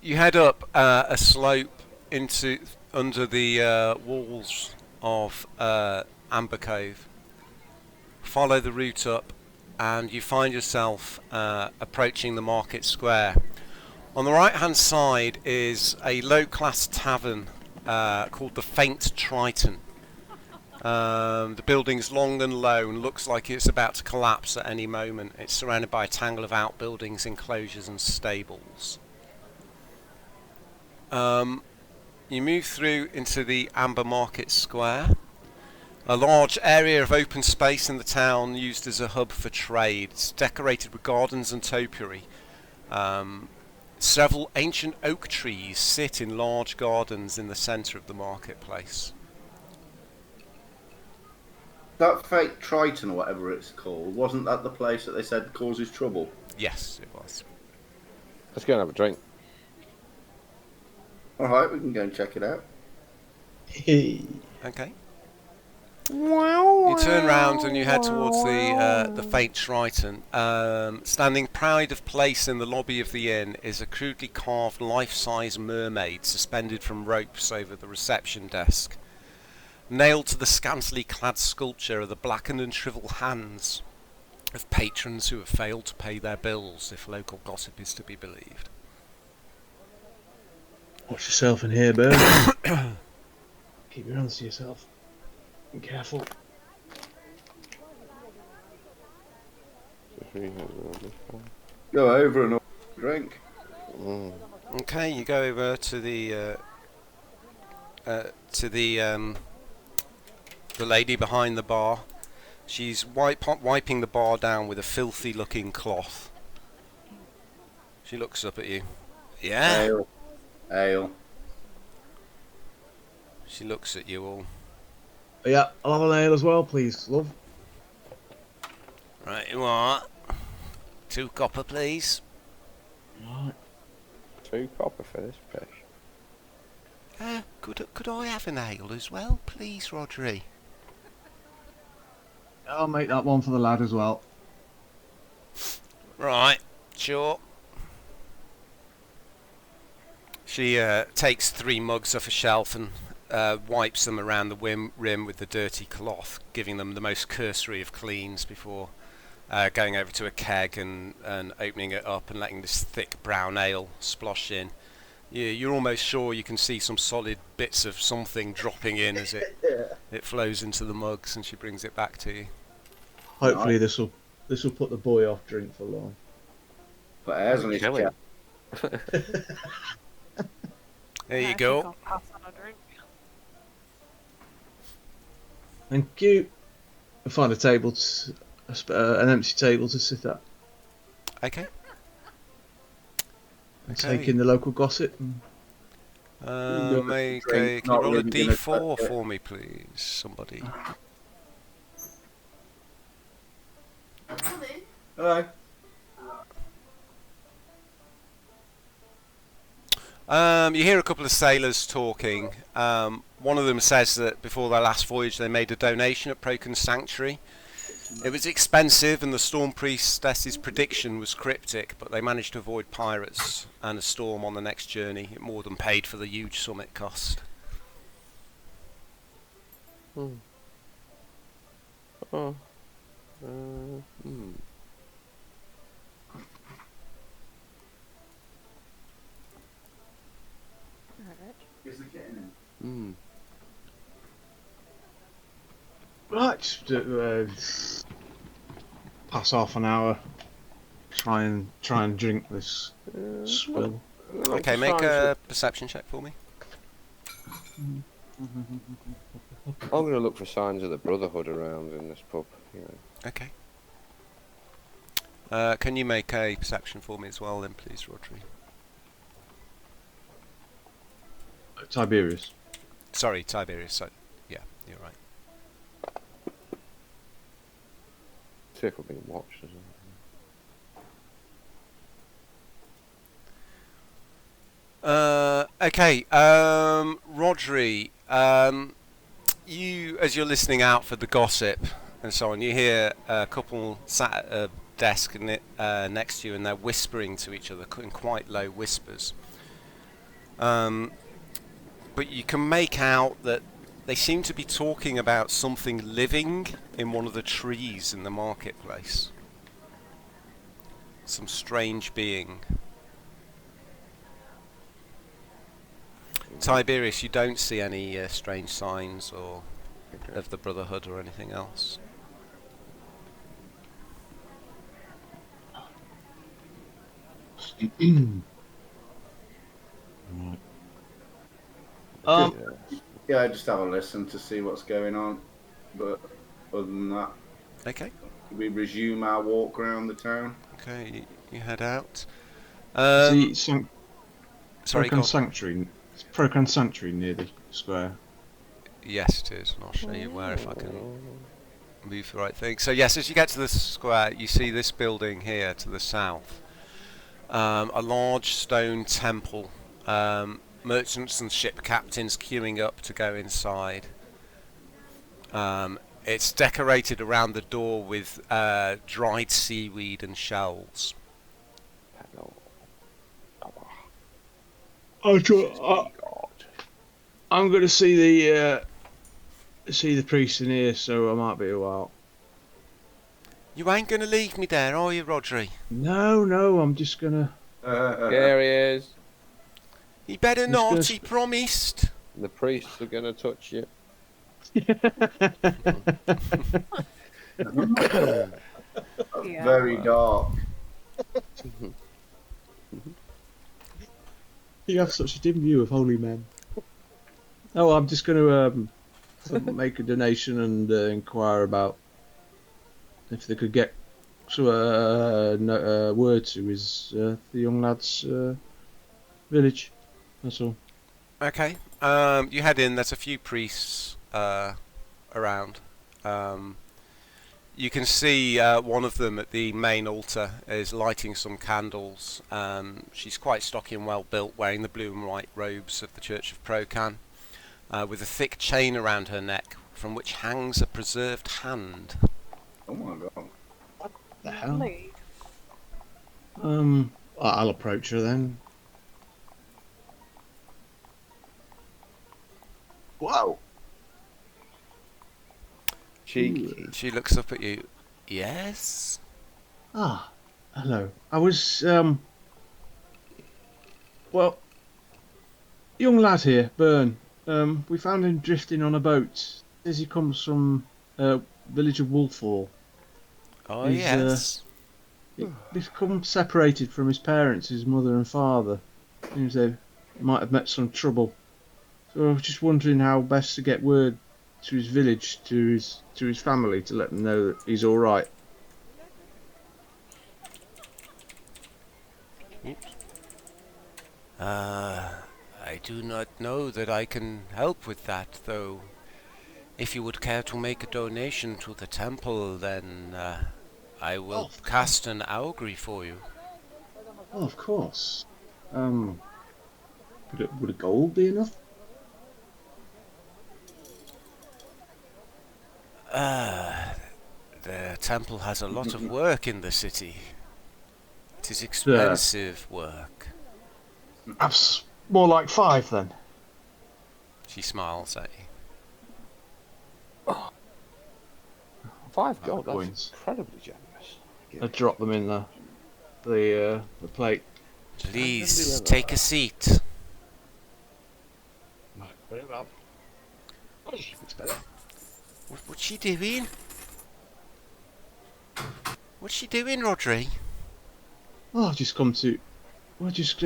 You head up a slope under the walls of Ambercove. Follow the route up, and you find yourself approaching the market square. On the right hand side is a low class tavern called the Faint Triton. The building's long and low and looks like it's about to collapse at any moment. It's surrounded by a tangle of outbuildings, enclosures and stables. You move through into the Amber Market Square, a large area of open space in the town used as a hub for trade. It's decorated with gardens and topiary. Several ancient oak trees sit in large gardens in the centre of the marketplace. That fake Triton, or whatever it's called, wasn't that the place that they said causes trouble? Yes, it was. Let's go and have a drink. Alright, we can go and check it out. Okay. You turn round and you head towards the Faint Triton. Standing pride of place in the lobby of the inn is a crudely carved life-size mermaid suspended from ropes over the reception desk. Nailed to the scantily clad sculpture are the blackened and shriveled hands of patrons who have failed to pay their bills, if local gossip is to be believed. Watch yourself in here, Bird. Keep your hands to yourself. Be careful. Go over and order a drink. Okay, you go over to the lady behind the bar. She's wiping the bar down with a filthy-looking cloth. She looks up at you. Yeah. Ale. Ale. She looks at you all. Yeah, I'll have an ale as well, please, love. Right, you are. 2 copper, please. Right. 2 copper for this fish. Could I have an ale as well, please, Rodri? I'll make that one for the lad as well. Right, sure. She takes 3 mugs off a shelf and wipes them around the rim with the dirty cloth, giving them the most cursory of cleans before going over to a keg and opening it up and letting this thick brown ale splosh in. You're almost sure you can see some solid bits of something dropping in as it flows into the mugs, and she brings it back to you. Hopefully this will put the boy off drink for long. Put airs on his Jelly. chest. There Yeah, you I go. think I'll pass on a drink. Thank you. I'll find a table, an empty table to sit at. Okay. And Okay. take in the local gossip. And Can you Drink, roll not a really gonna d4 touch it. for me, please? Somebody. Hello. You hear a couple of sailors talking. One of them says that before their last voyage they made a donation at Procon's Sanctuary. It was expensive and the Storm Priestess's prediction was cryptic, but they managed to avoid pirates and a storm on the next journey. It more than paid for the huge summit cost. Oh. Alright. Is the kitten in? right, just, pass half an hour. Try and drink this swill. Okay, make a perception check for me. I'm going to look for signs of the Brotherhood around in this pub. You know. Okay. Can you make a perception for me as well then, please, Rodri? Tiberius. Sorry, Tiberius. So, yeah, you're right. See if we're being watched as well. Okay, Rodri, you, as you're listening out for the gossip and so on, you hear a couple sat at a desk next to you and they're whispering to each other in quite low whispers. But you can make out that they seem to be talking about something living in one of the trees in the marketplace. Some strange being. Tiberius, you don't see any strange signs or of the Brotherhood or anything else. Yeah, just have a listen to see what's going on. But other than that, Okay. we resume our walk around the town. Okay, you head out. See, Sorry, go on. Procon Sanctuary near the square. Yes, it is, and I'll show you where if I can move the right thing. So yes, as you get to the square, you see this building here to the south. A large stone temple. Merchants and ship captains queuing up to go inside. It's decorated around the door with dried seaweed and shells. I'm going to see the priest in here, so I might be a while. You ain't gonna leave me there, are you, Rodri? No, I'm just gonna. There he is. He better not, he promised. The priests are going to touch you. Yeah. Very dark. You have such a dim view of holy men. Oh, I'm just going to make a donation and inquire about if they could get word to his the young lad's village. That's all. Okay. You head in. There's a few priests around. You can see one of them at the main altar is lighting some candles. She's quite stocky and well built, wearing the blue and white robes of the Church of Procan, with a thick chain around her neck from which hangs a preserved hand. Oh my god. The hell? Lovely. I'll approach her then. Wow. Cheeky. She looks up at you. Yes? Ah, hello. I was well, young lad here, Byrne. We found him drifting on a boat. Says he comes from village of Wolfhall. Oh, He's, yes. He's become separated from his parents, his mother and father. Seems they might have met some trouble. So I was just wondering how best to get word to his village, to his family, to let them know that he's all right. I do not know that I can help with that, though. If you would care to make a donation to the temple, then I will cast an augury for you. Oh, of course. Would a gold be enough? The temple has a lot of work in the city. It is expensive work. Perhaps more like 5 then. She smiles at you. 5 gold, that's coins. incredibly generous. I drop them in the plate. Please, take a seat. Very well. What's she doing? What's she doing, Rodri? Oh, I've just come to... We're just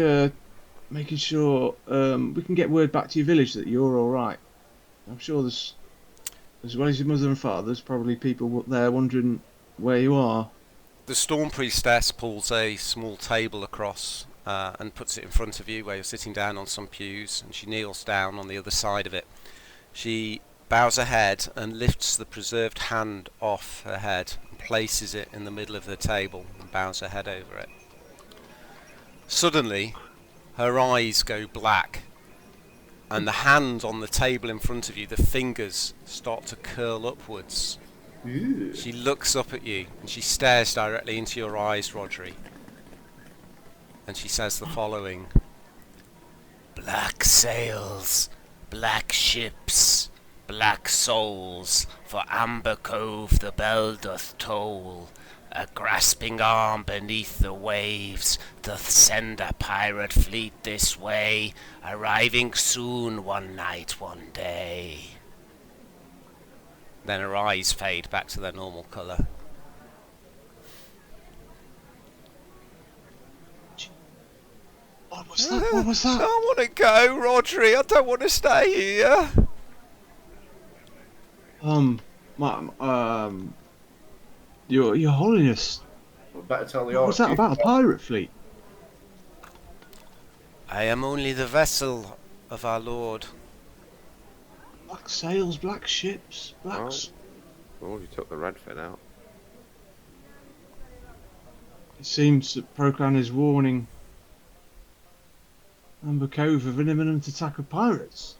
making sure we can get word back to your village that you're alright. I'm sure there's... As well as your mother and father, there's probably people there wondering where you are. The Storm Priestess pulls a small table across and puts it in front of you where you're sitting down on some pews, and she kneels down on the other side of it. She bows her head and lifts the preserved hand off her head and places it in the middle of the table and bows her head over it. Suddenly, her eyes go black, and the hand on the table in front of you, the fingers start to curl upwards. Ew. She looks up at you and she stares directly into your eyes, Rodri. And she says the following: Black sails, black ships, black souls, for Ambercove the bell doth toll. A grasping arm beneath the waves doth send a pirate fleet this way, arriving soon one night, one day. Then her eyes fade back to their normal colour. What was that? What was that? I want to go, Rodri. I don't want to stay here. Your Holiness. We better tell the What was that about a pirate fleet? I am only the vessel of our Lord. Black sails, black ships, black. Oh, you took the red fin out. It seems that Procan is warning Ambercove of an imminent attack of pirates.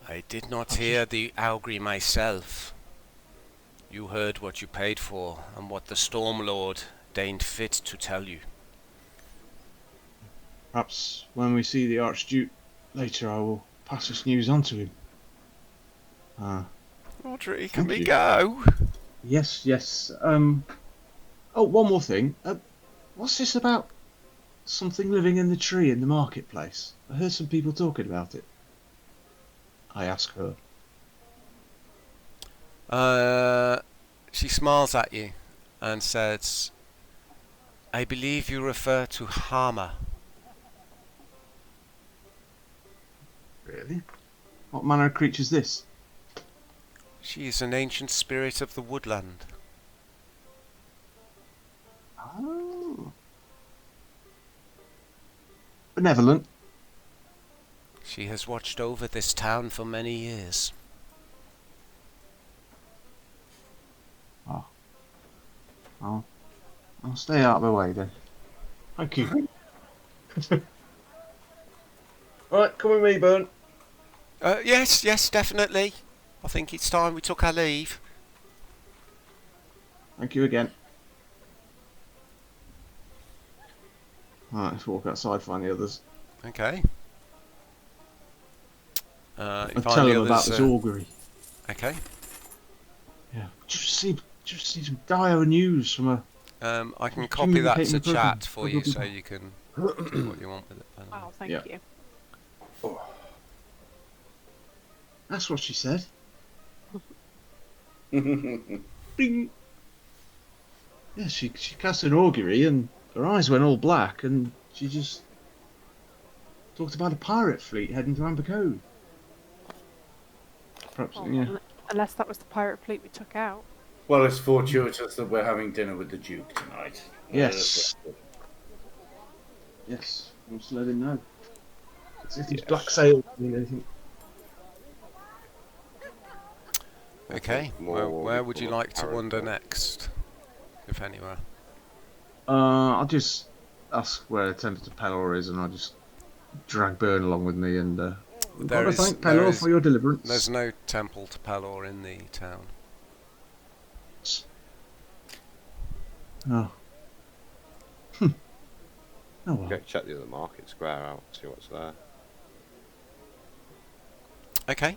I did not hear the augury myself. You heard what you paid for, and what the Storm Lord deigned fit to tell you. Perhaps when we see the Archduke later, I will pass this news on to him. Rodri, can Thank we you. go? Yes. Oh, one more thing. What's this about something living in the tree in the marketplace? I heard some people talking about it. I ask her. She smiles at you and says, I believe you refer to Hama. Really? What manner of creature is this? She is an ancient spirit of the woodland. Oh. Benevolent. She has watched over this town for many years. Oh. I'll stay out of the way then. Thank you. Alright, come with me, Burn. Yes, definitely. I think it's time we took our leave. Thank you again. Alright, let's walk outside, find the others. Okay. I'll tell them about this augury. Okay. Yeah. Just see some dire news from a... I can copy that to communicating chat program. for you so you can do what you want with it. Oh, thank Yeah. you. That's what she said. Bing. Yeah, she cast an augury and her eyes went all black and she just talked about a pirate fleet heading to Ambercove. Perhaps, Oh, yeah. Unless that was the pirate fleet we took out. Well, it's fortuitous that we're having dinner with the Duke tonight. Yes. Yes, I must let him know. It's if these black sails mean anything. Okay. More Where would you equal like to wander character. next, if anywhere? I'll just ask where Tempter Pelor is and I'll just drag Burn along with me and we've got to thank Pelor for your deliverance. There's no temple to Pelor in the town. Oh. Oh well. Go check the other market square out, see what's there. Okay.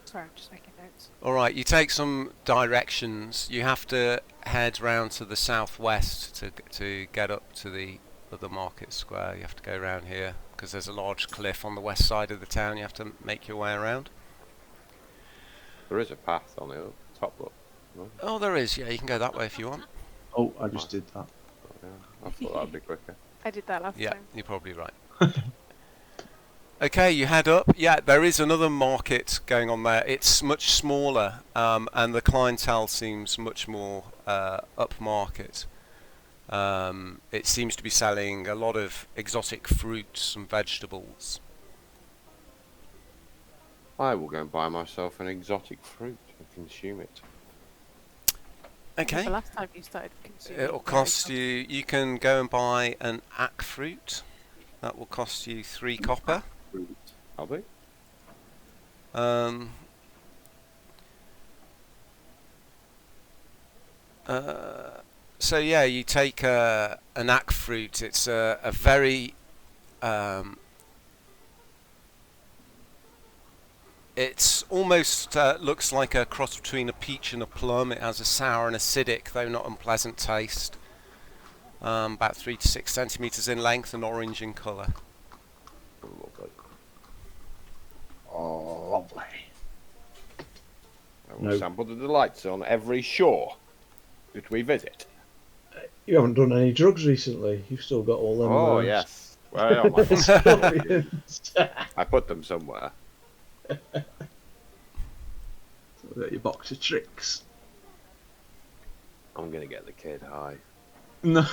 Sorry, I'm just making notes. Alright, you take some directions. You have to head round to the southwest to get up to the other market square. You have to go around here because there's a large cliff on the west side of the town. You have to make your way around. There is a path on the top look. No? Oh, there is. Yeah, you can go that way if you want. Oh, I just did that. Oh, yeah. I thought that'd be quicker. I did that last Yeah, time. you're probably right. Okay, you head up. Yeah, there is another market going on there. It's much smaller, and the clientele seems much more upmarket. It seems to be selling a lot of exotic fruits and vegetables. I will go and buy myself an exotic fruit and consume it. Okay. The last time you started consuming. It'll cost you. You can go and buy an ack fruit. That will cost you 3 copper. Are they? So yeah, you take an ack fruit. It's a very it's almost looks like a cross between a peach and a plum. It has a sour and acidic, though not unpleasant taste. About 3 to 6 centimeters in length and orange in colour. Lovely. Oh, lovely. I will No. sample the delights on every shore that we visit. You haven't done any drugs recently. You've still got all them. Oh yes. Where am I? Scorpions. I put them somewhere. So got your box of tricks. I'm gonna get the kid high. No.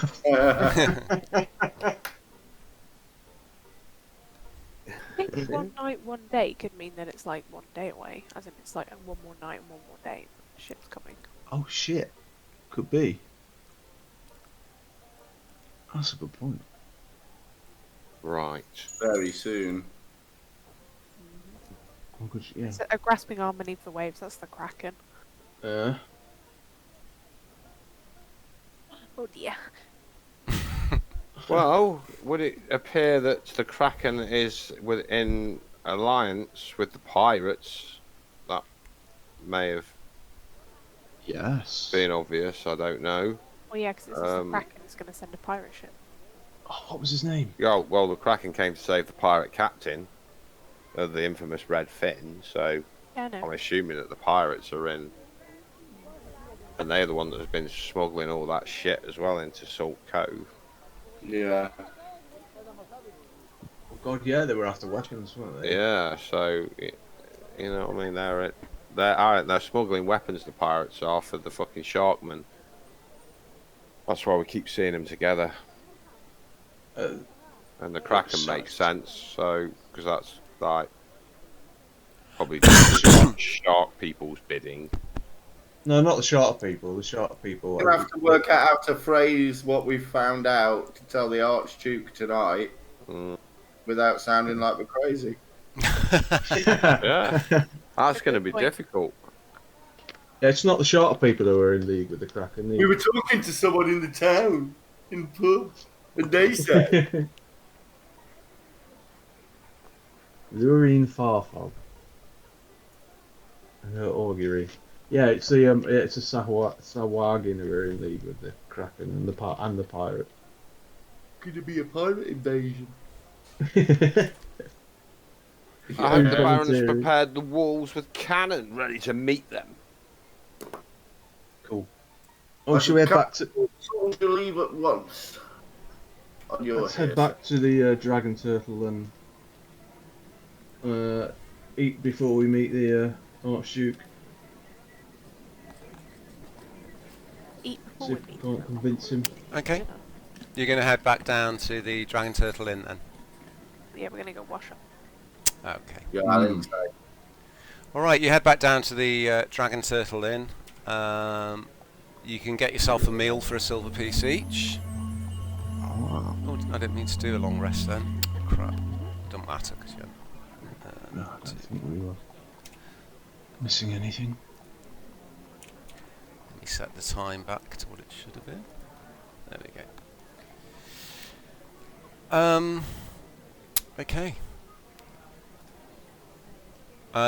I think 1 night, 1 day could mean that it's like 1 day away, as in it's like 1 more night and 1 more day. Ship's coming. Oh shit. Could be. That's a good point. Right. Very soon. Oh, good. Yeah. It's a grasping arm beneath the waves. That's the Kraken. Uh, Oh dear. Well, would it appear that the Kraken is within alliance with the pirates? That may have yes. been obvious. I don't know. Well, yeah, because it's the Kraken that's going to send a pirate ship. Oh, what was his name? Yeah, well, the Kraken came to save the pirate captain of the infamous Red Finn, so Yeah, I know. I'm assuming that the pirates are in And they're the one that's been smuggling all that shit as well into Salt Cove. Yeah. Oh God, yeah, they were after weapons, weren't they? Yeah, so you know what I mean. They're smuggling weapons. The pirates are for the fucking Sharkmen. That's why we keep seeing them together. And the Kraken makes sense. So because that's like probably shark people's bidding. No, not the shark people. The shark people. We'll have to work out how to phrase what we've found out to tell the Archduke tonight without sounding like we're crazy. Yeah, that's going to be difficult. Yeah, it's not the shark people who are in league with the Kraken. We were talking to someone in the town, in the pub, and they said... Lurine Farfog. Augury. Yeah, it's the it's a Sawagin who are in league with the Kraken and the pirate. Could it be a pirate invasion? I hope the Baron has prepared the walls with cannon ready to meet them. Cool. Oh, should we head back to... To leave at once. Let's head back to the Dragon Turtle and eat before we meet the Archduke. Eat before See we if we meet. can't convince him. Okay. You're going to head back down to the Dragon Turtle Inn then? Yeah, we're gonna go wash up. Okay. Yeah, I think so. Alright, you head back down to the Dragon Turtle Inn. You can get yourself a meal for a silver piece each. Oh, I didn't mean to do a long rest then. Crap. Don't matter because you're... No, I don't think we were missing anything. Let me set the time back to what it should have been. There we go. Okay.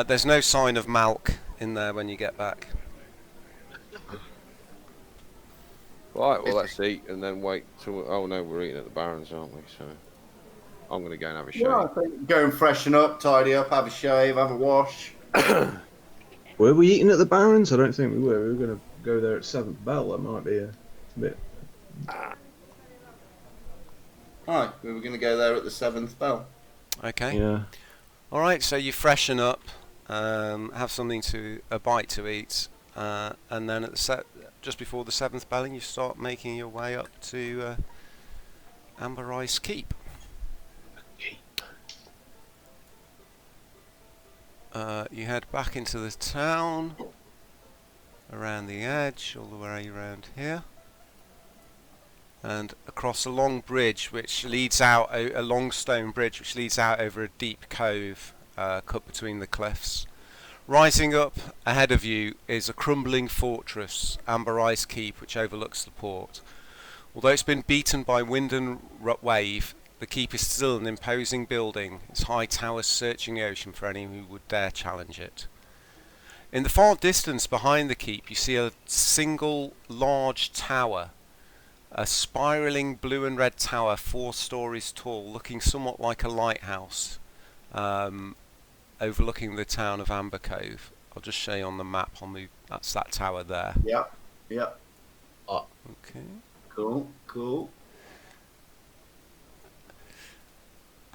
There's no sign of Malk in there when you get back. Right, well let's eat and then wait till... Oh no, we're eating at the Barons, aren't we? So I'm going to go and have a shave. Yeah, I think go and freshen up, tidy up, have a shave, have a wash. Were we eating at the Barons? I don't think we were. We were going to go there at 7th Bell. That might be a bit... Alright, we were going to go there at the 7th bell. Okay. Yeah. Alright, so you freshen up, have something a bite to eat, and then at just before the 7th belling you start making your way up to Ambercove Keep. You head back into the town, around the edge, all the way around here, and across a long bridge which leads out, a long stone bridge which leads out over a deep cove cut between the cliffs. Rising up ahead of you is a crumbling fortress, Ambercove Keep, which overlooks the port. Although it's been beaten by wind and wave, the keep is still an imposing building, its high towers searching the ocean for any who would dare challenge it. In the far distance behind the keep you see a single large tower, a spiralling blue and red tower 4 stories tall, looking somewhat like a lighthouse, overlooking the town of Ambercove. I'll just show you on the map. I'll move. That's that tower there. Yep, yep. Okay. Cool, cool.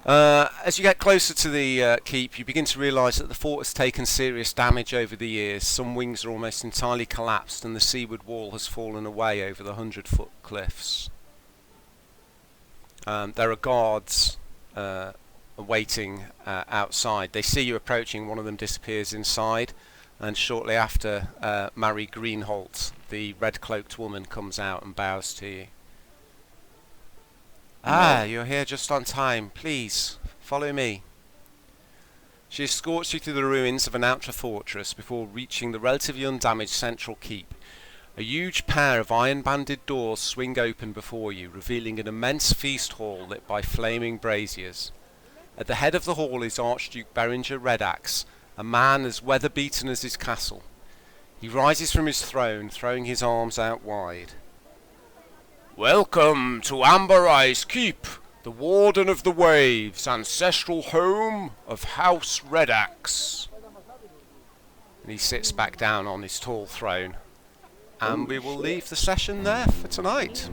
As you get closer to the keep, you begin to realise that the fort has taken serious damage over the years. Some wings are almost entirely collapsed and the seaward wall has fallen away over the 100-foot cliffs. There are guards waiting outside. They see you approaching, one of them disappears inside, and shortly after Mary Greenholt, the red-cloaked woman, comes out and bows to you. Ah, you're here just on time. Please, follow me. She escorts you through the ruins of an outer fortress before reaching the relatively undamaged central keep. A huge pair of iron-banded doors swing open before you, revealing an immense feast hall lit by flaming braziers. At the head of the hall is Archduke Berenger Redax, a man as weather-beaten as his castle. He rises from his throne, throwing his arms out wide. Welcome to Ambercove Keep, the Warden of the Waves, ancestral home of House Redax. And he sits back down on his tall throne. And we will leave the session there for tonight.